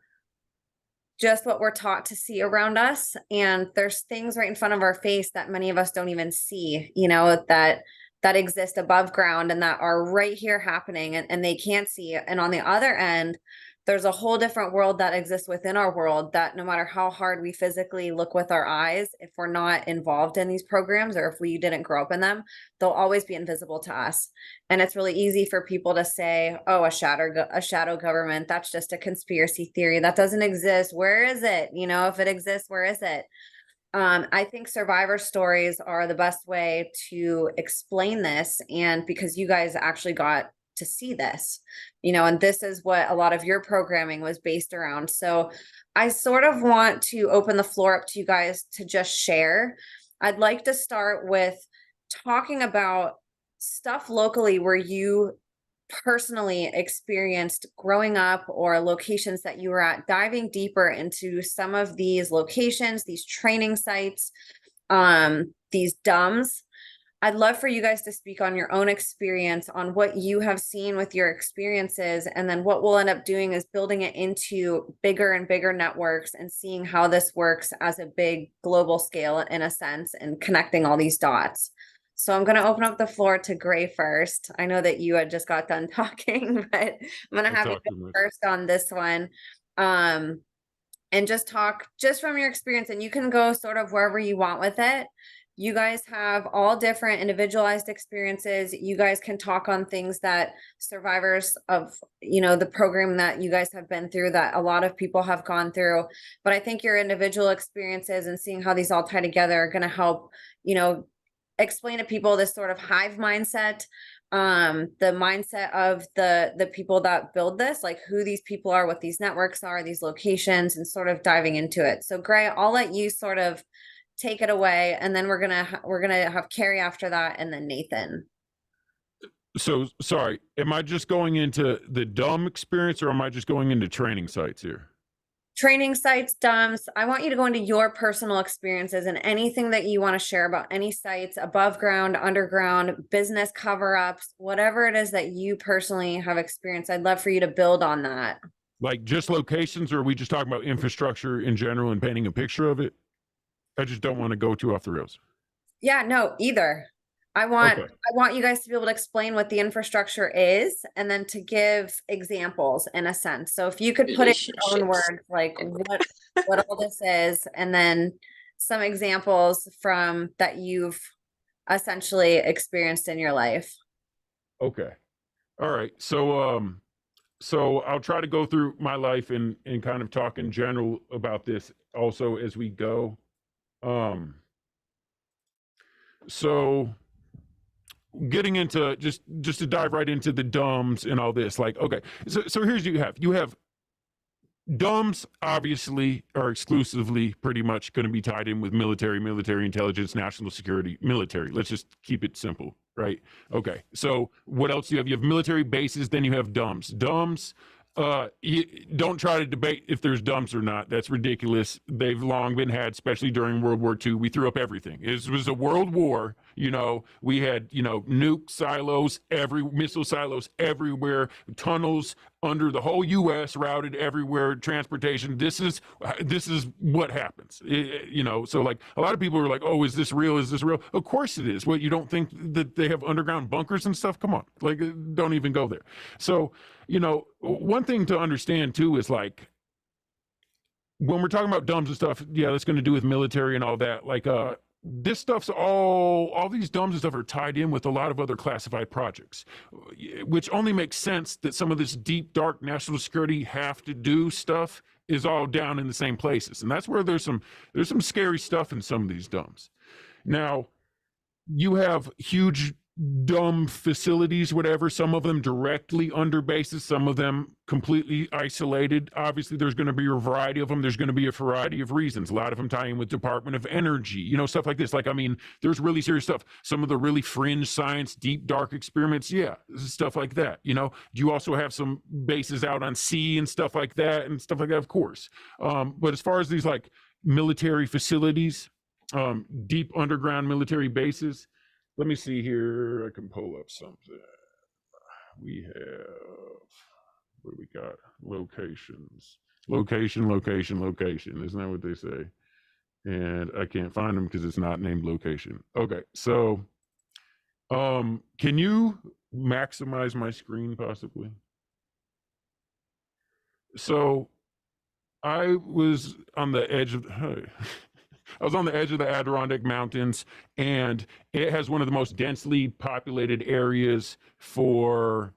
Speaker 1: just what we're taught to see around us, and there's things right in front of our face that many of us don't even see, you know, that exist above ground and that are right here happening, and they can't see it. And on the other end, there's a whole different world that exists within our world that no matter how hard we physically look with our eyes, if we're not involved in these programs or if we didn't grow up in them, they'll always be invisible to us. And it's really easy for people to say, oh, a shadow government, that's just a conspiracy theory. That doesn't exist. Where is it? You know, if it exists, where is it? I think survivor stories are the best way to explain this. And because you guys actually got to see this, you know, and this is what a lot of your programming was based around. So I sort of want to open the floor up to you guys to just share. I'd like to start with talking about stuff locally where you personally experienced growing up, or locations that you were at, diving deeper into some of these locations, these training sites, these DUMs. I'd love for you guys to speak on your own experience, on what you have seen with your experiences, and then what we'll end up doing is building it into bigger and bigger networks and seeing how this works as a big global scale in a sense, and connecting all these dots. So I'm going to open up the floor to Gray first. I know that you had just got done talking, but I'm going to have you go first on this one. And just talk just from your experience, and you can go sort of wherever you want with it. You guys have all different individualized experiences. You guys can talk on things that survivors of, you know, the program that you guys have been through, that a lot of people have gone through. But I think your individual experiences and seeing how these all tie together are going to help, you know, explain to people this sort of hive mindset, the mindset of the people that build this, like who these people are, what these networks are, these locations, and sort of diving into it. So Gray, I'll let you sort of take it away, and then we're gonna have Carrie after that, and then Nathan.
Speaker 4: So sorry, am I just going into the dumb experience, or am I just going into training sites here?
Speaker 1: Training sites, DUMs. I want you to go into your personal experiences and anything that you want to share about any sites, above ground, underground, business cover-ups, whatever it is that you personally have experienced. I'd love for you to build on that. Like just locations, or are we just talking about infrastructure in general and painting a picture of it? I just don't want to go too off the rails. Yeah, no, either. I want you guys to be able to explain what the infrastructure is, and then to give examples in a sense. So if you could put it in your own words, like what all this is, and then some examples from that you've essentially experienced in your life.
Speaker 4: Okay. All right. So I'll try to go through my life and kind of talk in general about this also as we go. So getting into just to dive right into the dumbs and all this, like, okay, so here's what you have dumbs obviously are exclusively pretty much going to be tied in with military intelligence, national security, military. Let's just keep it simple, right? Okay. So what else do you have? You have military bases, then you have dumbs. Dumbs, you don't try to debate if there's dumbs or not. That's ridiculous. They've long been had, especially during World War II. We threw up everything. It was a world war. We had, nuke silos, missile silos everywhere, tunnels under the whole U.S., routed everywhere, transportation. This is what happens. So like a lot of people are like, oh, is this real? Is this real? Of course it is. What, you don't think that they have underground bunkers and stuff? Come on, like, don't even go there. So, one thing to understand too is, like, when we're talking about dumbs and stuff, yeah, that's going to do with military and all that. Like, this stuff's all these dumbs and stuff are tied in with a lot of other classified projects, which only makes sense that some of this deep, dark national security have to do stuff is all down in the same places. And that's where there's some scary stuff in some of these dumbs. Now, you have huge dumb facilities, whatever, some of them directly under bases, some of them completely isolated. Obviously, there's going to be a variety of them. There's going to be a variety of reasons. A lot of them tie in with Department of Energy, stuff like this. Like, I mean, there's really serious stuff. Some of the really fringe science, deep, dark experiments, yeah, stuff like that. Do you also have some bases out on sea and stuff like that, of course. But as far as these, like, military facilities, deep underground military bases, let me see here. I can pull up something. We have, what do we got? Locations. Location. Isn't that what they say? And I can't find them because it's not named location. Okay, so can you maximize my screen possibly? So I was on the edge of the Adirondack Mountains, and it has one of the most densely populated areas for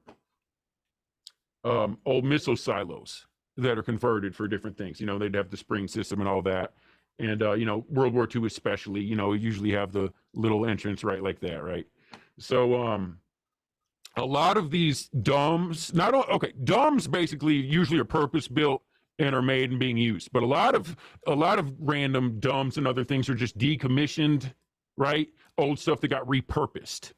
Speaker 4: old missile silos that are converted for different things. They'd have the spring system and all that. And, World War II especially, usually have the little entrance right like that, right? So a lot of these domes, domes basically usually are purpose-built and are made and being used. But a lot of random dumbs and other things are just decommissioned, right? Old stuff that got repurposed.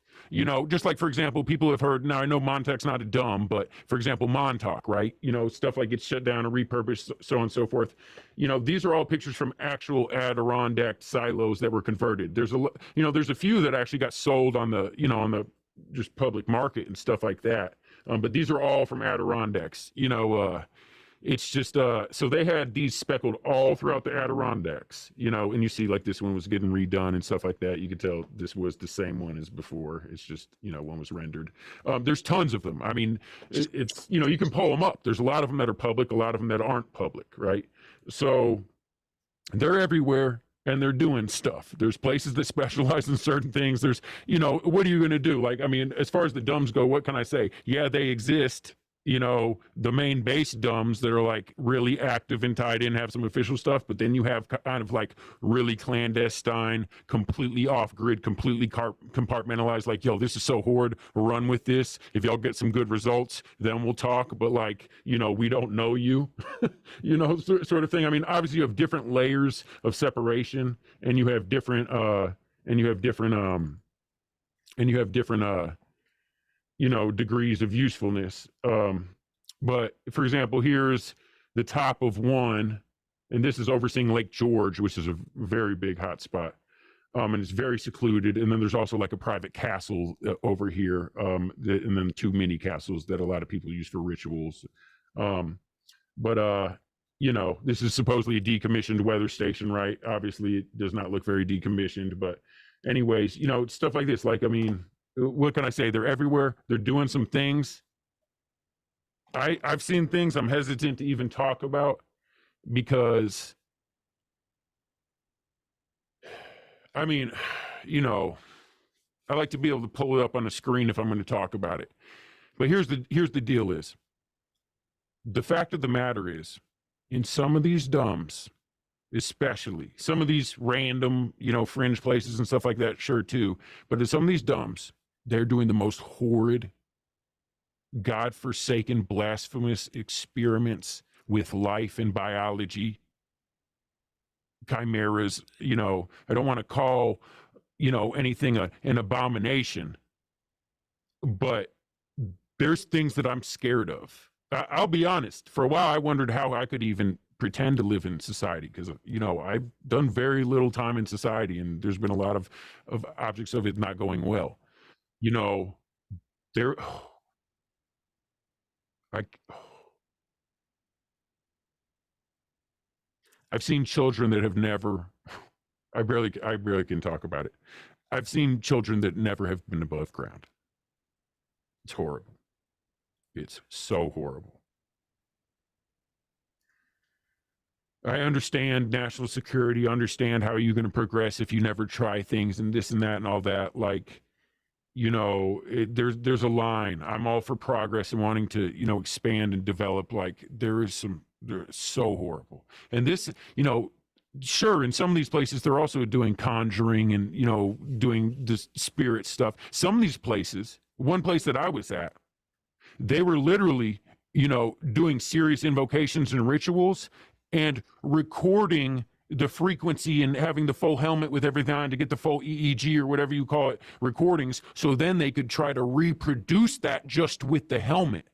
Speaker 4: Just like, for example, people have heard, now I know Montauk's not a dumb, but for example, Montauk, right? Stuff like gets shut down and repurposed, so on and so forth. These are all pictures from actual Adirondack silos that were converted. There's a few that actually got sold on the just public market and stuff like that. But these are all from Adirondacks, it's just so they had these speckled all throughout the Adirondacks, and you see, like, this one was getting redone and stuff like that. You could tell this was the same one as before. It's just, one was rendered. There's tons of them. I mean, it's you can pull them up. There's a lot of them that are public, a lot of them that aren't public, right? So they're everywhere and they're doing stuff. There's places that specialize in certain things. There's, what are you going to do? Like, I mean, as far as the dumbs go, what can I say? Yeah, they exist. The main base dumbs that are, like, really active and tied in, have some official stuff, but then you have kind of like really clandestine, completely off grid, completely compartmentalized, like, yo, this is so hard, run with this. If y'all get some good results, then we'll talk. But, like, we don't know you, sort of thing. I mean, obviously you have different layers of separation, and you have different degrees of usefulness. But for example, here's the top of one, and this is overseeing Lake George, which is a very big hot spot. And it's very secluded. And then there's also like a private castle over here. And then 2 mini castles that a lot of people use for rituals. But this is supposedly a decommissioned weather station, right? Obviously it does not look very decommissioned, but anyways, stuff like this. Like, I mean, what can I say? They're everywhere. They're doing some things. I've seen things I'm hesitant to even talk about because I mean, you know, I like to be able to pull it up on the screen if I'm going to talk about it. But here's the deal is, the fact of the matter is, in some of these dumps, especially some of these random, you know, fringe places and stuff like that, sure too, but in some of these dumps, they're doing the most horrid, godforsaken, blasphemous experiments with life and biology, chimeras. You know, I don't want to call, you know, anything an abomination, but there's things that I'm scared of. I'll be honest. For a while, I wondered how I could even pretend to live in society, because, you know, I've done very little time in society, and there's been a lot of objects of it not going well. You know, there, I've seen children that have never. I barely can talk about it. I've seen children that never have been above ground. It's horrible. It's so horrible. I understand national security, understand how you're going to progress if you never try things and this and that and all that. Like, you know, there's a line. I'm all for progress and wanting to, you know, expand and develop. Like, they're so horrible. And this, you know, sure, in some of these places, they're also doing conjuring and, you know, doing this spirit stuff. Some of these places, one place that I was at, they were literally, you know, doing serious invocations and rituals and recording the frequency and having the full helmet with everything on to get the full EEG or whatever you call it recordings. So then they could try to reproduce that just with the helmet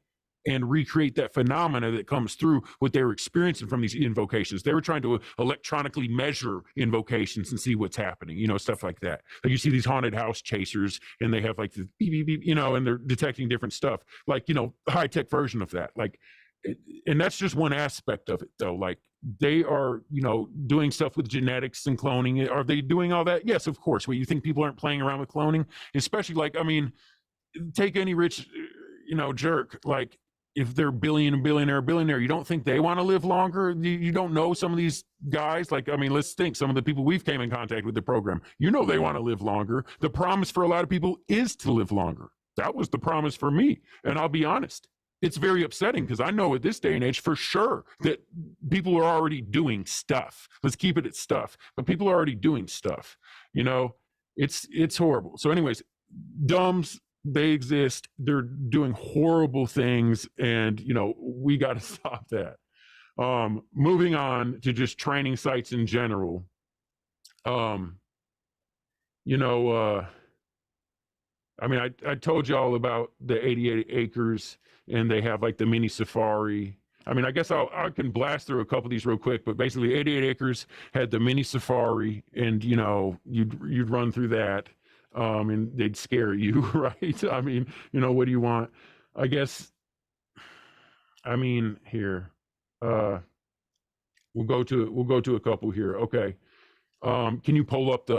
Speaker 4: and recreate that phenomena that comes through what they were experiencing from these invocations. They were trying to electronically measure invocations and see what's happening, you know, stuff like that. Like, you see these haunted house chasers and they have like the beep, beep, beep, you know, and they're detecting different stuff, like, you know, high-tech version of that. Like, and that's just one aspect of it, though. Like, they are, you know, doing stuff with genetics and cloning. Are they doing all that? Yes, of course. Well, you think people aren't playing around with cloning? Especially, like, I mean, take any rich, you know, jerk. Like, if they're billionaire, you don't think they want to live longer? You don't know some of these guys? Like, I mean, let's think, some of the people we've came in contact with the program, you know, they want to live longer. The promise for a lot of people is to live longer. That was the promise for me. And I'll be honest, it's very upsetting, because I know at this day and age for sure that people are already doing stuff. Let's keep it at stuff. But people are already doing stuff. You know, it's horrible. So anyways, dumbs, they exist. They're doing horrible things, and, you know, we got to stop that. Moving on to just training sites in general. You know, I mean, I told you all about the 88 acres, and they have like the mini safari. I mean, I guess I can blast through a couple of these real quick, but basically 88 acres had the mini safari, and, you know, you'd run through that. And they'd scare you, right? I mean, you know, what do you want? I guess, I mean, here, we'll go to a couple here. Okay. Can you pull up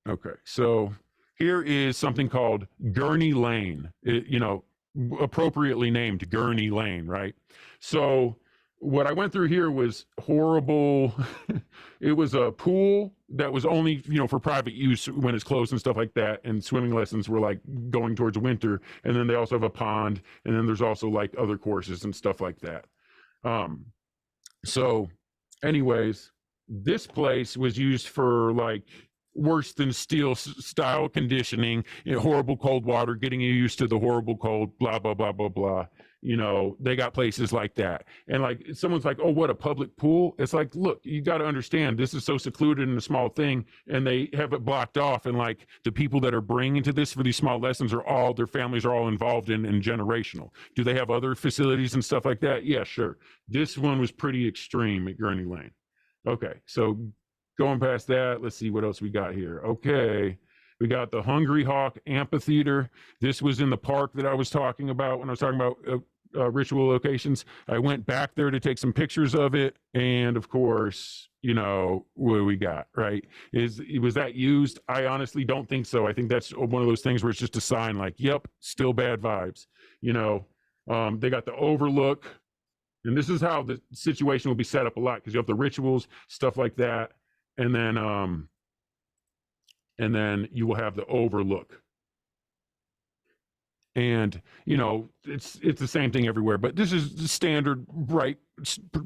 Speaker 4: okay. So here is something called Gurney Lane, you know, appropriately named Gurney Lane, right? So what I went through here was horrible. It was a pool that was only, you know, for private use when it's closed and stuff like that. And swimming lessons were like going towards winter. And then they also have a pond. And then there's also like other courses and stuff like that. So anyways, this place was used for like worse than steel style conditioning, you know, horrible cold water, getting you used to the horrible cold, blah, blah, blah, blah, blah. You know, they got places like that. And like, someone's like, oh, what, a public pool? It's like, look, you got to understand, this is so secluded in a small thing, and they have it blocked off. And like, the people that are bringing to this for these small lessons are all, their families are all involved in generational. Do they have other facilities and stuff like that? Yeah, sure. This one was pretty extreme at Gurney Lane. Okay, so going past that, let's see what else we got here. Okay, we got the Hungry Hawk Amphitheater. This was in the park that I was talking about when I was talking about ritual locations. I went back there to take some pictures of it, and of course, you know, what we got, right? Was that used? I honestly don't think so. I think that's one of those things where it's just a sign like, yep, still bad vibes. You know, they got the overlook, and this is how the situation will be set up a lot, because you have the rituals, stuff like that. and then you will have the overlook. And, you know, it's the same thing everywhere, but this is the standard, right?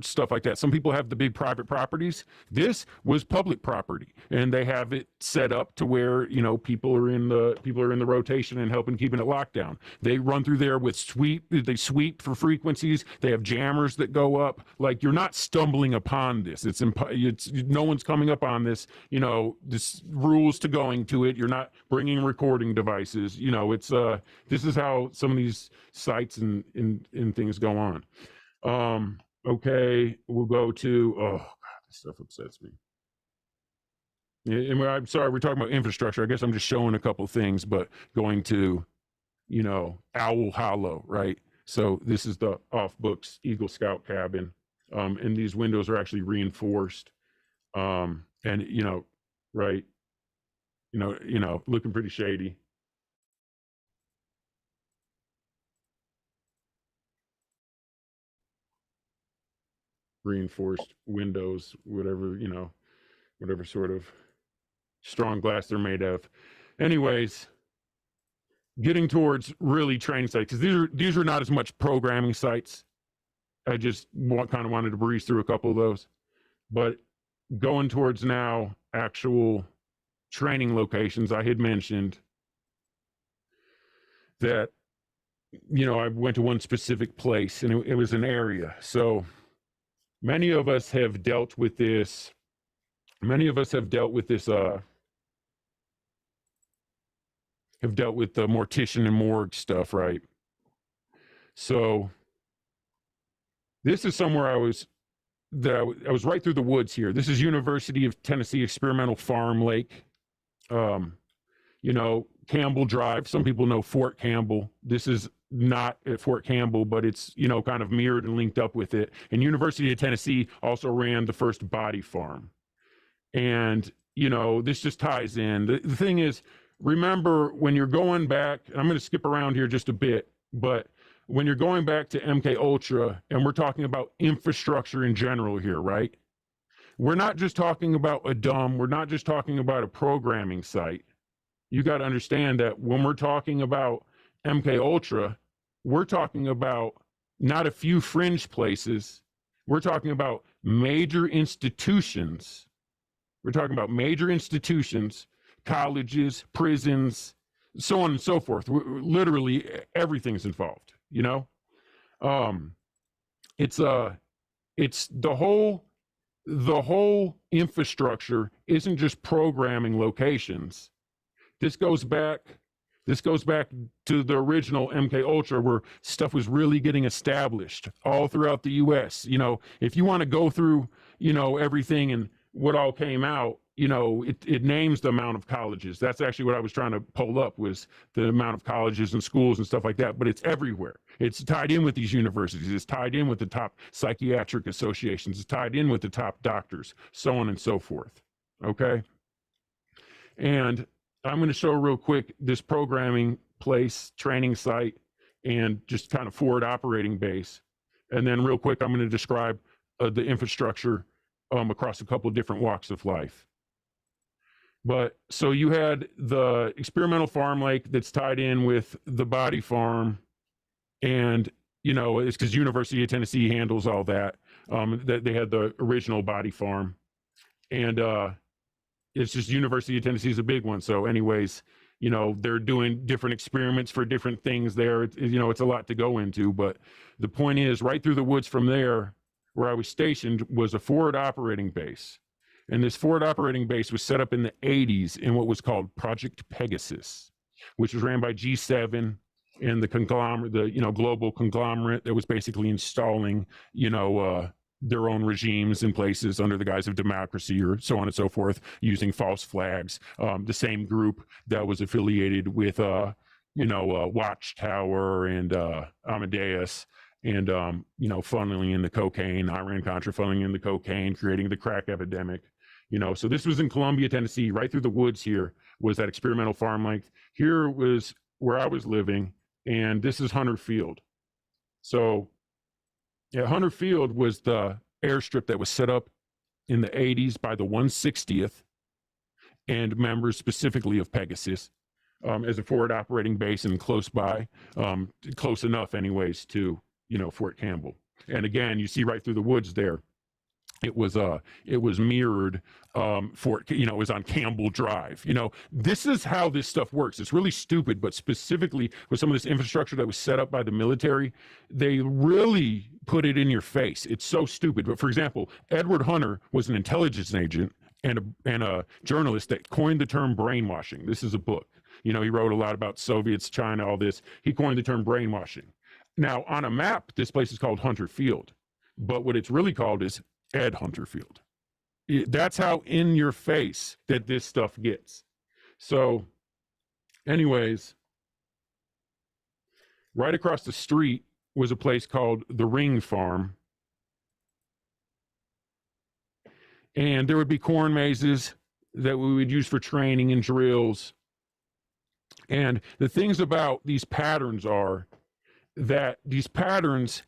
Speaker 4: Stuff like that. Some people have the big private properties. This was public property, and they have it set up to where, you know, people are in the rotation and helping keeping it locked down. They run through there with they sweep for frequencies. They have jammers that go up. Like, you're not stumbling upon this. It's no one's coming up on this, you know, this rules to going to it. You're not bringing recording devices. You know, it's this is how some of these sites and things go on. Okay, we'll go to, oh God, this stuff upsets me. And I'm sorry, we're talking about infrastructure. I guess I'm just showing a couple things, but going to, you know, Owl Hollow, right? So this is the off books Eagle Scout cabin. And these windows are actually reinforced. And, you know, right, you know, looking pretty shady. Reinforced windows, whatever, you know, whatever sort of strong glass they're made of. Anyways, getting towards really training sites, because these are not as much programming sites. I just kind of wanted to breeze through a couple of those, but going towards now actual training locations. I had mentioned that, you know, I went to one specific place, and it was an area. So many of us have dealt with this. Many of us have dealt with this. Have dealt with the mortician and morgue stuff, right? So this is somewhere I was right through the woods here. This is University of Tennessee Experimental Farm Lake. You know, Campbell Drive. Some people know Fort Campbell. This is not at Fort Campbell, but it's, you know, kind of mirrored and linked up with it. And University of Tennessee also ran the first body farm. And, you know, this just ties in. The thing is, remember when you're going back, I'm going to skip around here just a bit, but when you're going back to MK Ultra, and we're talking about infrastructure in general here, right? We're not just talking about we're not just talking about a programming site. You got to understand that when we're talking about MK Ultra, we're talking about not a few fringe places. We're talking about major institutions. We're talking about major institutions, colleges, prisons, so on and so forth. Literally everything's involved, you know? It's the whole infrastructure isn't just programming locations. This goes back to the original MK Ultra, where stuff was really getting established all throughout the US. You know, if you want to go through, you know, everything and what all came out, you know, it names the amount of colleges. That's actually what I was trying to pull up, was the amount of colleges and schools and stuff like that, but it's everywhere. It's tied in with these universities. It's tied in with the top psychiatric associations. It's tied in with the top doctors, so on and so forth. Okay. And I'm going to show real quick this programming place, training site, and just kind of forward operating base. And then real quick, I'm going to describe the infrastructure across a couple of different walks of life. But so you had the experimental farm lake that's tied in with the body farm, and, you know, it's because University of Tennessee handles all that. That they had the original body farm, and it's just University of Tennessee is a big one. So anyways, you know, they're doing different experiments for different things there. You know, it's a lot to go into, but the point is, right through the woods from there, where I was stationed, was a forward operating base. And this forward operating base was set up in the 80s in what was called Project Pegasus, which was ran by G7 and the conglomerate, global conglomerate that was basically installing, their own regimes in places under the guise of democracy, or so on and so forth, using false flags. The same group that was affiliated with, Watchtower and Amadeus, and funneling in the cocaine, Iran-Contra funneling in the cocaine, creating the crack epidemic. So this was in Columbia, Tennessee. Right through the woods here was that experimental farm length. Here was where I was living, and this is Hunter Field. So yeah, Hunter Field was the airstrip that was set up in the 80s by the 160th and members specifically of Pegasus as a forward operating base and close by, close enough anyways to, Fort Campbell. And again, you see right through the woods there, it was mirrored it was on Campbell Drive. This is how this stuff works. It's really stupid, but specifically with some of this infrastructure that was set up by the military, they really put it in your face. It's so stupid. But for example, Edward Hunter was an intelligence agent and a journalist that coined the term brainwashing. This is a book. He wrote a lot about Soviets, China, all this. He coined the term brainwashing. Now, on a map, this place is called Hunter Field, but what it's really called is Ed Hunter Field. That's how in your face that this stuff gets. So, anyways, right across the street was a place called the Ring Farm. And there would be corn mazes that we would use for training and drills. And the things about these patterns are that these patterns,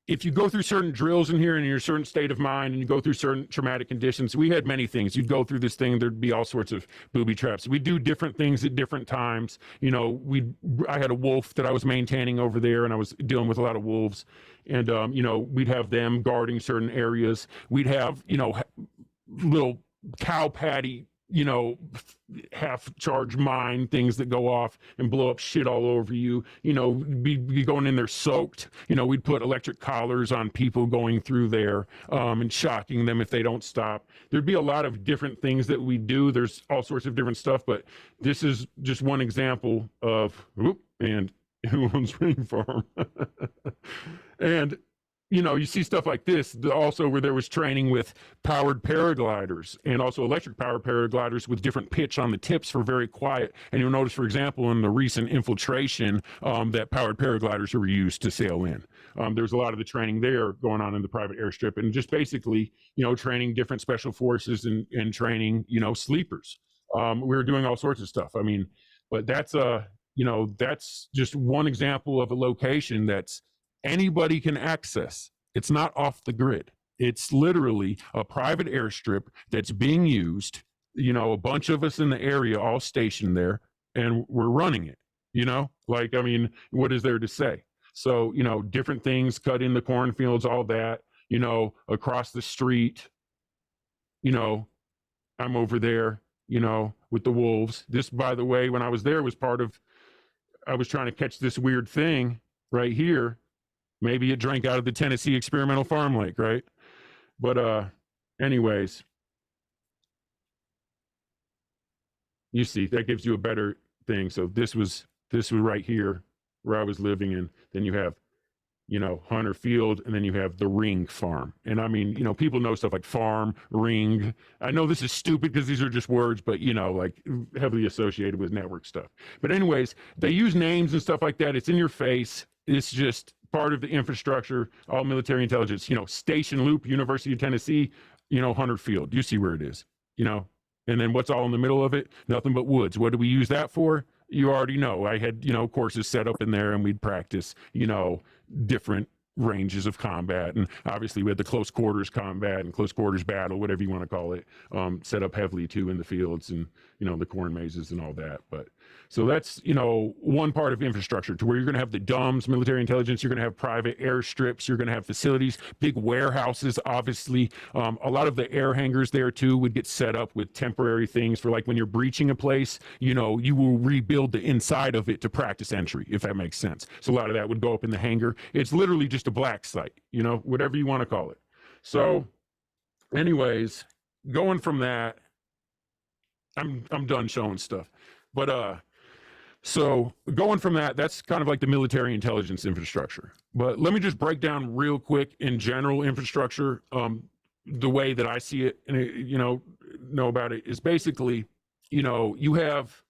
Speaker 4: if you go through certain drills in here and you're in a certain state of mind and you go through certain traumatic conditions, we had many things. You'd go through this thing, there'd be all sorts of booby traps. We do different things at different times. I had a wolf that I was maintaining over there and I was dealing with a lot of wolves. And, we'd have them guarding certain areas. We'd have, little cow patty, half charge mine things that go off and blow up shit all over you. Be going in there soaked. We'd put electric collars on people going through there and shocking them if they don't stop. There'd be a lot of different things that we do. There's all sorts of different stuff, but this is just one example of, and who owns Ring Farm? And you see stuff like this also where there was training with powered paragliders and also electric powered paragliders with different pitch on the tips for very quiet. And you'll notice, for example, in the recent infiltration that powered paragliders were used to sail in. There's a lot of the training there going on in the private airstrip and just basically, training different special forces and training, sleepers. We were doing all sorts of stuff. But that's that's just one example of a location that's anybody can access. It's not off the grid. It's literally a private airstrip that's being used, a bunch of us in the area all stationed there and we're running it, what is there to say? So, different things cut in the cornfields, all that, across the street, I'm over there, with the wolves. This, by the way, when I was there was I was trying to catch this weird thing right here. Maybe it drank out of the Tennessee experimental farm lake, right? But anyways, you see, that gives you a better thing. So this was right here where I was living in. Then you have, Hunter Field, and then you have the Ring Farm. And people know stuff like farm, ring. I know this is stupid because these are just words, but like heavily associated with network stuff. But anyways, they use names and stuff like that. It's in your face. It's just part of the infrastructure, all military intelligence, Station Loop, University of Tennessee, Hunter Field. You see where it is, and then what's all in the middle of it? Nothing but woods. What do we use that for? You already know. I had, courses set up in there and we'd practice, different ranges of combat. And obviously we had the close quarters combat and close quarters battle, whatever you want to call it, set up heavily too in the fields and, the corn mazes and all that. But so that's, one part of infrastructure to where you're going to have the DUMS, military intelligence, you're going to have private airstrips, you're going to have facilities, big warehouses, obviously. A lot of the air hangars there too would get set up with temporary things for like when you're breaching a place, you will rebuild the inside of it to practice entry, if that makes sense. So a lot of that would go up in the hangar. It's literally just a black site, whatever you want to call it. So anyways, going from that, I'm done showing stuff. But so going from that, that's kind of like the military intelligence infrastructure. But let me just break down real quick in general infrastructure. The way that I see it and, know about it is basically, you have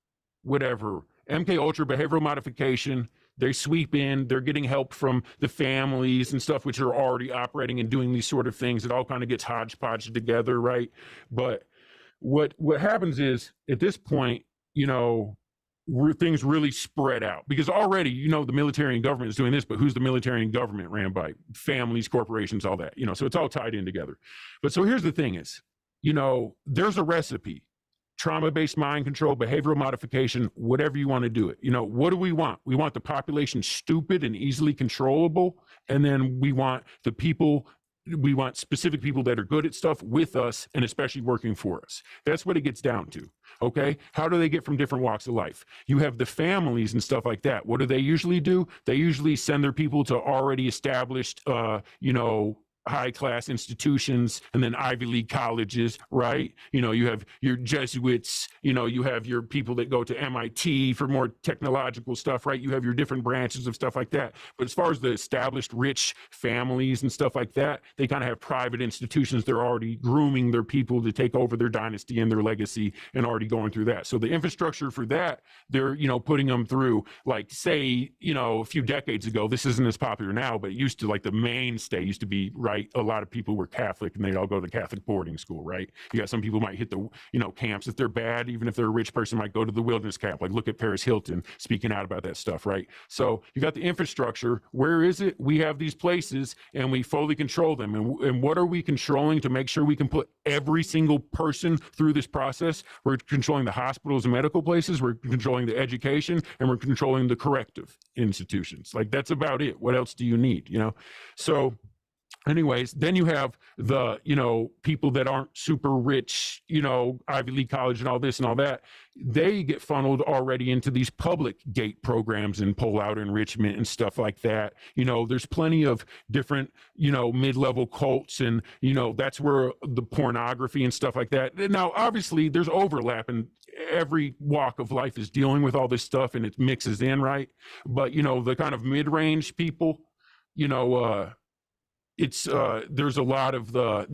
Speaker 4: whatever, MK Ultra behavioral modification. They sweep in, they're getting help from the families and stuff, which are already operating and doing these sort of things. It all kind of gets hodgepodged together, right? But what happens is at this point, things really spread out because already, the military and government is doing this, but who's the military and government ran by? Families, corporations, all that, so it's all tied in together. But so here's the thing is, there's a recipe. Trauma-based mind control, behavioral modification, whatever you want to do it. What do we want? We want the population stupid and easily controllable. And then we want specific people that are good at stuff with us and especially working for us. That's what it gets down to. Okay. How do they get from different walks of life? You have the families and stuff like that. What do they usually do? They usually send their people to already established, high-class institutions and then Ivy League colleges, right? You have your Jesuits, you have your people that go to MIT for more technological stuff, right? You have your different branches of stuff like that. But as far as the established rich families and stuff like that, they kind of have private institutions. They're already grooming their people to take over their dynasty and their legacy and already going through that. So the infrastructure for that, they're, putting them through, like, say, a few decades ago, this isn't as popular now, but it used to, like, the mainstay used to be, right? A lot of people were Catholic and they'd all go to Catholic boarding school, right? You got some people might hit the, camps if they're bad, even if they're a rich person, might go to the wilderness camp. Like, look at Paris Hilton speaking out about that stuff, right? So you got the infrastructure. Where is it? We have these places and we fully control them. And what are we controlling to make sure we can put every single person through this process? We're controlling the hospitals and medical places. We're controlling the education, and we're controlling the corrective institutions. Like, that's about it. What else do you need? So anyways, then you have the, people that aren't super rich, Ivy League college and all this and all that. They get funneled already into these public gate programs and pull-out enrichment and stuff like that. There's plenty of different, mid-level cults, and, that's where the pornography and stuff like that. Now, obviously, there's overlap, and every walk of life is dealing with all this stuff, and it mixes in, right? But, the kind of mid-range people, it's there's a lot of the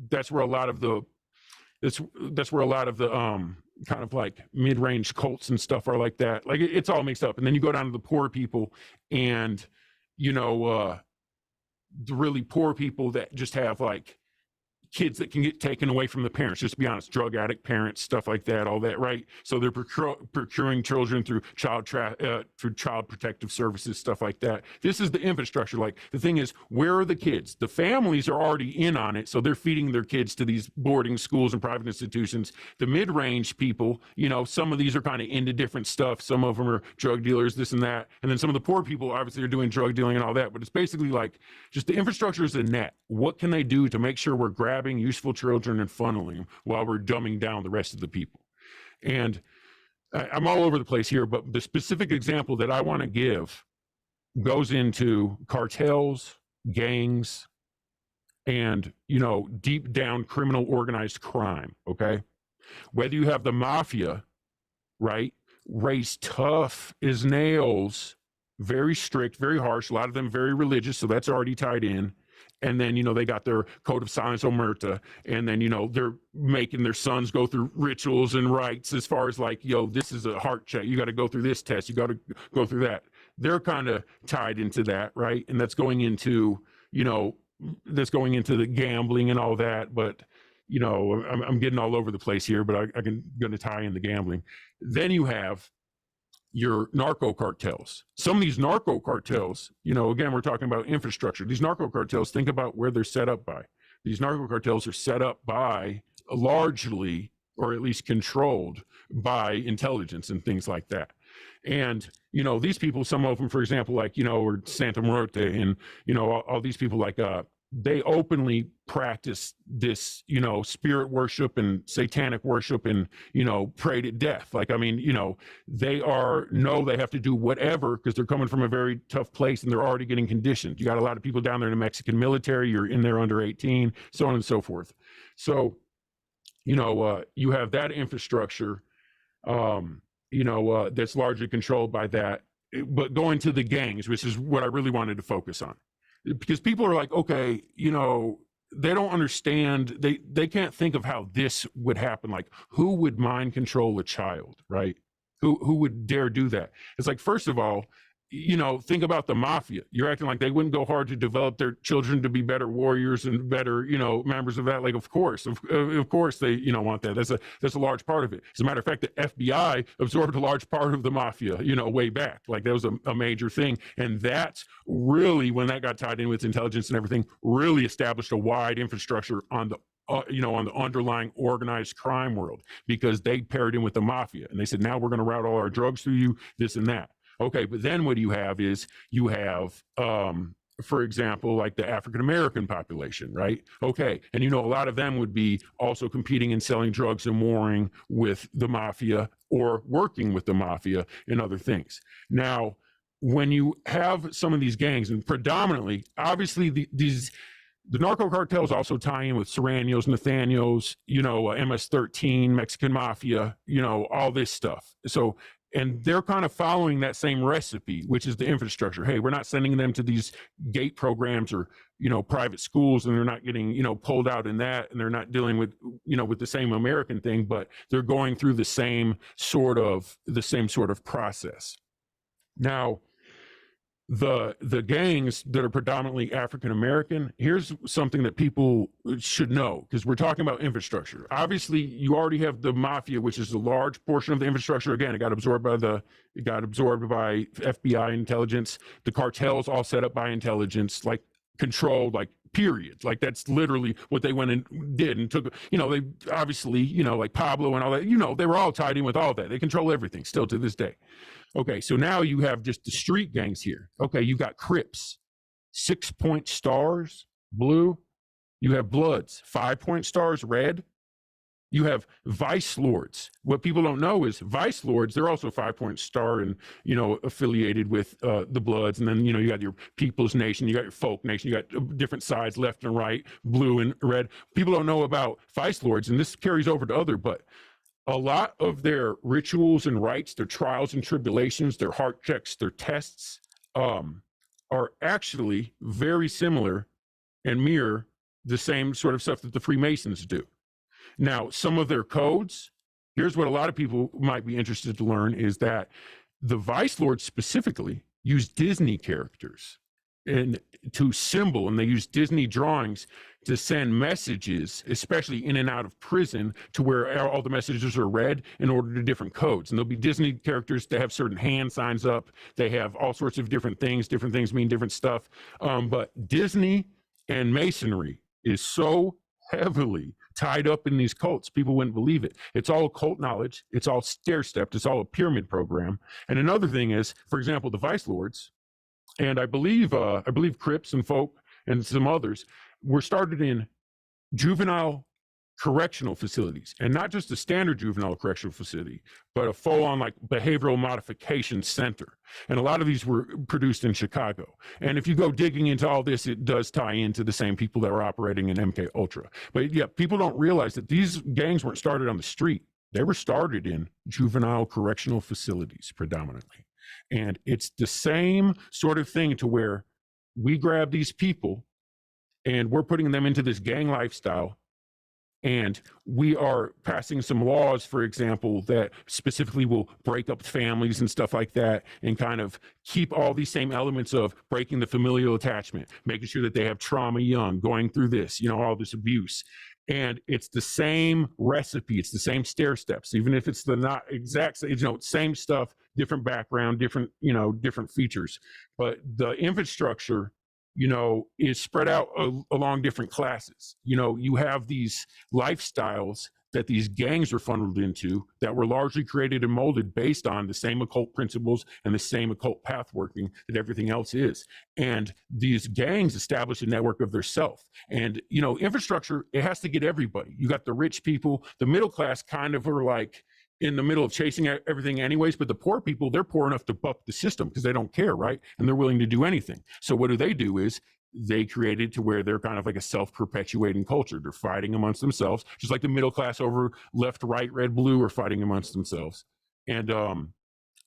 Speaker 4: that's where a lot of the kind of like mid-range cults and stuff are like that. Like, it's all mixed up. And then you go down to the poor people, and the really poor people that just have like kids that can get taken away from the parents, just to be honest, drug addict parents, stuff like that, all that, right? So they're procuring children through child protective services, stuff like that. This is the infrastructure. Like, the thing is, where are the kids? The families are already in on it, so they're feeding their kids to these boarding schools and private institutions. The mid-range people, some of these are kind of into different stuff. Some of them are drug dealers, this and that. And then some of the poor people, obviously, are doing drug dealing and all that. But it's basically like, just the infrastructure is a net. What can they do to make sure we're grabbing useful children and funneling them while we're dumbing down the rest of the people? And I'm all over the place here, but the specific example that I want to give goes into cartels, gangs, and, deep down criminal organized crime. Okay. Whether you have the mafia, right, raised tough as nails, very strict, very harsh, a lot of them very religious, so that's already tied in. And then, they got their code of silence omerta. And then, they're making their sons go through rituals and rites as far as like, this is a heart check. You got to go through this test. You got to go through that. They're kind of tied into that, right? And that's going into, the gambling and all that. But, I'm getting all over the place here, but I'm going to tie in the gambling. Then you have your narco cartels. Some of these narco cartels, again, we're talking about infrastructure. These narco cartels, think about where they're set up by. These narco cartels are set up by largely, or at least controlled by, intelligence and things like that. And, these people, some of them, for example, like, or Santa Muerte and, all these people like, they openly practice this, spirit worship and satanic worship and, pray to death. Like, they know they have to do whatever because they're coming from a very tough place and they're already getting conditioned. You got a lot of people down there in the Mexican military, you're in there under 18, so on and so forth. So, you have that infrastructure, that's largely controlled by that. But going to the gangs, which is what I really wanted to focus on. Because people are like, okay, they don't understand. They can't think of how this would happen. Like, who would mind control a child, right? Who would dare do that? It's like, first of all, think about the mafia. You're acting like they wouldn't go hard to develop their children to be better warriors and better, members of that. Like, of course they, want that. That's a large part of it. As a matter of fact, the FBI absorbed a large part of the mafia, way back. Like, that was a major thing. And that's really, when that got tied in with intelligence and everything, really established a wide infrastructure on on the underlying organized crime world, because they paired in with the mafia and they said, now we're going to route all our drugs through you, this and that. Okay, but then what you have, for example, like the African-American population, right? Okay, and a lot of them would be also competing and selling drugs and warring with the mafia or working with the mafia and other things. Now, when you have some of these gangs, and predominantly, obviously, the narco cartels also tie in with Serranos, Nathaniels, MS-13, Mexican Mafia, all this stuff. So, and they're kind of following that same recipe, which is the infrastructure. Hey, we're not sending them to these gate programs or, private schools, and they're not getting, pulled out in that, and they're not dealing with, with the same American thing, but they're going through the same sort of process. Now, the gangs that are predominantly African American, here's something that people should know, because we're talking about infrastructure. Obviously, you already have the mafia, which is a large portion of the infrastructure. Again, it got absorbed by FBI intelligence. The cartels all set up by intelligence, like controlled, like period. Like that's literally what they went and did and took, they obviously, like Pablo and all that, they were all tied in with all that. They control everything still to this day. Okay, so now you have just the street gangs here. Okay, you got Crips, 6-point stars, blue. You have Bloods, 5-point stars, red. You have Vice Lords. What people don't know is Vice Lords, they're also 5-point star and, affiliated with the Bloods. And then, you got your People's Nation, you got your Folk Nation, you got different sides, left and right, blue and red. People don't know about Vice Lords, and this carries over to other, but a lot of their rituals and rites, their trials and tribulations, their heart checks, their tests are actually very similar and mirror the same sort of stuff that the Freemasons do. Now, some of their codes, here's what a lot of people might be interested to learn, is that the Vice Lords specifically use Disney characters and they use Disney drawings to send messages, especially in and out of prison, to where all the messages are read in order to different codes. And there'll be Disney characters that have certain hand signs up. They have all sorts of different things mean different stuff. But Disney and Masonry is so heavily tied up in these cults, people wouldn't believe it. It's all occult knowledge. It's all stair-stepped. It's all a pyramid program. And another thing is, for example, the Vice Lords, and I believe Crips and Folk and some others were started in juvenile correctional facilities, and not just a standard juvenile correctional facility, but a full-on like behavioral modification center. And a lot of these were produced in Chicago. And if you go digging into all this, it does tie into the same people that were operating in MK Ultra. But yeah, people don't realize that these gangs weren't started on the street. They were started in juvenile correctional facilities predominantly. And it's the same sort of thing, to where we grab these people and we're putting them into this gang lifestyle, and we are passing some laws, for example, that specifically will break up families and stuff like that, and kind of keep all these same elements of breaking the familial attachment, making sure that they have trauma young, going through this, all this abuse. And it's the same recipe. It's the same stair steps, even if it's the not exact same stuff, different background, different features. But the infrastructure, is spread out along different classes. You have these lifestyles that these gangs are funneled into that were largely created and molded based on the same occult principles and the same occult path working that everything else is. And these gangs establish a network of their self. And, infrastructure, it has to get everybody. You got the rich people, the middle class kind of are like in the middle of chasing everything anyways, but the poor people, they're poor enough to buck the system because they don't care, right? And they're willing to do anything. So what do is they created to where they're kind of like a self-perpetuating culture. They're fighting amongst themselves, just like the middle class over left, right, red, blue are fighting amongst themselves. And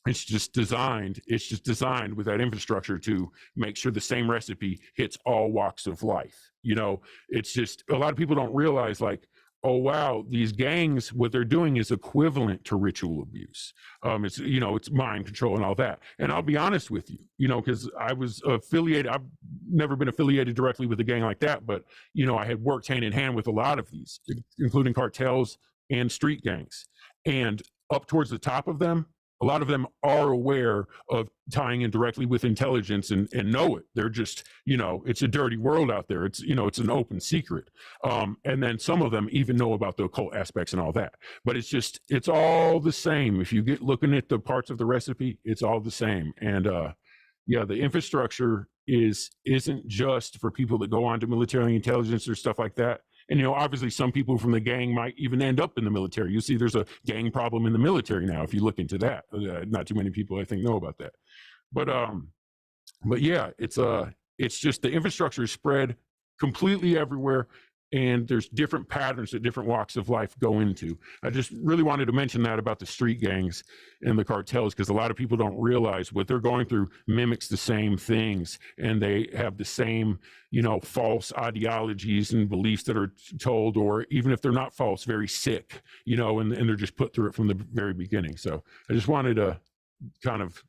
Speaker 4: it's just designed with that infrastructure to make sure the same recipe hits all walks of life. It's just, a lot of people don't realize, like, oh, wow, these gangs, what they're doing is equivalent to ritual abuse. It's mind control and all that. And I'll be honest with you, because I was affiliated, I've never been affiliated directly with a gang like that, but, I had worked hand in hand with a lot of these, including cartels and street gangs. And up towards the top of them, A lot of them are aware of tying in directly with intelligence and know it. They're just, it's a dirty world out there. It's, it's an open secret. And then some of them even know about the occult aspects and all that. But it's all the same. If you get looking at the parts of the recipe, it's all the same. And yeah, the infrastructure isn't just for people that go on to military intelligence or stuff like that. And, obviously some people from the gang might even end up in the military. You see there's a gang problem in the military now, if you look into that. Not too many people, I think, know about that. But yeah, it's just the infrastructure is spread completely everywhere. And there's different patterns that different walks of life go into. I just really wanted to mention that about the street gangs and the cartels, because a lot of people don't realize what they're going through mimics the same things, and they have the same, false ideologies and beliefs that are told, or even if they're not false, very sick, and they're just put through it from the very beginning. So I just wanted to kind of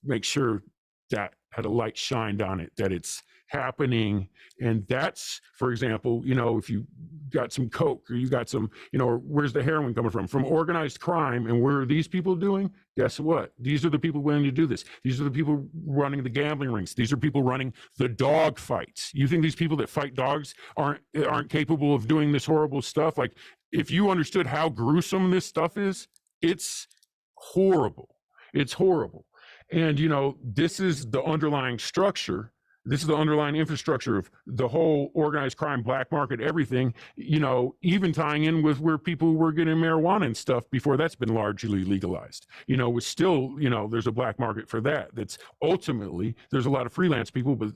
Speaker 4: make sure that had a light shined on it, that it's happening. And that's, for example, if you got some coke, or you got some, where's the heroin coming from organized crime. And where are these people doing? Guess what? These are the people willing to do this. These are the people running the gambling rings. These are people running the dog fights. You think these people that fight dogs aren't capable of doing this horrible stuff? Like, if you understood how gruesome this stuff is, it's horrible. It's horrible. And, this is the underlying structure. This is the underlying infrastructure of the whole organized crime, black market, everything, even tying in with where people were getting marijuana and stuff before that's been largely legalized. It's still, there's a black market for that. That's ultimately, there's a lot of freelance people, but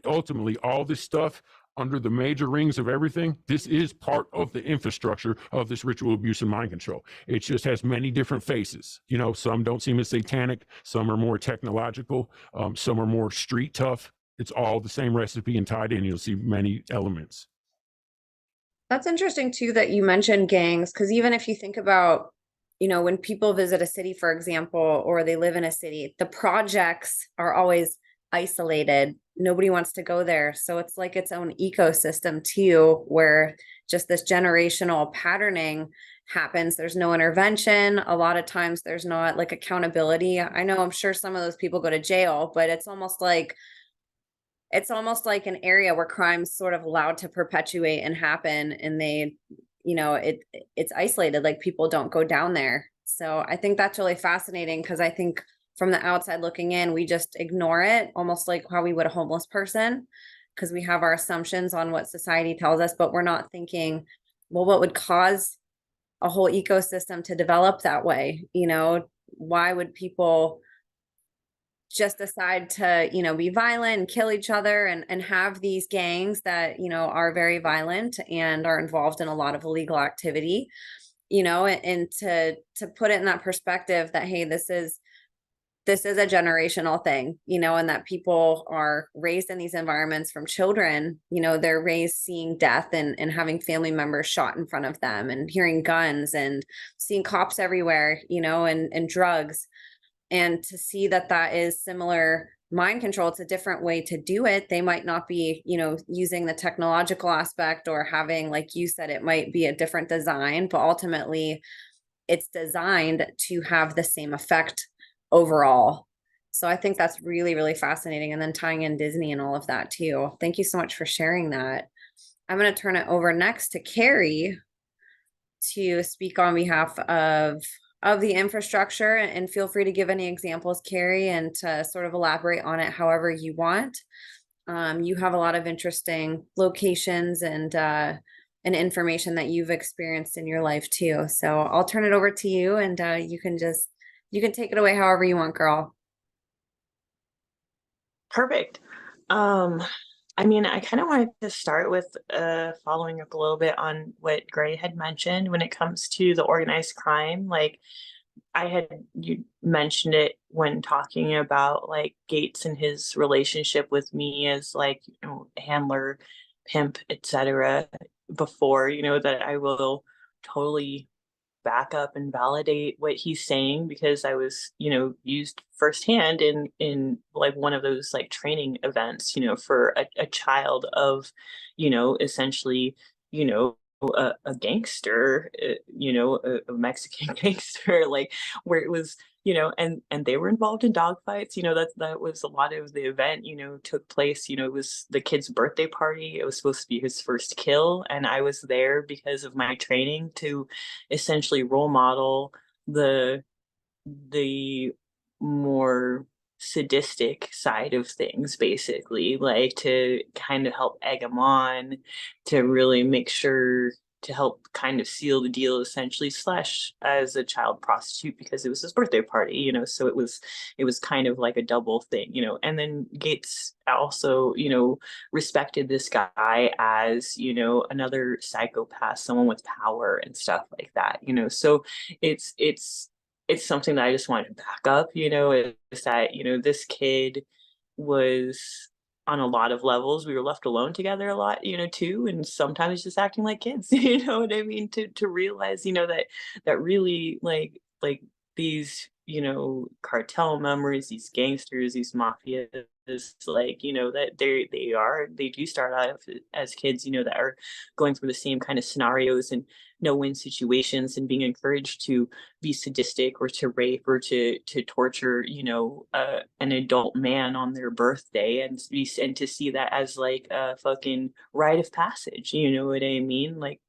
Speaker 4: ultimately all this stuff under the major rings of everything, this is part of the infrastructure of this ritual abuse and mind control. It just has many different faces. Some don't seem as satanic, some are more technological, some are more street tough. It's all the same recipe and tied in. You'll see many elements.
Speaker 1: That's interesting too that you mentioned gangs, because even if you think about, when people visit a city, for example, or they live in a city, the projects are always isolated. Nobody wants to go there. So it's like its own ecosystem too, where just this generational patterning happens. There's no intervention. A lot of times there's not like accountability. I know, I'm sure some of those people go to jail, but it's almost like an area where crime's sort of allowed to perpetuate and happen, and they, it's isolated, like people don't go down there. So I think that's really fascinating, because I think from the outside looking in, we just ignore it, almost like how we would a homeless person, because we have our assumptions on what society tells us, but we're not thinking, well, what would cause a whole ecosystem to develop that way? Why would people just decide to, be violent and kill each other, and have these gangs that, are very violent and are involved in a lot of illegal activity, and to put it in that perspective that, hey, this is a generational thing, and that people are raised in these environments from children, they're raised seeing death and having family members shot in front of them, and hearing guns and seeing cops everywhere, and drugs. And to see that is similar mind control, it's a different way to do it. They might not be, using the technological aspect or having, like you said, it might be a different design, but ultimately it's designed to have the same effect overall. So I think that's really, really fascinating. And then tying in Disney and all of that too. Thank you so much for sharing that. I'm going to turn it over next to Carrie to speak on behalf of the infrastructure, and feel free to give any examples, Carrie, and to sort of elaborate on it however you want. You have a lot of interesting locations and information that you've experienced in your life too. So I'll turn it over to you, and you can take it away however you want, girl.
Speaker 2: Perfect. I kind of wanted to start with following up a little bit on what Gray had mentioned when it comes to the organized crime. Like, you mentioned it when talking about like Gates and his relationship with me as like, handler, pimp, etc. before, that I will totally back up and validate what he's saying, because I was, used firsthand in like one of those like training events, for a child of, essentially, a gangster, a Mexican gangster, like where it was, and they were involved in dogfights. That was a lot of the event, took place. It was the kid's birthday party. It was supposed to be his first kill, and I was there because of my training to essentially role model the more sadistic side of things, basically, like to kind of help egg him on, to really make sure to help kind of seal the deal, essentially, slash as a child prostitute, because it was his birthday party, so it was kind of like a double thing, and then Gates also, respected this guy as, another psychopath, someone with power and stuff like that, so it's something that I just wanted to back up, is that, this kid was on a lot of levels. We were left alone together a lot, too, and sometimes just acting like kids, you know what I mean? To realize, that really like these, cartel members, these gangsters, these mafias, like, that they do start out as kids, that are going through the same kind of scenarios and no-win situations, and being encouraged to be sadistic or to rape or to torture, an adult man on their birthday, and to see that as like a fucking rite of passage, you know what I mean? Like,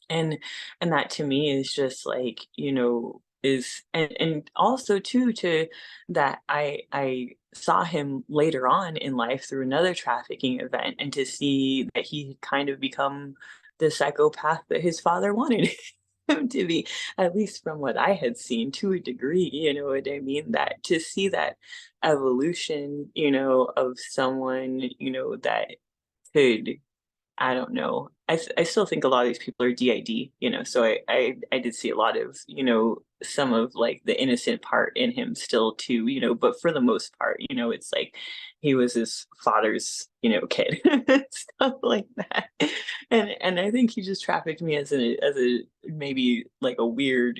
Speaker 2: and that to me is just like, is and also too, to that I saw him later on in life through another trafficking event, and to see that he had kind of become the psychopath that his father wanted him to be, at least from what I had seen, to a degree, you know what I mean? That to see that evolution, of someone, that could, I don't know. I still think a lot of these people are DID, so I did see a lot of, some of like the innocent part in him still too, but for the most part, it's like he was his father's, kid, stuff like that. And I think he just trafficked me as a maybe like a weird,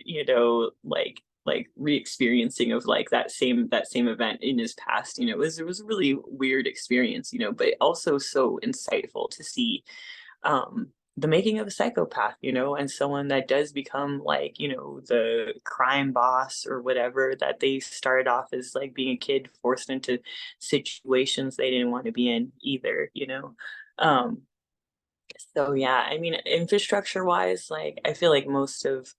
Speaker 2: like re-experiencing of like that same event in his past. It was a really weird experience, but also so insightful to see the making of a psychopath, and someone that does become like, the crime boss or whatever, that they started off as like being a kid forced into situations they didn't want to be in either, um so yeah, I mean, infrastructure wise, like I feel like most of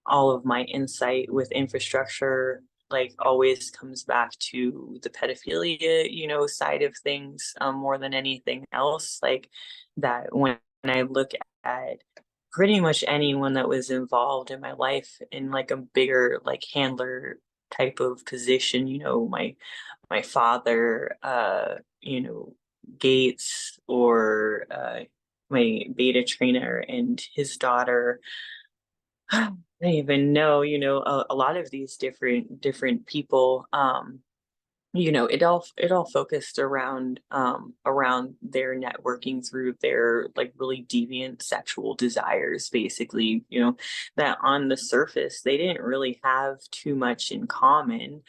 Speaker 2: all of my insight with infrastructure like always comes back to the pedophilia, side of things, more than anything else. Like that when I look at pretty much anyone that was involved in my life in like a bigger like handler type of position, my father, Gates, or my beta trainer and his daughter, I don't even know, a lot of these different people, it all focused around their networking through their like really deviant sexual desires, basically, that on the surface they didn't really have too much in common,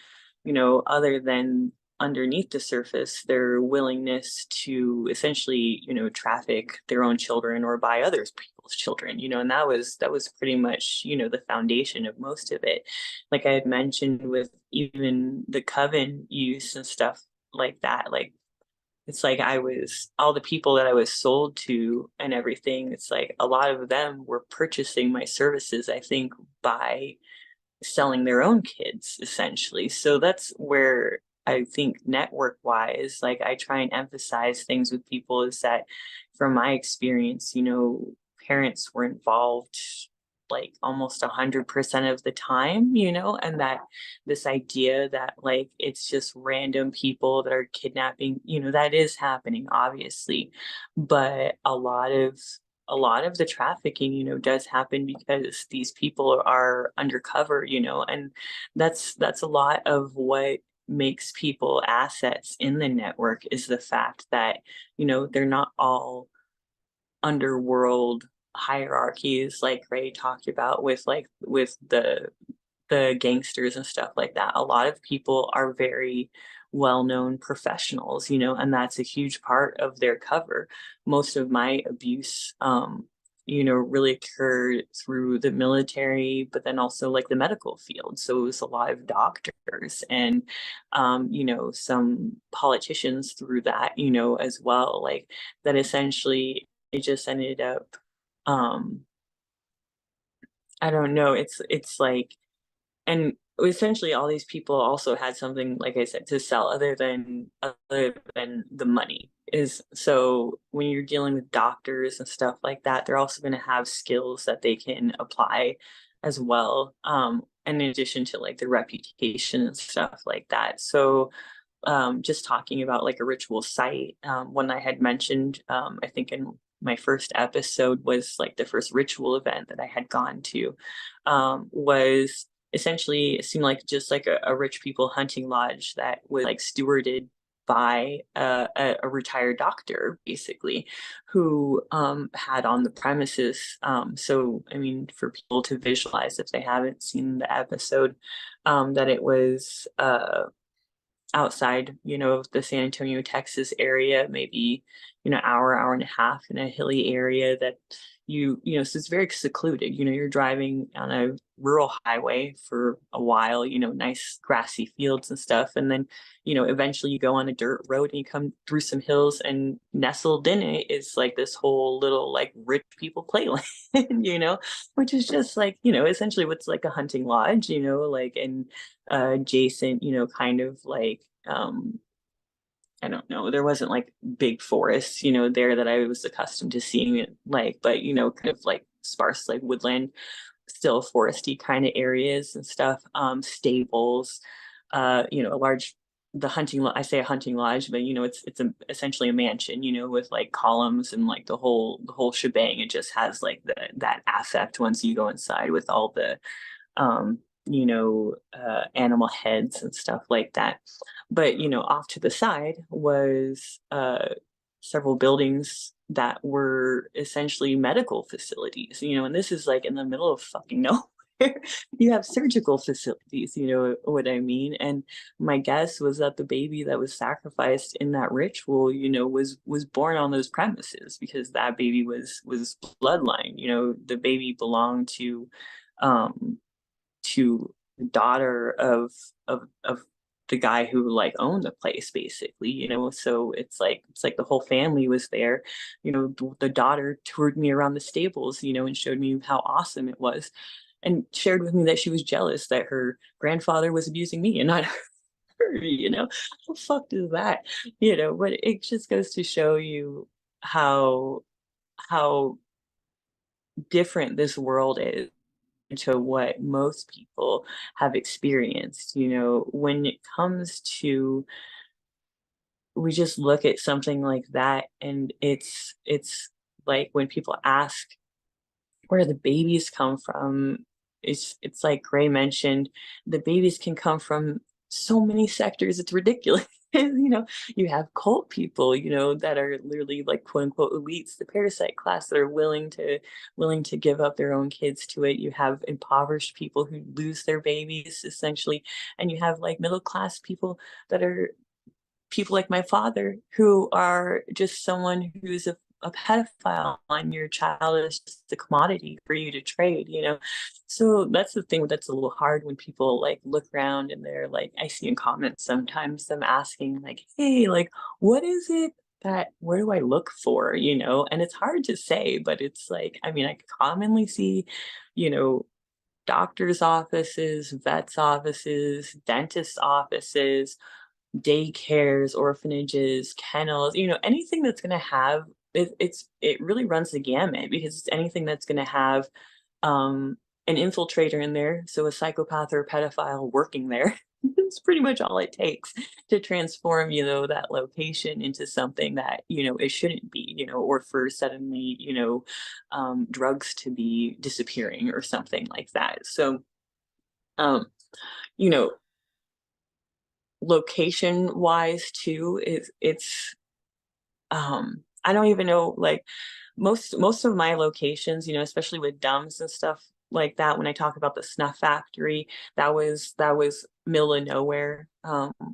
Speaker 2: other than underneath the surface their willingness to essentially, traffic their own children or buy other people's children, and that was pretty much, the foundation of most of it. Like I had mentioned with even the coven use and stuff like that, like it's like I was all the people that I was sold to and everything, it's like a lot of them were purchasing my services, I think, by selling their own kids, essentially. So that's where I think network wise, like I try and emphasize things with people, is that from my experience, parents were involved like almost 100% of the time, and that this idea that like it's just random people that are kidnapping, that is happening, obviously, but a lot of the trafficking, does happen because these people are undercover, and that's a lot of what makes people assets in the network, is the fact that, they're not all underworld hierarchies like Ray talked about with the gangsters and stuff like that. A lot of people are very well-known professionals, and that's a huge part of their cover. Most of my abuse really occurred through the military, but then also like the medical field. So it was a lot of doctors and, some politicians through that, as well, like that essentially it just ended up, I don't know, it's like, and essentially all these people also had something, like I said, to sell other than the money. Is so when you're dealing with doctors and stuff like that, they're also going to have skills that they can apply as well. And in addition to like their reputation and stuff like that. So just talking about like a ritual site, one I had mentioned, I think in my first episode, was like the first ritual event that I had gone to, was essentially, it seemed like just like a rich people hunting lodge that was like stewarded by a retired doctor, basically, who had on the premises. So, I mean, for people to visualize if they haven't seen the episode, that it was outside, of the San Antonio, Texas area, maybe, hour and a half in a hilly area that so it's very secluded. You're driving on a rural highway for a while, nice grassy fields and stuff. And then, eventually you go on a dirt road and you come through some hills, and nestled in it is like this whole little like rich people playland, which is just like, essentially what's like a hunting lodge, like, and adjacent, kind of like, I don't know, there wasn't like big forests, there that I was accustomed to seeing it like, but, kind of like sparse, like woodland, still foresty kind of areas and stuff, stables, a large, I say a hunting lodge, but, essentially a mansion, with like columns and like the whole shebang. It just has like that affect once you go inside with all the, animal heads and stuff like that. But, off to the side was several buildings that were essentially medical facilities, and this is like in the middle of fucking nowhere. You have surgical facilities, you know what I mean? And my guess was that the baby that was sacrificed in that ritual, was born on those premises, because that baby was bloodline. The baby belonged to the daughter of the guy who like owned the place, basically. So it's like the whole family was there. The daughter toured me around the stables, and showed me how awesome it was, and shared with me that she was jealous that her grandfather was abusing me and not her. How fucked is that? But it just goes to show you how different this world is to what most people have experienced. When it comes to, we just look at something like that, and it's like when people ask where the babies come from, it's like Gray mentioned, the babies can come from so many sectors, it's ridiculous. You have cult people, that are literally like quote unquote elites, the parasite class, that are willing to give up their own kids to it. You have impoverished people who lose their babies, essentially, and you have like middle class people that are people like my father, who are just someone who's a pedophile, and your child is just a commodity for you to trade. So that's the thing that's a little hard when people like look around, and they're like, I see in comments sometimes them asking like, hey, like, what is it where do I look for? And it's hard to say, but it's like, I mean, I commonly see, doctors' offices, vets' offices, dentists' offices, daycares, orphanages, kennels, anything that's going to have it really runs the gamut, because it's anything that's going to have an infiltrator in there, so a psychopath or a pedophile working there. It's pretty much all it takes to transform, that location into something that, it shouldn't be, or for suddenly, drugs to be disappearing or something like that. So, you know, location wise too, it's I don't even know, like most of my locations, especially with DUMs and stuff, like that. When I talk about the snuff factory, that was middle of nowhere.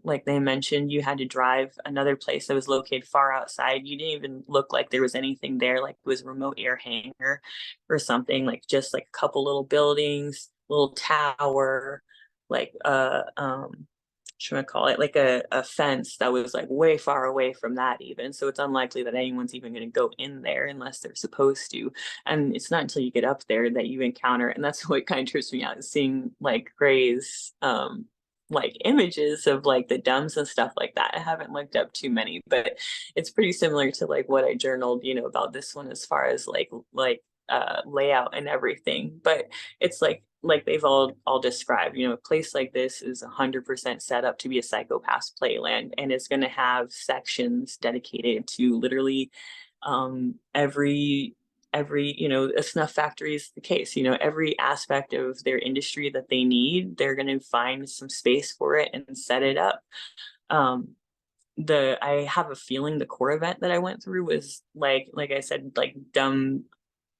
Speaker 2: Like they mentioned, you had to drive another place that was located far outside. You didn't even look like there was anything there, like it was a remote air hangar or something, like just like a couple little buildings, little tower, like should I call it, like a fence that was like way far away from that even. So it's unlikely that anyone's even going to go in there unless they're supposed to. And it's not until you get up there that you encounter, and that's what kind of trips me out, is seeing like Gray's like images of like the dumps and stuff like that. I haven't looked up too many, but it's pretty similar to like what I journaled, you know, about this one as far as like layout and everything. But it's like they've all described, you know, a place like this is 100% set up to be a psychopath's playland, and it's going to have sections dedicated to literally every you know, a snuff factory is the case, you know, every aspect of their industry that they need, they're going to find some space for it and set it up. I have a feeling the core event that I went through was like I said, like dumb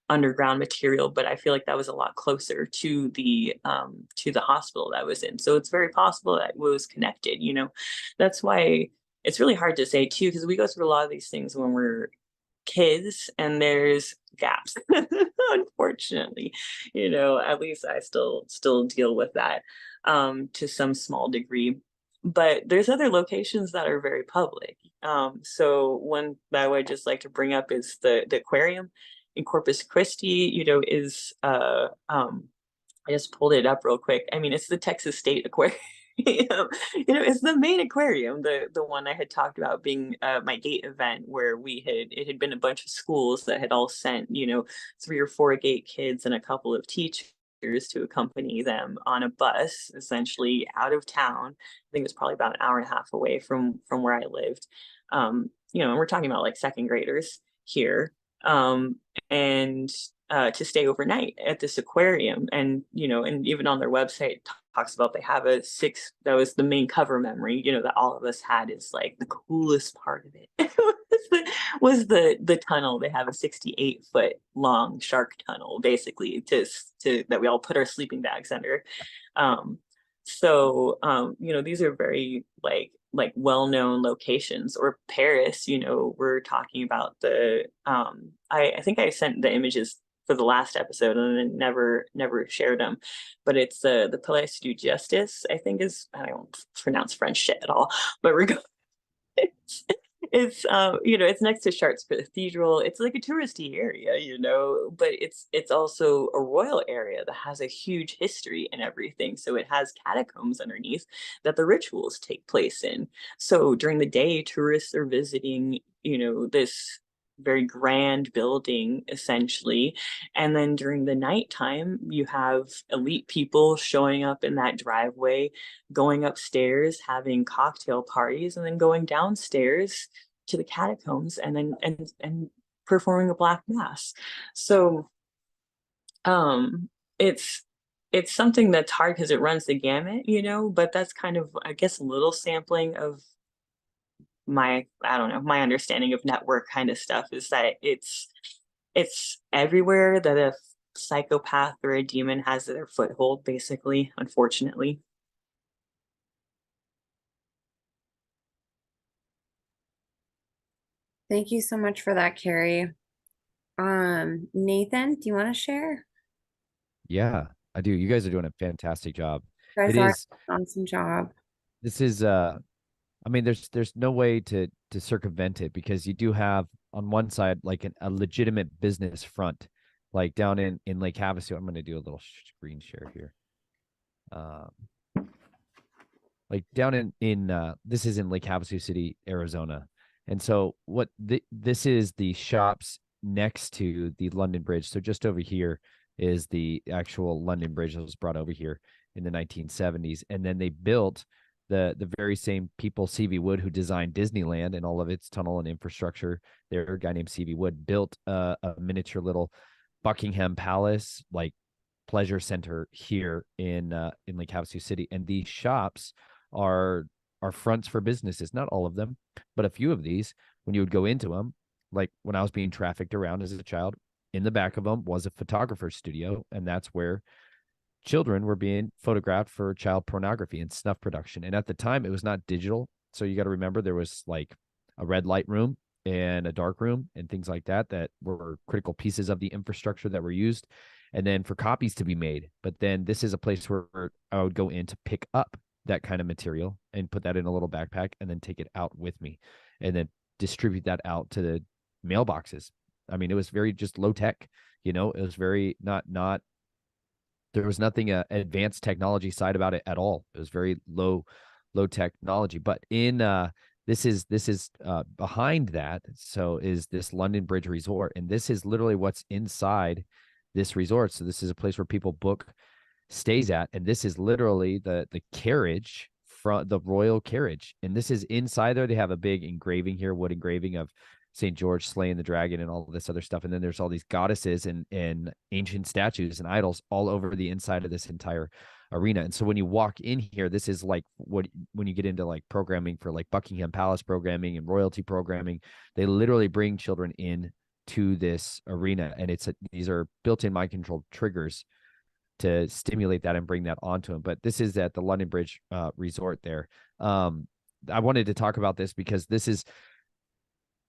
Speaker 2: underground material, but I feel like that was a lot closer to the hospital that I was in. So it's very possible that it was connected, you know. That's why it's really hard to say too, because we go through a lot of these things when we're kids and there's gaps. Unfortunately, you know, at least I still deal with that to some small degree. But there's other locations that are very public. So one that I would just like to bring up is the aquarium in Corpus Christi, you know, is I just pulled it up real quick. I mean, it's the Texas State Aquarium. You know, it's the main aquarium, the one I had talked about being my gate event, where it had been a bunch of schools that had all sent, you know, 3 or 4 gate kids and a couple of teachers to accompany them on a bus, essentially out of town. I think it was probably about an hour and a half away from where I lived. You know, and we're talking about like second graders here. And to stay overnight at this aquarium. And, you know, and even on their website talks about they have that was the main cover memory, you know, that all of us had, is like the coolest part of it was the tunnel. They have a 68-foot long shark tunnel, basically, to that we all put our sleeping bags under. You know, these are very like well-known locations. Or Paris, you know, we're talking about the I think I sent the images for the last episode and then never shared them, but it's the Palais du Justice, I think is, I don't pronounce French shit at all, but regardless, it's you know, it's next to Chartres Cathedral. It's like a touristy area, you know, but it's also a royal area that has a huge history and everything. So it has catacombs underneath that the rituals take place in. So during the day, tourists are visiting, you know, this very grand building, essentially, and then during the nighttime you have elite people showing up in that driveway, going upstairs, having cocktail parties, and then going downstairs to the catacombs and then and performing a black mass. So it's something that's hard because it runs the gamut, you know, but that's kind of, I guess, a little sampling of my, I don't know, my understanding of network kind of stuff, is that it's everywhere that a psychopath or a demon has their foothold, basically, unfortunately.
Speaker 1: Thank you so much for that, Carrie. Nathan, do you want to share?
Speaker 3: Yeah, I do. You guys are doing a fantastic job.
Speaker 1: You guys
Speaker 3: It
Speaker 1: are
Speaker 3: is.
Speaker 1: on some job.
Speaker 3: This is. I mean, there's no way to circumvent it, because you do have on one side like a legitimate business front, like down in Lake Havasu. I'm going to do a little screen share here. Like down in this is in Lake Havasu City, Arizona. And so this is the shops next to the London Bridge. So just over here is the actual London Bridge that was brought over here in the 1970s. And then they built the very same people, C.V. Wood, who designed Disneyland and all of its tunnel and infrastructure. There, a guy named C.V. Wood built a miniature little Buckingham Palace, like pleasure center here in Lake Havasu City. And these shops are fronts for businesses. Not all of them, but a few of these. When you would go into them, like when I was being trafficked around as a child, in the back of them was a photographer's studio, and that's where children were being photographed for child pornography and snuff production. And at the time, it was not digital. So you got to remember there was like a red light room and a dark room and things like that that were critical pieces of the infrastructure that were used. And then for copies to be made. But then this is a place where I would go in to pick up that kind of material and put that in a little backpack and then take it out with me and then distribute that out to the mailboxes. I mean, it was very just low tech, it was very not, there was nothing advanced technology side about it at all. It was very low technology. But in this is behind that. So is this London Bridge Resort, and this is literally what's inside this resort. So this is a place where people book stays at, and this is literally the carriage from the royal carriage, and this is inside there. They have a big engraving here, wood engraving of St. George slaying the dragon and all this other stuff. And then there's all these goddesses and ancient statues and idols all over the inside of this entire arena. And so when you walk in here, this is like when you get into like programming for like Buckingham Palace programming and royalty programming, they literally bring children in to this arena. And these are built-in mind controlled triggers to stimulate that and bring that onto them. But this is at the London Bridge Resort there. I wanted to talk about this because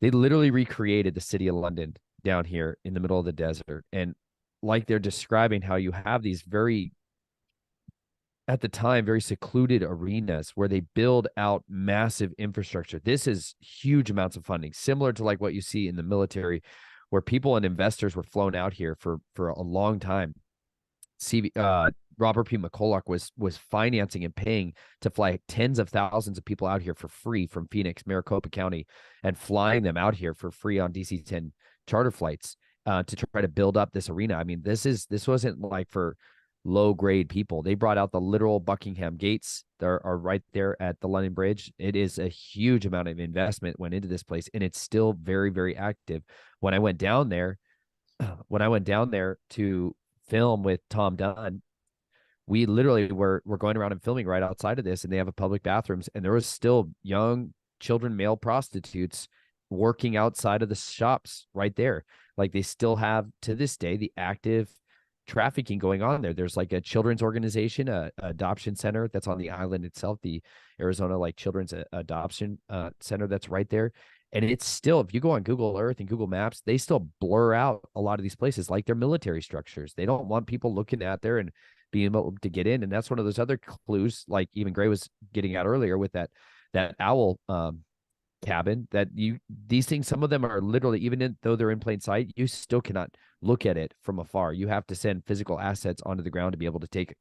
Speaker 3: they literally recreated the city of London down here in the middle of the desert. And like they're describing how you have these at the time, very secluded arenas where they build out massive infrastructure. This is huge amounts of funding, similar to like what you see in the military, where people and investors were flown out here for a long time. Robert P. McCulloch was financing and paying to fly tens of thousands of people out here for free from Phoenix, Maricopa County, and flying them out here for free on DC-10 charter flights to try to build up this arena. I mean, this wasn't like for low grade people. They brought out the literal Buckingham gates that are right there at the London Bridge. It is a huge amount of investment went into this place, and it's still very, very active. When I went down there to film with Tom Dunn, we literally were going around and filming right outside of this, and they have a public bathrooms, and there was still young children, male prostitutes working outside of the shops right there. Like they still have to this day the active trafficking going on there. There's like a children's organization, a adoption center that's on the island itself, the Arizona like Children's Adoption Center that's right there. And it's still, if you go on Google Earth and Google Maps, they still blur out a lot of these places like they're military structures. They don't want people looking at there and being able to get in. And that's one of those other clues, like even Gray was getting out earlier with that owl cabin, that these things, some of them are literally, though they're in plain sight, you still cannot look at it from afar. You have to send physical assets onto the ground to be able to take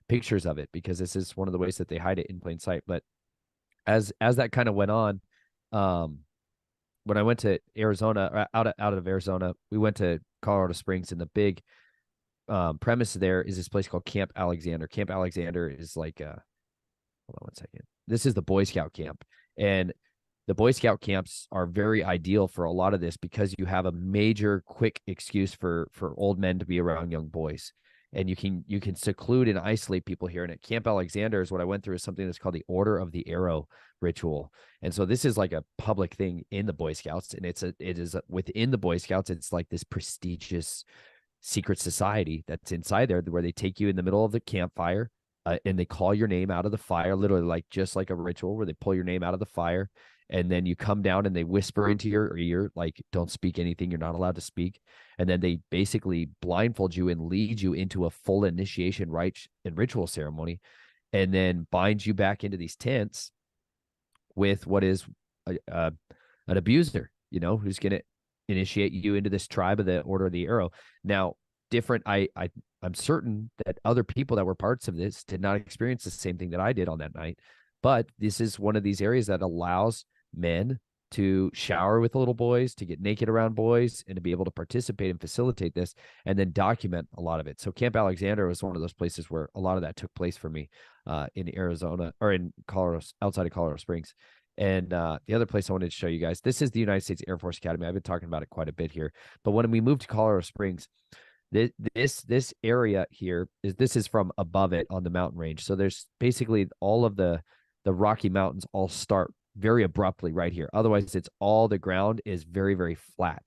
Speaker 3: pictures of it, because this is one of the ways that they hide it in plain sight. But as that kind of went on, when I went to Arizona, out of Arizona, we went to Colorado Springs, and the big premise there is this place called Camp Alexander. Camp Alexander is like hold on one second. This is the Boy Scout camp, and the Boy Scout camps are very ideal for a lot of this because you have a major quick excuse for old men to be around young boys, and you can seclude and isolate people here. And at Camp Alexander is what I went through is something that's called the Order of the Arrow ritual. And so this is like a public thing in the Boy Scouts, and it is within the Boy Scouts. It's like this prestigious secret society that's inside there where they take you in the middle of the campfire and they call your name out of the fire, literally like just like a ritual where they pull your name out of the fire. And then you come down and they whisper into your ear, like, don't speak anything. You're not allowed to speak. And then they basically blindfold you and lead you into a full initiation rite and ritual ceremony, and then bind you back into these tents with what is an abuser, who's going to initiate you into this tribe of the Order of the Arrow. Now, I'm certain that other people that were parts of this did not experience the same thing that I did on that night. But this is one of these areas that allows men to shower with little boys, to get naked around boys, and to be able to participate and facilitate this and then document a lot of it. So Camp Alexander was one of those places where a lot of that took place for me in Arizona, or in Colorado, outside of Colorado Springs. And the other place I wanted to show you guys, this is the United States Air Force Academy. I've been talking about it quite a bit here. But when we moved to Colorado Springs, this area here this is from above it on the mountain range. So there's basically all of the Rocky Mountains all start very abruptly right here. Otherwise, it's all the ground is very, very flat.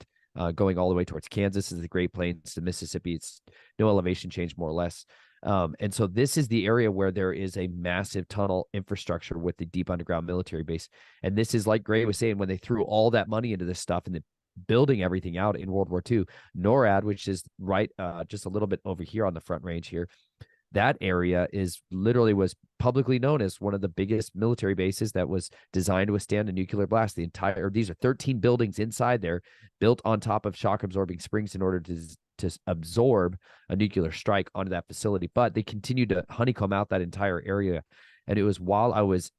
Speaker 3: going all the way towards Kansas is the Great Plains, the Mississippi. It's no elevation change, more or less. And so this is the area where there is a massive tunnel infrastructure with the deep underground military base. And this is, like Gray was saying, when they threw all that money into this stuff and the building everything out in World War II, NORAD, which is right just a little bit over here on the Front Range here, that area is literally was publicly known as one of the biggest military bases that was designed to withstand a nuclear blast. These are 13 buildings inside there, built on top of shock absorbing springs in order to absorb a nuclear strike onto that facility. But they continued to honeycomb out that entire area. And it was while I was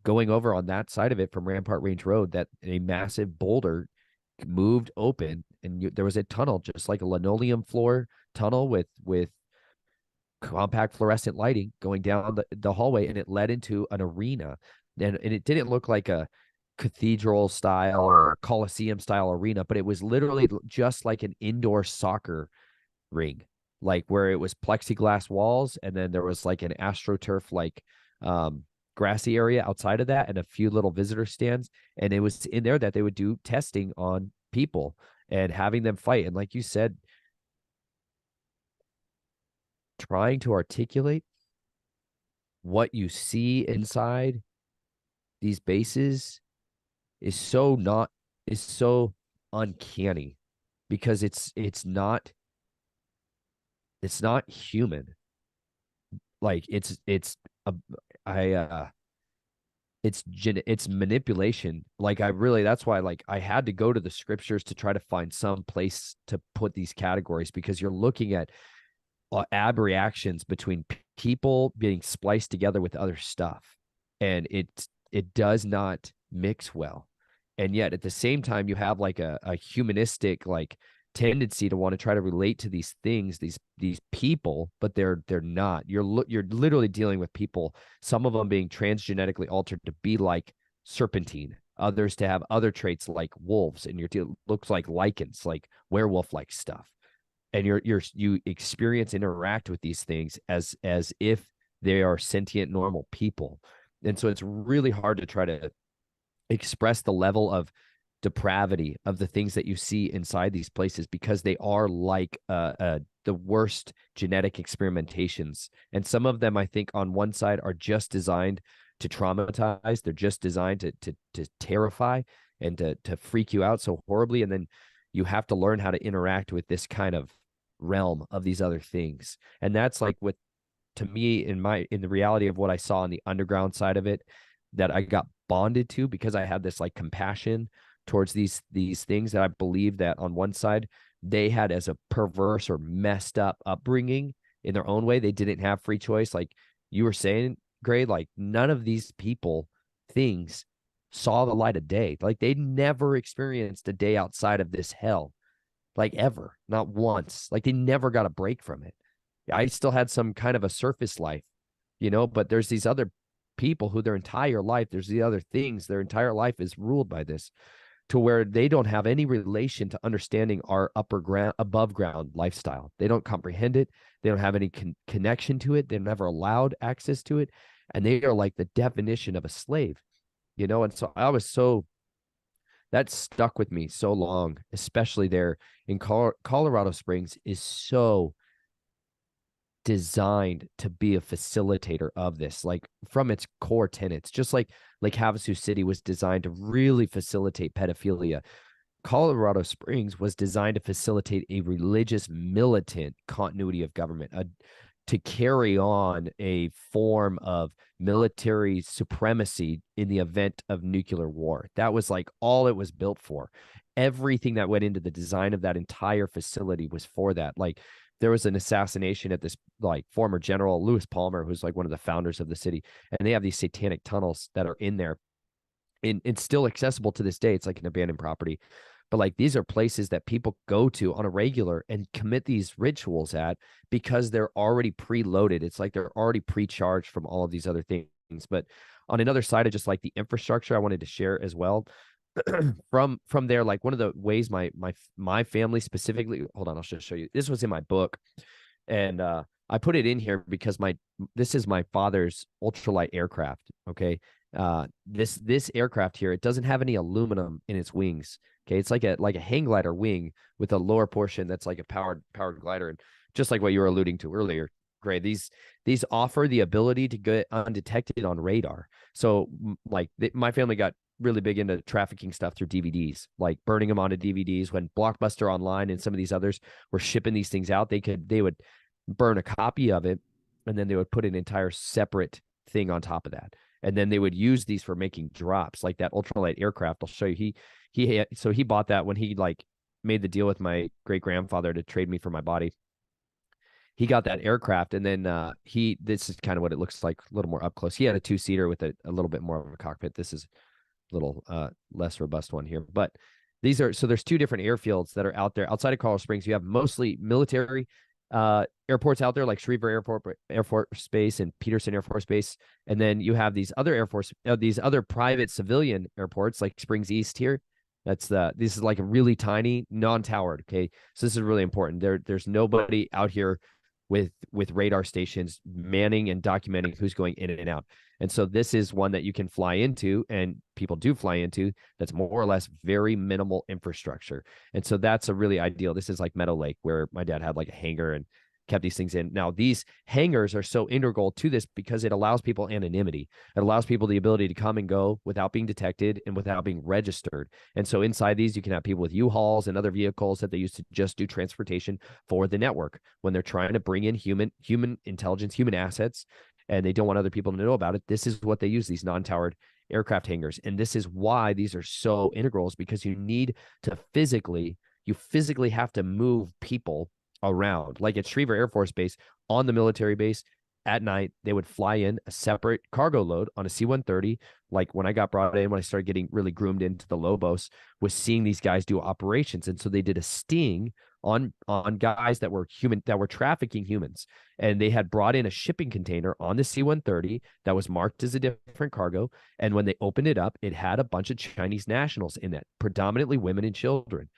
Speaker 3: going over on that side of it from Rampart Range Road that a massive boulder moved open, and there was a tunnel, just like a linoleum floor tunnel with compact fluorescent lighting going down the hallway, and it led into an arena. And it didn't look like a cathedral style or Coliseum style arena, but it was literally just like an indoor soccer ring, like where it was plexiglass walls, and then there was like an AstroTurf like grassy area outside of that and a few little visitor stands. And it was in there that they would do testing on people and having them fight. And like you said, trying to articulate what you see inside these bases is so uncanny, because it's not human. Like it's manipulation. Like that's why like I had to go to the scriptures to try to find some place to put these categories, because you're looking at abreactions between people being spliced together with other stuff, and it does not mix well. And yet at the same time, you have like a humanistic like tendency to want to try to relate to these things, these people, but they're not. You're literally dealing with people, some of them being transgenetically altered to be like serpentine, others to have other traits like wolves, and looks like lichens, like werewolf like stuff. And you experience, interact with these things as if they are sentient, normal people. And so it's really hard to try to express the level of depravity of the things that you see inside these places, because they are like the worst genetic experimentations. And some of them, I think, on one side are just designed to traumatize. They're just designed to terrify and to freak you out so horribly. And then you have to learn how to interact with this kind of realm of these other things. And that's like what, to me, in the reality of what I saw on the underground side of it, that I got bonded to, because I had this like compassion towards these things that I believe that on one side they had as a perverse or messed up upbringing in their own way. They didn't have free choice. Like you were saying, Gray, like none of these things saw the light of day. Like they never experienced a day outside of this hell, like ever, not once. Like they never got a break from it. I still had some kind of a surface life, but there's these other people who their entire life, there's the other things, their entire life is ruled by this, to where they don't have any relation to understanding our above ground lifestyle. They don't comprehend it. They don't have any connection to it. They're never allowed access to it. And they are like the definition of a slave, And so that stuck with me so long, especially there in Colorado Springs is so designed to be a facilitator of this, like from its core tenets, just like Havasu City was designed to really facilitate pedophilia. Colorado Springs was designed to facilitate a religious militant continuity of government, to carry on a form of military supremacy in the event of nuclear war. That was like all it was built for. Everything that went into the design of that entire facility was for that. Like there was an assassination at this like former general, Lewis Palmer, who's like one of the founders of the city. And they have these satanic tunnels that are in there. And it's still accessible to this day. It's like an abandoned property. But like these are places that people go to on a regular and commit these rituals at, because they're already preloaded. It's like they're already pre-charged from all of these other things. But on another side of just like the infrastructure, I wanted to share as well. from there, like one of the ways my family specifically, hold on, I'll just show you. This was in my book, and I put it in here because this is my father's ultralight aircraft. Okay. This aircraft here, it doesn't have any aluminum in its wings. Okay, it's like a hang glider wing with a lower portion that's like a powered glider, and just like what you were alluding to earlier, Gray, these offer the ability to get undetected on radar. So my family got really big into trafficking stuff through DVDs, like burning them onto DVDs. When Blockbuster Online and some of these others were shipping these things out, they would burn a copy of it, and then they would put an entire separate thing on top of that. And then they would use these for making drops, like that ultralight aircraft. I'll show you. He bought that when he like made the deal with my great grandfather to trade me for my body. He got that aircraft, and then this is kind of what it looks like a little more up close. He had a 2-seater with a little bit more of a cockpit. This is a little less robust one here, but there's 2 different airfields that are out there outside of Colorado Springs. You have mostly military airports out there, like Schriever Air Force Base and Peterson Air Force Base, and then you have these other private civilian airports like Springs East here. This is like a really tiny, non-towered. Okay, so this is really important. There's nobody out here with radar stations manning and documenting who's going in and out. And so this is one that you can fly into, and people do fly into, that's more or less very minimal infrastructure. And so that's a really ideal. This is like Meadow Lake, where my dad had like a hangar and kept these things in. Now, these hangars are so integral to this because it allows people anonymity. It allows people the ability to come and go without being detected and without being registered. And so inside these, you can have people with U-Hauls and other vehicles that they used to just do transportation for the network when they're trying to bring in human intelligence, human assets, and they don't want other people to know about it. This is what they use, these non-towered aircraft hangars. And this is why these are so integral, is because you physically have to move people around. Like at Schriever Air Force Base, on the military base, at night, they would fly in a separate cargo load on a C-130. Like when I got brought in, when I started getting really groomed into the Lobos, was seeing these guys do operations. And so they did a sting on guys that were trafficking humans. And they had brought in a shipping container on the C-130 that was marked as a different cargo. And when they opened it up, it had a bunch of Chinese nationals in it, predominantly women and children.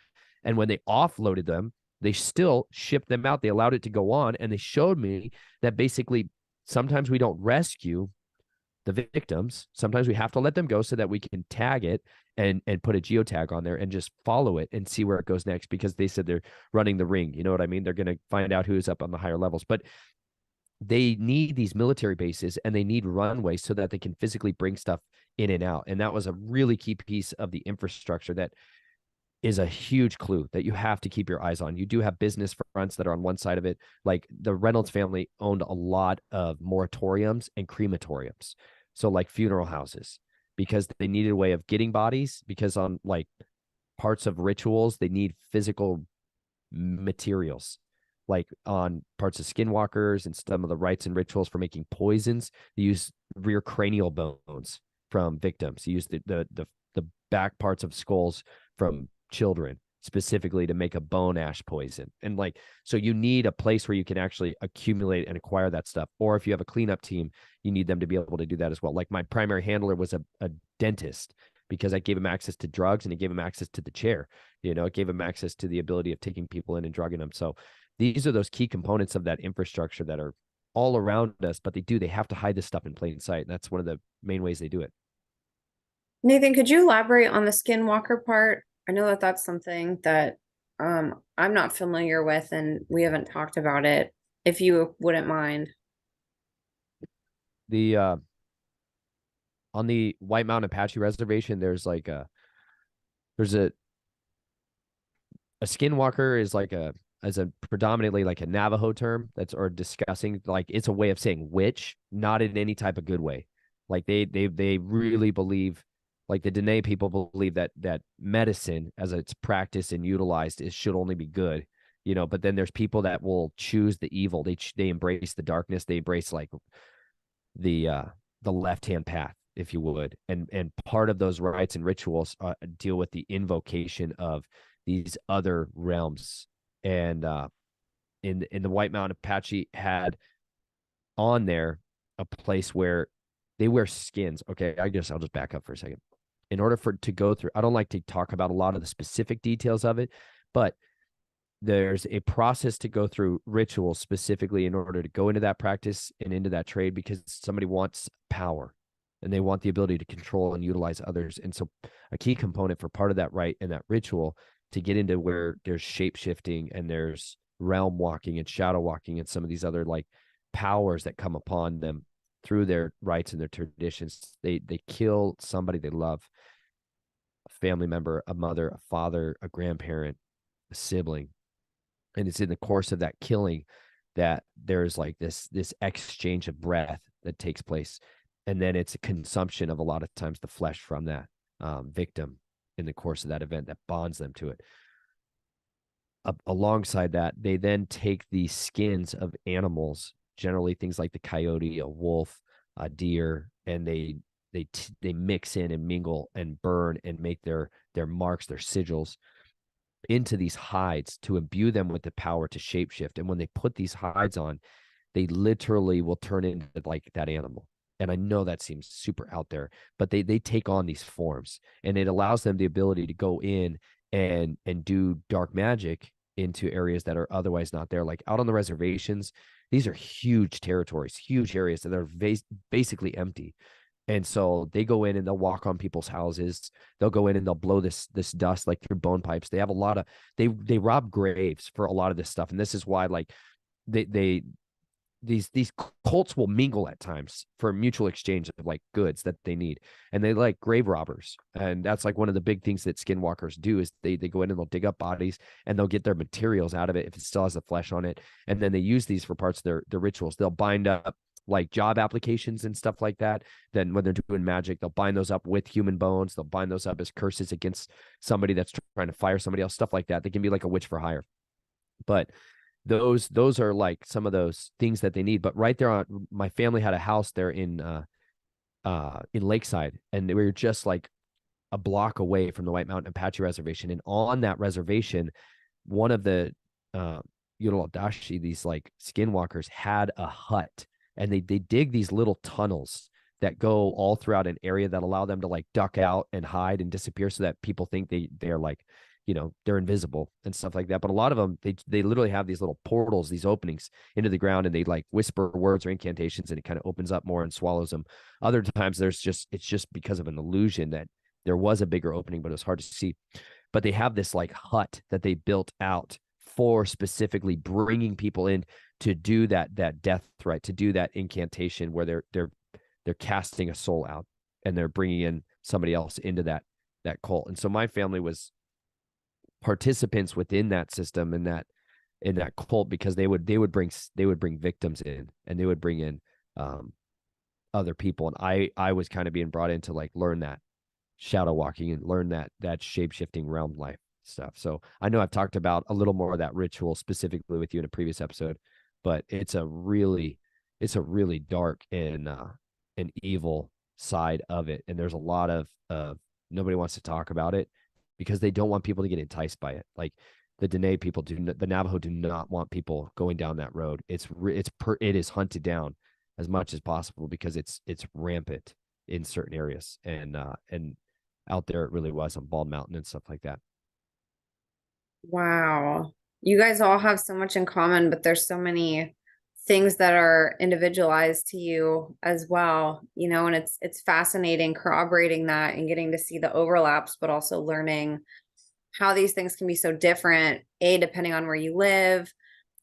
Speaker 3: And when they offloaded them, they still shipped them out. They allowed it to go on. And they showed me that basically sometimes we don't rescue the victims. Sometimes we have to let them go so that we can tag it and put a geotag on there and just follow it and see where it goes next, because they said they're running the ring. You know what I mean? They're going to find out who's up on the higher levels. But they need these military bases and they need runways so that they can physically bring stuff in and out. And that was a really key piece of the infrastructure that is a huge clue that you have to keep your eyes on. You do have business fronts that are on one side of it. Like the Reynolds family owned a lot of moratoriums and crematoriums. So like funeral houses, because they needed a way of getting bodies, because on like parts of rituals, they need physical materials. Like on parts of skinwalkers and some of the rites and rituals for making poisons, they use rear cranial bones from victims. They use the back parts of skulls from children specifically to make a bone ash poison. And like, so you need a place where you can actually accumulate and acquire that stuff. Or if you have a cleanup team, you need them to be able to do that as well. Like my primary handler was a dentist, because I gave him access to drugs and it gave him access to the chair. You know, it gave him access to the ability of taking people in and drugging them. So these are those key components of that infrastructure that are all around us, but they have to hide this stuff in plain sight. And that's one of the main ways they do it.
Speaker 1: Nathan, could you elaborate on the skinwalker part? I know that that's something that I'm not familiar with and we haven't talked about it, if you wouldn't mind.
Speaker 3: On the White Mountain Apache Reservation, there's a skinwalker is like a predominantly like a Navajo term or discussing, like it's a way of saying witch, not in any type of good way. Like they really believe, like the Dene people believe that medicine as it's practiced and utilized should only be good, you know, but then there's people that will choose the evil. They embrace the darkness. They embrace like the left-hand path, if you would. And part of those rites and rituals deal with the invocation of these other realms. And in the White Mountain Apache had on there a place where they wear skins. Okay, I'll just back up for a second. In order to go through, I don't like to talk about a lot of the specific details of it, but there's a process to go through rituals specifically in order to go into that practice and into that trade, because somebody wants power. and they want the ability to control and utilize others. And so a key component for part of that rite and that ritual to get into where there's shape shifting and there's realm walking and shadow walking and some of these other like powers that come upon them through their rites and their traditions. They kill somebody they love, a family member, a mother, a father, a grandparent, a sibling. And it's in the course of that killing that there's like this exchange of breath that takes place. And then it's a consumption of a lot of times the flesh from that victim in the course of that event that bonds them to it. Alongside that, they then take the skins of animals, generally things like the coyote, a wolf, a deer, and they mix in and mingle and burn and make their marks, their sigils into these hides to imbue them with the power to shapeshift. And when they put these hides on, they literally will turn into like that animal. And I know that seems super out there, but they take on these forms, and it allows them the ability to go in and do dark magic into areas that are otherwise not there. Like out on the reservations, these are huge territories, huge areas that are basically empty. And so they go in and they'll walk on people's houses. They'll go in and they'll blow this dust like through bone pipes. They have a lot of they rob graves for a lot of this stuff. And this is why like these cults will mingle at times for mutual exchange of like goods that they need. And they like grave robbers. And that's like one of the big things that skinwalkers do is they go in and they'll dig up bodies and they'll get their materials out of it if it still has the flesh on it. And then they use these for parts of their rituals. They'll bind up like job applications and stuff like that. Then when they're doing magic, they'll bind those up with human bones. They'll bind those up as curses against somebody that's trying to fire somebody else, stuff like that. They can be like a witch for hire. But those are like some of those things that they need. But right there on, my family had a house there in Lakeside, and we were just like a block away from the White Mountain Apache Reservation. And on that reservation, one of the Yuraldashi, these like skinwalkers, had a hut, and they dig these little tunnels that go all throughout an area that allow them to like duck out and hide and disappear, so that people think they're like, they're invisible and stuff like that. But a lot of them, they literally have these little portals, these openings into the ground, and they like whisper words or incantations, and it kind of opens up more and swallows them. Other times it's just because of an illusion that there was a bigger opening, but it was hard to see. But they have this like hut that they built out for specifically bringing people in to do that death rite, to do that incantation where they're casting a soul out and they're bringing in somebody else into that cult. And so my family was participants within that system and in that cult, because they would bring victims in, and they would bring in other people. And I was kind of being brought in to like learn that shadow walking and learn that shape-shifting realm life stuff. So I know I've talked about a little more of that ritual specifically with you in a previous episode, but it's a really dark and an evil side of it. And there's a lot of nobody wants to talk about it because they don't want people to get enticed by it. Like the Dene people the Navajo do not want people going down that road. It is hunted down as much as possible because it's rampant in certain areas. And out there it really was on Bald Mountain and stuff like that.
Speaker 1: Wow. You guys all have so much in common, but there's so many things that are individualized to you as well, and it's fascinating corroborating that and getting to see the overlaps, but also learning how these things can be so different, A, depending on where you live,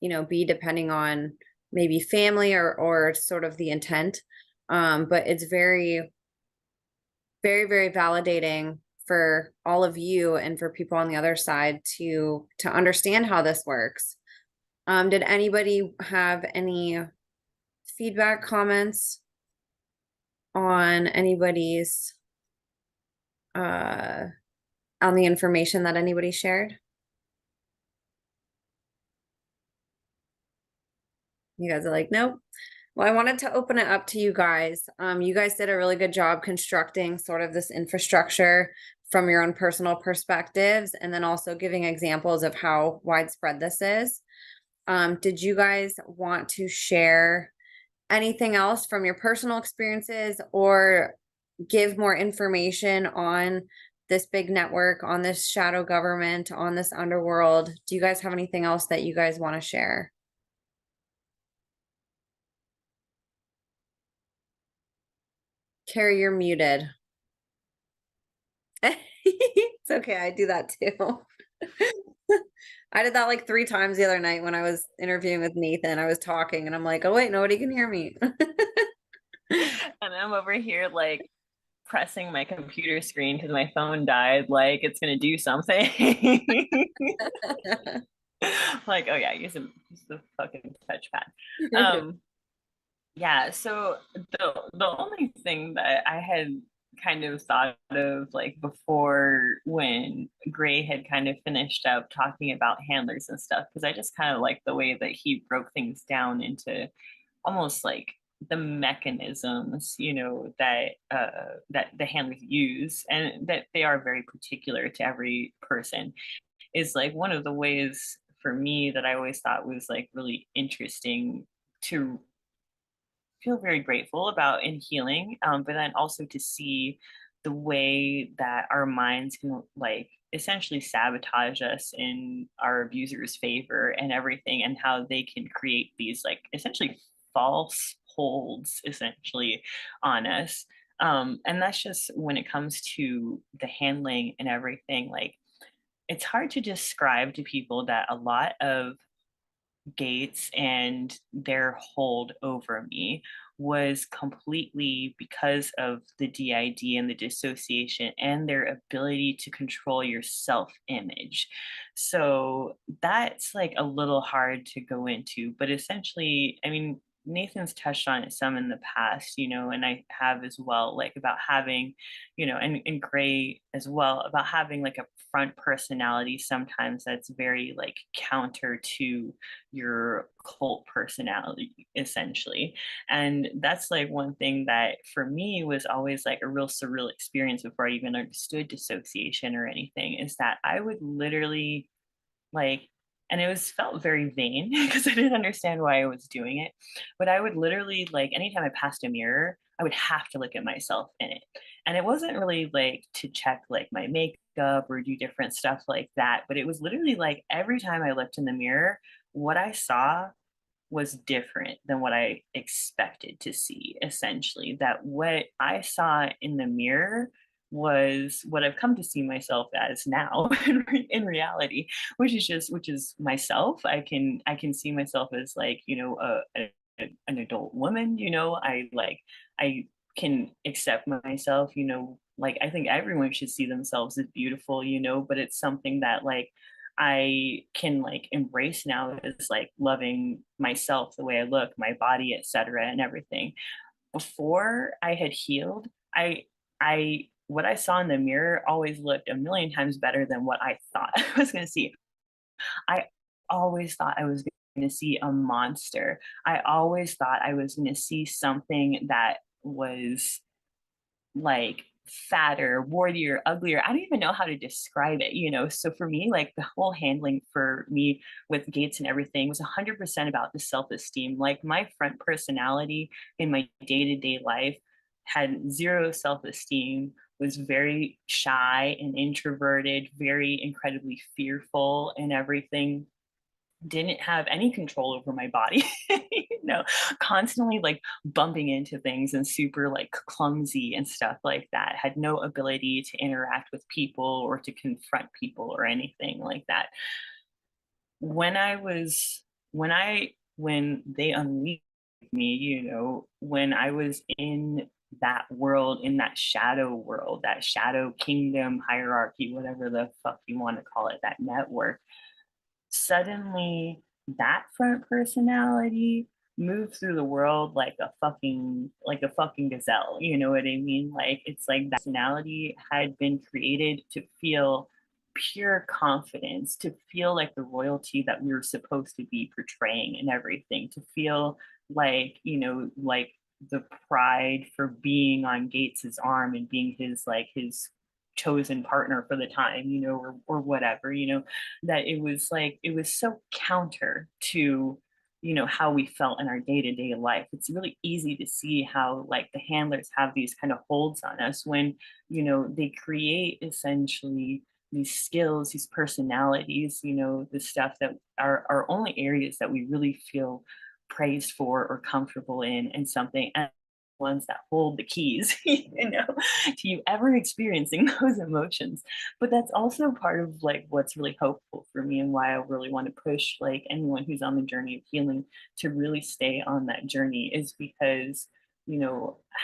Speaker 1: B, depending on maybe family or sort of the intent. But it's very, very, very validating for all of you and for people on the other side to understand how this works. Did anybody have any feedback, comments on anybody's on the information that anybody shared? You guys are like, nope. Well, I wanted to open it up to you guys. You guys did a really good job constructing sort of this infrastructure from your own personal perspectives, and then also giving examples of how widespread this is. Did you guys want to share anything else from your personal experiences or give more information on this big network, on this shadow government, on this underworld? Do you guys have anything else that you guys want to share? Carrie, you're muted. It's okay. I do that too. I did that like 3 times the other night when I was interviewing with Nathan. I was talking and I'm like, oh wait, nobody can hear me.
Speaker 2: And I'm over here like pressing my computer screen because my phone died, like it's gonna do something. Like, oh yeah, use the fucking touchpad. Yeah, so the only thing that I had kind of thought of like before when Gray had kind of finished up talking about handlers and stuff, because I just kind of like the way that he broke things down into almost like the mechanisms, you know, that the handlers use, and that they are very particular to every person, is like one of the ways for me that I always thought was like really interesting to feel very grateful about in healing, but then also to see the way that our minds can like essentially sabotage us in our abuser's favor and everything, and how they can create these like essentially false holds essentially on us. And that's just when it comes to the handling and everything, like it's hard to describe to people that a lot of Gates and their hold over me was completely because of the DID and the dissociation and their ability to control your self image. So that's like a little hard to go into, but essentially, I mean, Nathan's touched on it some in the past, you know, and I have as well, like about having, you know, and Gray as well, about having like a front personality sometimes that's very like counter to your cult personality essentially. And that's like one thing that for me was always like a real surreal experience before I even understood dissociation or anything, is that I would literally like, and it was felt very vain because I didn't understand why I was doing it, but I would literally like anytime I passed a mirror I would have to look at myself in it, and it wasn't really like to check like my makeup or do different stuff like that, but it was literally like every time I looked in the mirror what I saw was different than what I expected to see, essentially. That what I saw in the mirror was what I've come to see myself as now in reality, which is myself. I can see myself as like, you know, an adult woman, you know, I can accept myself, you know, like I think everyone should see themselves as beautiful, you know, but it's something that like I can like embrace now is like loving myself, the way I look, my body, etc., and everything. Before I had healed, I what I saw in the mirror always looked a million times better than what I thought I was going to see. I always thought I was going to see a monster. I always thought I was going to see something that was like fatter, wartier, uglier. I don't even know how to describe it, you know? So for me, like the whole handling for me with Gates and everything was 100% about the self-esteem. Like my front personality in my day-to-day life had zero self-esteem, was very shy and introverted, very incredibly fearful and everything, didn't have any control over my body, you know, constantly like bumping into things and super like clumsy and stuff like that, had no ability to interact with people or to confront people or anything like that. When I was, when they unleashed me, you know, when I was in that world, in that shadow world, that shadow kingdom hierarchy, whatever the fuck you want to call it, that network, suddenly that front personality moved through the world like a fucking gazelle, you know what I mean? Like it's like that personality had been created to feel pure confidence, to feel like the royalty that we were supposed to be portraying and everything, to feel like, you know, like the pride for being on Gates's arm and being his like his chosen partner for the time, you know, or whatever, you know, that it was like it was so counter to, you know, how we felt in our day-to-day life. It's really easy to see how like the handlers have these kind of holds on us when, you know, they create essentially these skills, these personalities, you know, the stuff that are only areas that we really feel praised for or comfortable in and something. And ones that hold the keys, to you ever experiencing those emotions. But that's also part of like what's really hopeful for me, and why I really want to push like anyone who's on the journey of healing to really stay on that journey, is because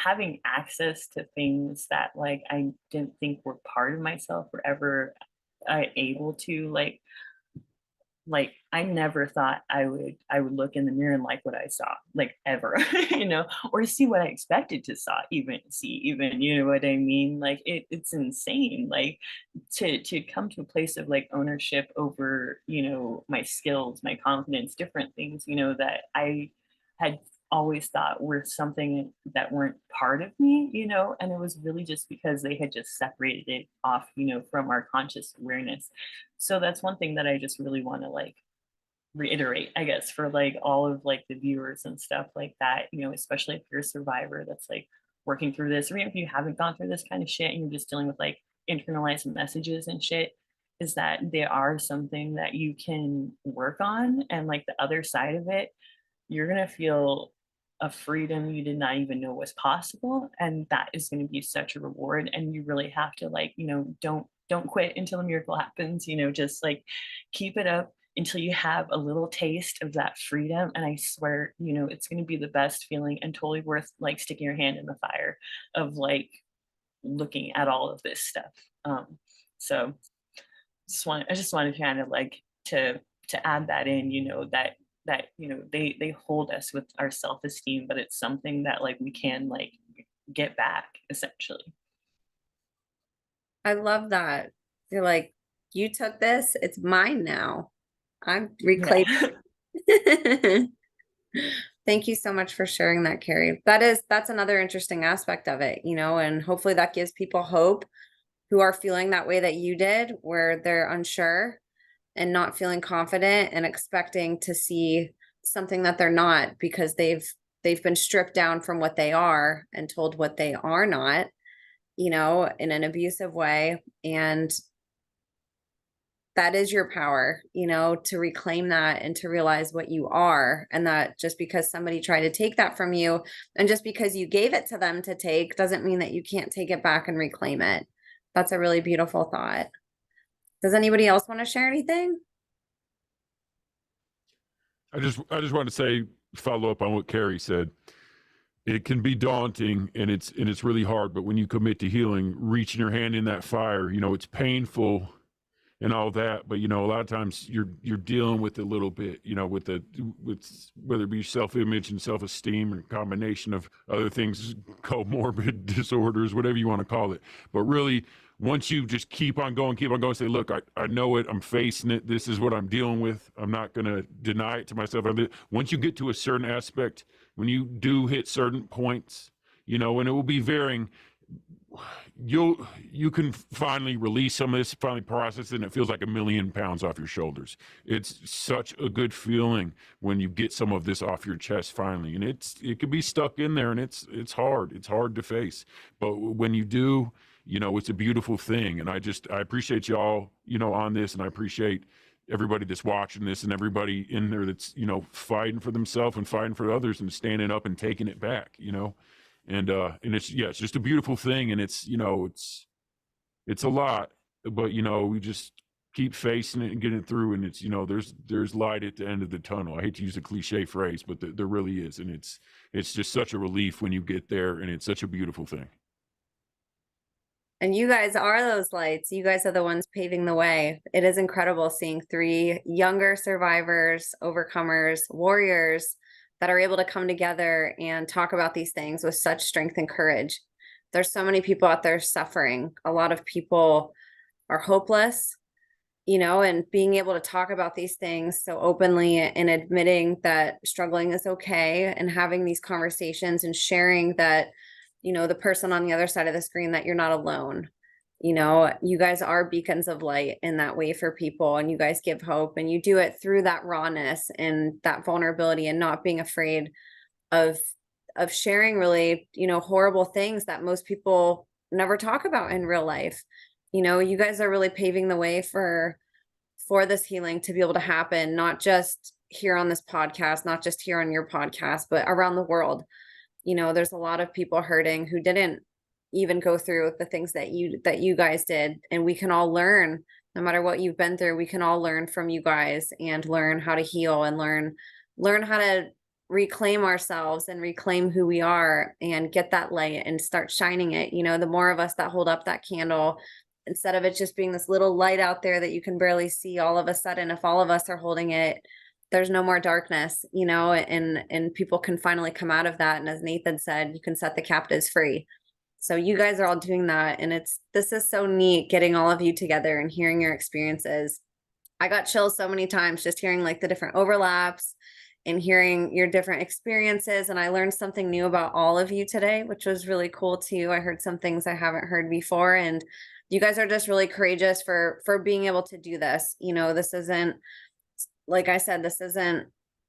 Speaker 2: having access to things that like I didn't think were part of myself or ever able to like I never thought I would look in the mirror and like what I saw, like ever, or see what I expected to see, you know what I mean? Like it's insane, like to come to a place of like ownership over, my skills, my confidence, different things, that I had always thought were something that weren't part of me, and it was really just because they had just separated it off, from our conscious awareness. So that's one thing that I just really want to like reiterate, I guess, for like all of like the viewers and stuff like that, especially if you're a survivor that's like working through this, or even if you haven't gone through this kind of shit and you're just dealing with like internalized messages and shit, is that they are something that you can work on. And like the other side of it, you're going to feel a freedom you did not even know was possible, and that is going to be such a reward. And you really have to like, don't quit until a miracle happens, just like keep it up until you have a little taste of that freedom. And I swear, it's going to be the best feeling, and totally worth like sticking your hand in the fire of like looking at all of this stuff. So I just wanted to kind of like to add that in, that they hold us with our self-esteem, but it's something that like we can like get back, essentially.
Speaker 1: I love that. You're like, you took this, it's mine now. I'm reclaiming.
Speaker 2: Yeah.
Speaker 1: Thank you so much for sharing that, Carrie. That's another interesting aspect of it, and hopefully that gives people hope who are feeling that way that you did, where they're unsure and not feeling confident and expecting to see something that they're not, because they've been stripped down from what they are and told what they are not, in an abusive way. And that is your power, to reclaim that and to realize what you are. And that just because somebody tried to take that from you, and just because you gave it to them to take, doesn't mean that you can't take it back and reclaim it. That's a really beautiful thought. Does anybody else want to share anything?
Speaker 4: I just want to say, follow up on what Carrie said. It can be daunting, and it's really hard, but when you commit to healing, reaching your hand in that fire, it's painful and all that, but a lot of times you're dealing with a little bit, with whether it be self-image and self-esteem, or a combination of other things, comorbid disorders, whatever you want to call it. But really, once you just keep on going, say, look, I know it, I'm facing it, this is what I'm dealing with, I'm not going to deny it to myself. Once you get to a certain aspect, when you do hit certain points, and it will be varying, you can finally release some of this, finally process it, and it feels like 1,000,000 pounds off your shoulders. It's such a good feeling when you get some of this off your chest finally, and it could be stuck in there, and it's hard to face, but when you do, it's a beautiful thing. And I appreciate y'all, on this, and I appreciate everybody that's watching this, and everybody in there that's fighting for themselves and fighting for others and standing up and taking it back, and it's just a beautiful thing. And it's a lot, but we just keep facing it and getting it through. And it's there's light at the end of the tunnel. I hate to use a cliche phrase, but there really is. And it's just such a relief when you get there, and it's such a beautiful thing.
Speaker 1: And you guys are those lights. You guys are the ones paving the way. It is incredible seeing 3 younger survivors, overcomers, warriors that are able to come together and talk about these things with such strength and courage. There's so many people out there suffering. A lot of people are hopeless, and being able to talk about these things so openly and admitting that struggling is okay, and having these conversations and sharing that, the person on the other side of the screen, that you're not alone. You guys are beacons of light in that way for people, and you guys give hope, and you do it through that rawness and that vulnerability, and not being afraid of sharing really, horrible things that most people never talk about in real life. You guys are really paving the way for this healing to be able to happen, not just here on this podcast, not just here on your podcast, but around the world. there's a lot of people hurting who didn't even go through the things that you guys did. And we can all learn, no matter what you've been through, we can all learn from you guys and learn how to heal and learn how to reclaim ourselves and reclaim who we are and get that light and start shining it. The more of us that hold up that candle, instead of it just being this little light out there that you can barely see, all of a sudden, if all of us are holding it, there's no more darkness, and people can finally come out of that. And as Nathan said, you can set the captives free. So you guys are all doing that. And this is so neat, getting all of you together and hearing your experiences. I got chills so many times just hearing like the different overlaps and hearing your different experiences. And I learned something new about all of you today, which was really cool too. I heard some things I haven't heard before, and you guys are just really courageous for being able to do this. This isn't, like I said, this isn't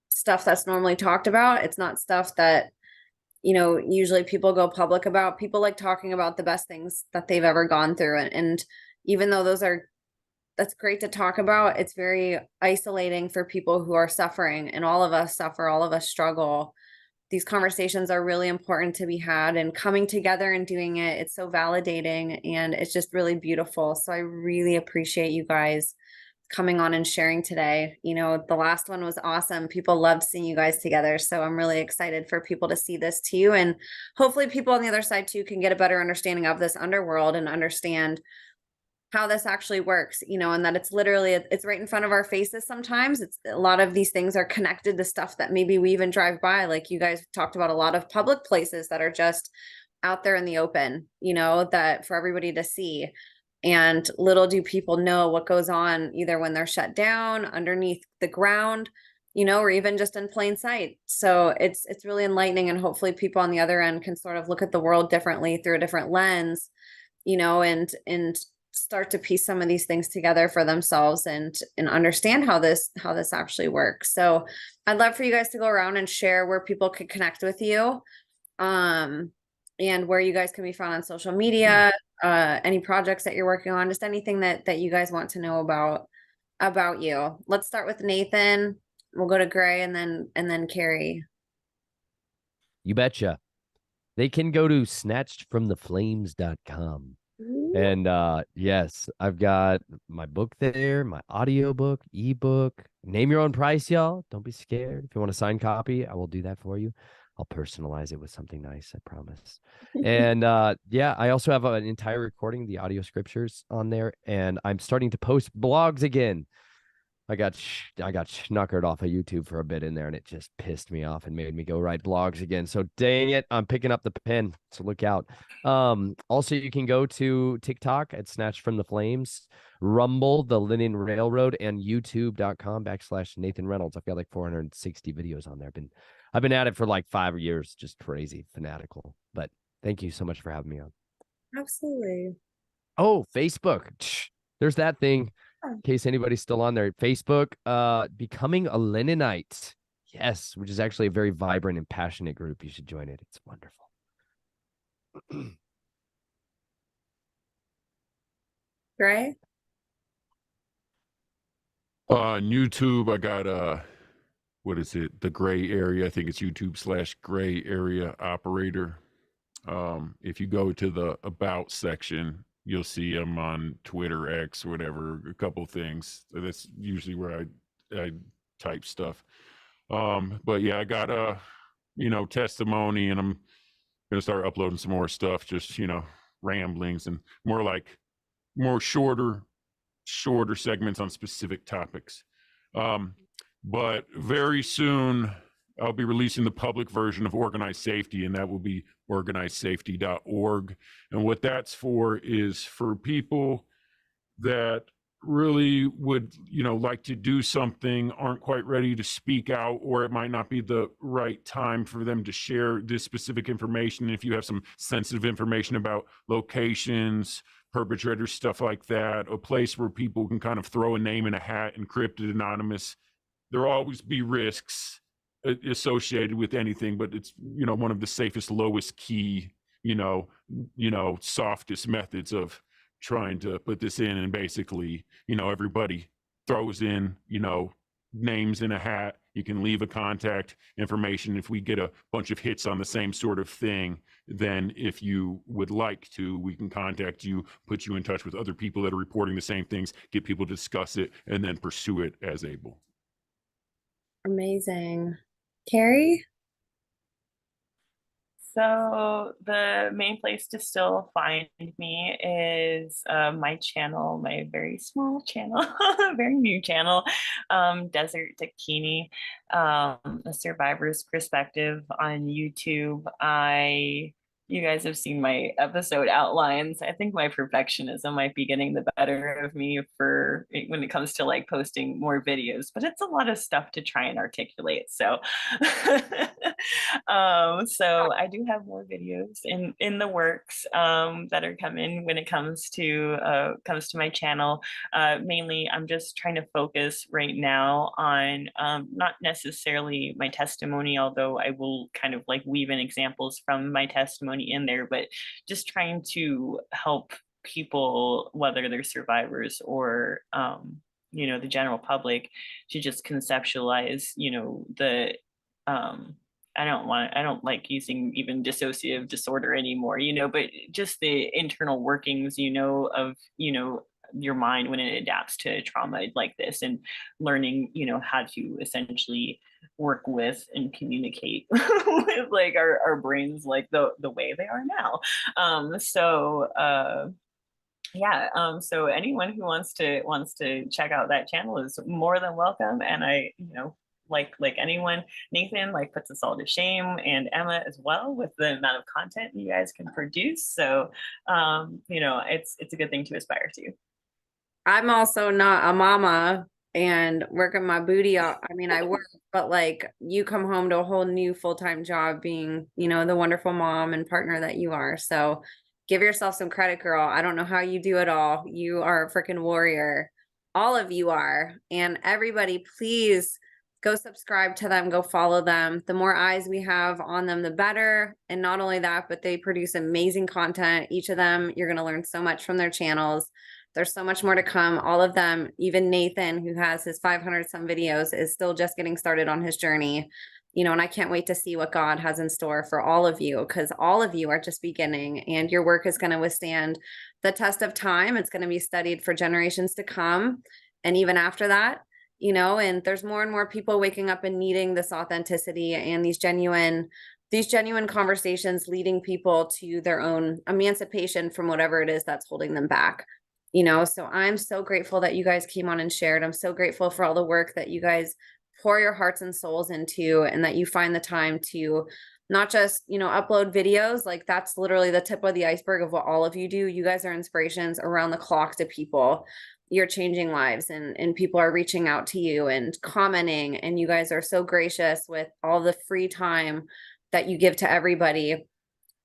Speaker 1: stuff that's normally talked about. It's not stuff that, usually people go public about. People like talking about the best things that they've ever gone through. And even though that's great to talk about, it's very isolating for people who are suffering, and all of us suffer, all of us struggle. These conversations are really important to be had, and coming together and doing it, it's so validating, and it's just really beautiful. So I really appreciate you guys coming on and sharing today. The last one was awesome. People loved seeing you guys together. So I'm really excited for people to see this too. And hopefully people on the other side too can get a better understanding of this underworld and understand how this actually works, and that it's literally, it's right in front of our faces. Sometimes it's a lot of these things are connected to stuff that maybe we even drive by. Like you guys talked about a lot of public places that are just out there in the open, that for everybody to see. And little do people know what goes on either when they're shut down, underneath the ground, or even just in plain sight. So it's really enlightening, and hopefully people on the other end can sort of look at the world differently through a different lens, and start to piece some of these things together for themselves and understand how this actually works. So I'd love for you guys to go around and share where people could connect with you, and where you guys can be found on social media, any projects that you're working on, just anything that you guys want to know about you. Let's start with Nathan. We'll go to Gray and then Carrie.
Speaker 5: You betcha. They can go to snatchedfromtheflames.com. And yes, I've got my book there, my audio book, ebook. Name your own price, y'all. Don't be scared. If you want a signed copy, I will do that for you. I'll personalize it with something nice, I promise. And yeah, I also have an entire recording, the audio scriptures on there, and I'm starting to post blogs again. I got schnockered off of YouTube for a bit in there, and it just pissed me off and made me go write blogs again. So dang it, I'm picking up the pen. So look out. Also, you can go to TikTok at Snatched from the Flames, Rumble, The Linen Railroad, and YouTube.com/Nathan Reynolds. I've got like 460 videos on there. I've been at it for like 5 years, just crazy, fanatical. But thank you so much for having me on.
Speaker 1: Absolutely.
Speaker 5: Oh, Facebook. There's that thing. In case anybody's still on there, Facebook, Becoming a Linenite. Yes, which is actually a very vibrant and passionate group. You should join it. It's wonderful.
Speaker 1: Gray?
Speaker 4: On YouTube, I got what is it? The Gray Area. I think it's YouTube/Gray Area Operator. If you go to the About section, you'll see I'm on Twitter, X, whatever, a couple things. So that's usually where I type stuff. But yeah, I got a testimony, and I'm gonna start uploading some more stuff, just ramblings and more shorter segments on specific topics. But very soon I'll be releasing the public version of Organized Safety, and that will be organizedsafety.org. And what that's for is for people that really would, like to do something, aren't quite ready to speak out, or it might not be the right time for them to share this specific information. If you have some sensitive information about locations, perpetrators, stuff like that, a place where people can kind of throw a name in a hat, encrypted, anonymous, there'll always be risks associated with anything, but it's one of the safest, lowest key, softest methods of trying to put this in. And basically, everybody throws in names in a hat. You can leave a contact information. If we get a bunch of hits on the same sort of thing, then if you would like to, we can contact you, put you in touch with other people that are reporting the same things, get people to discuss it, and then pursue it as able.
Speaker 1: Amazing. Carrie?
Speaker 2: So the main place to still find me is my channel, my very small channel, very new channel, Desert Dakini, a survivor's perspective on YouTube. You guys have seen my episode outlines. I think my perfectionism might be getting the better of me for when it comes to like posting more videos, but it's a lot of stuff to try and articulate. So, so I do have more videos in the works that are coming when it comes to my channel. Mainly, I'm just trying to focus right now on not necessarily my testimony, although I will kind of like weave in examples from my testimony in there, but just trying to help people, whether they're survivors or the general public, to just conceptualize the I don't like using even dissociative disorder anymore, but just the internal workings of your mind when it adapts to trauma like this, and learning how to essentially work with and communicate with like our brains like the way they are now. So anyone who wants to check out that channel is more than welcome. And I like anyone, Nathan like puts us all to shame, and Emma as well, with the amount of content you guys can produce. So it's a good thing to aspire to.
Speaker 1: I'm also not a mama and working my booty off. I mean, I work, but like you come home to a whole new full-time job being, the wonderful mom and partner that you are. So give yourself some credit, girl. I don't know how you do it all. You are a freaking warrior. All of you are. And everybody, please go subscribe to them, go follow them. The more eyes we have on them, the better. And not only that, but they produce amazing content. Each of them, you're going to learn so much from their channels. There's so much more to come. All of them, even Nathan, who has his 500 some videos, is still just getting started on his journey. And I can't wait to see what God has in store for all of you, because all of you are just beginning, and your work is going to withstand the test of time. It's going to be studied for generations to come. And even after that, and there's more and more people waking up and needing this authenticity and these genuine conversations, leading people to their own emancipation from whatever it is that's holding them back. So I'm so grateful that you guys came on and shared. I'm so grateful for all the work that you guys pour your hearts and souls into, and that you find the time to not just, upload videos. Like that's literally the tip of the iceberg of what all of you do. You guys are inspirations around the clock to people. You're changing lives, and people are reaching out to you and commenting, and you guys are so gracious with all the free time that you give to everybody.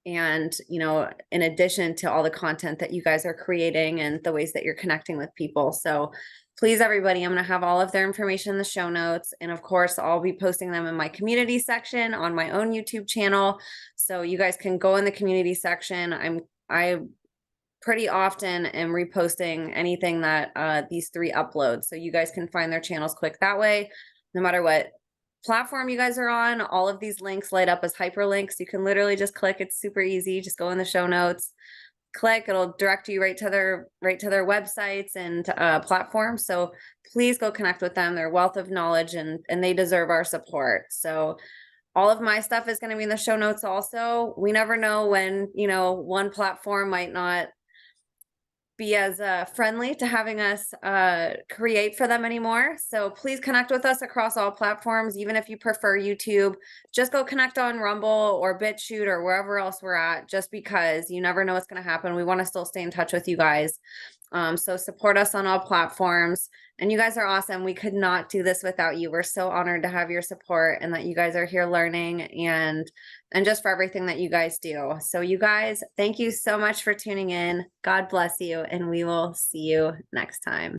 Speaker 1: And, in addition to all the content that you guys are creating and the ways that you're connecting with people. So please, everybody, I'm going to have all of their information in the show notes. And of course, I'll be posting them in my community section on my own YouTube channel. So you guys can go in the community section. I pretty often am reposting anything that these three upload. So you guys can find their channels quick that way, no matter what platform you guys are on. All of these links light up as hyperlinks. You can literally just click. It's super easy. Just go in the show notes, click, it'll direct you right to their websites and platforms. So please go connect with them. They're a wealth of knowledge, and they deserve our support. So all of my stuff is going to be in the show notes also. We never know when, one platform might not be as friendly to having us create for them anymore. So please connect with us across all platforms. Even if you prefer YouTube, just go connect on Rumble or BitChute or wherever else we're at, just because you never know what's going to happen. We want to still stay in touch with you guys. So support us on all platforms. And you guys are awesome. We could not do this without you. We're so honored to have your support, and that you guys are here learning, and just for everything that you guys do. So you guys, thank you so much for tuning in. God bless you, and we will see you next time.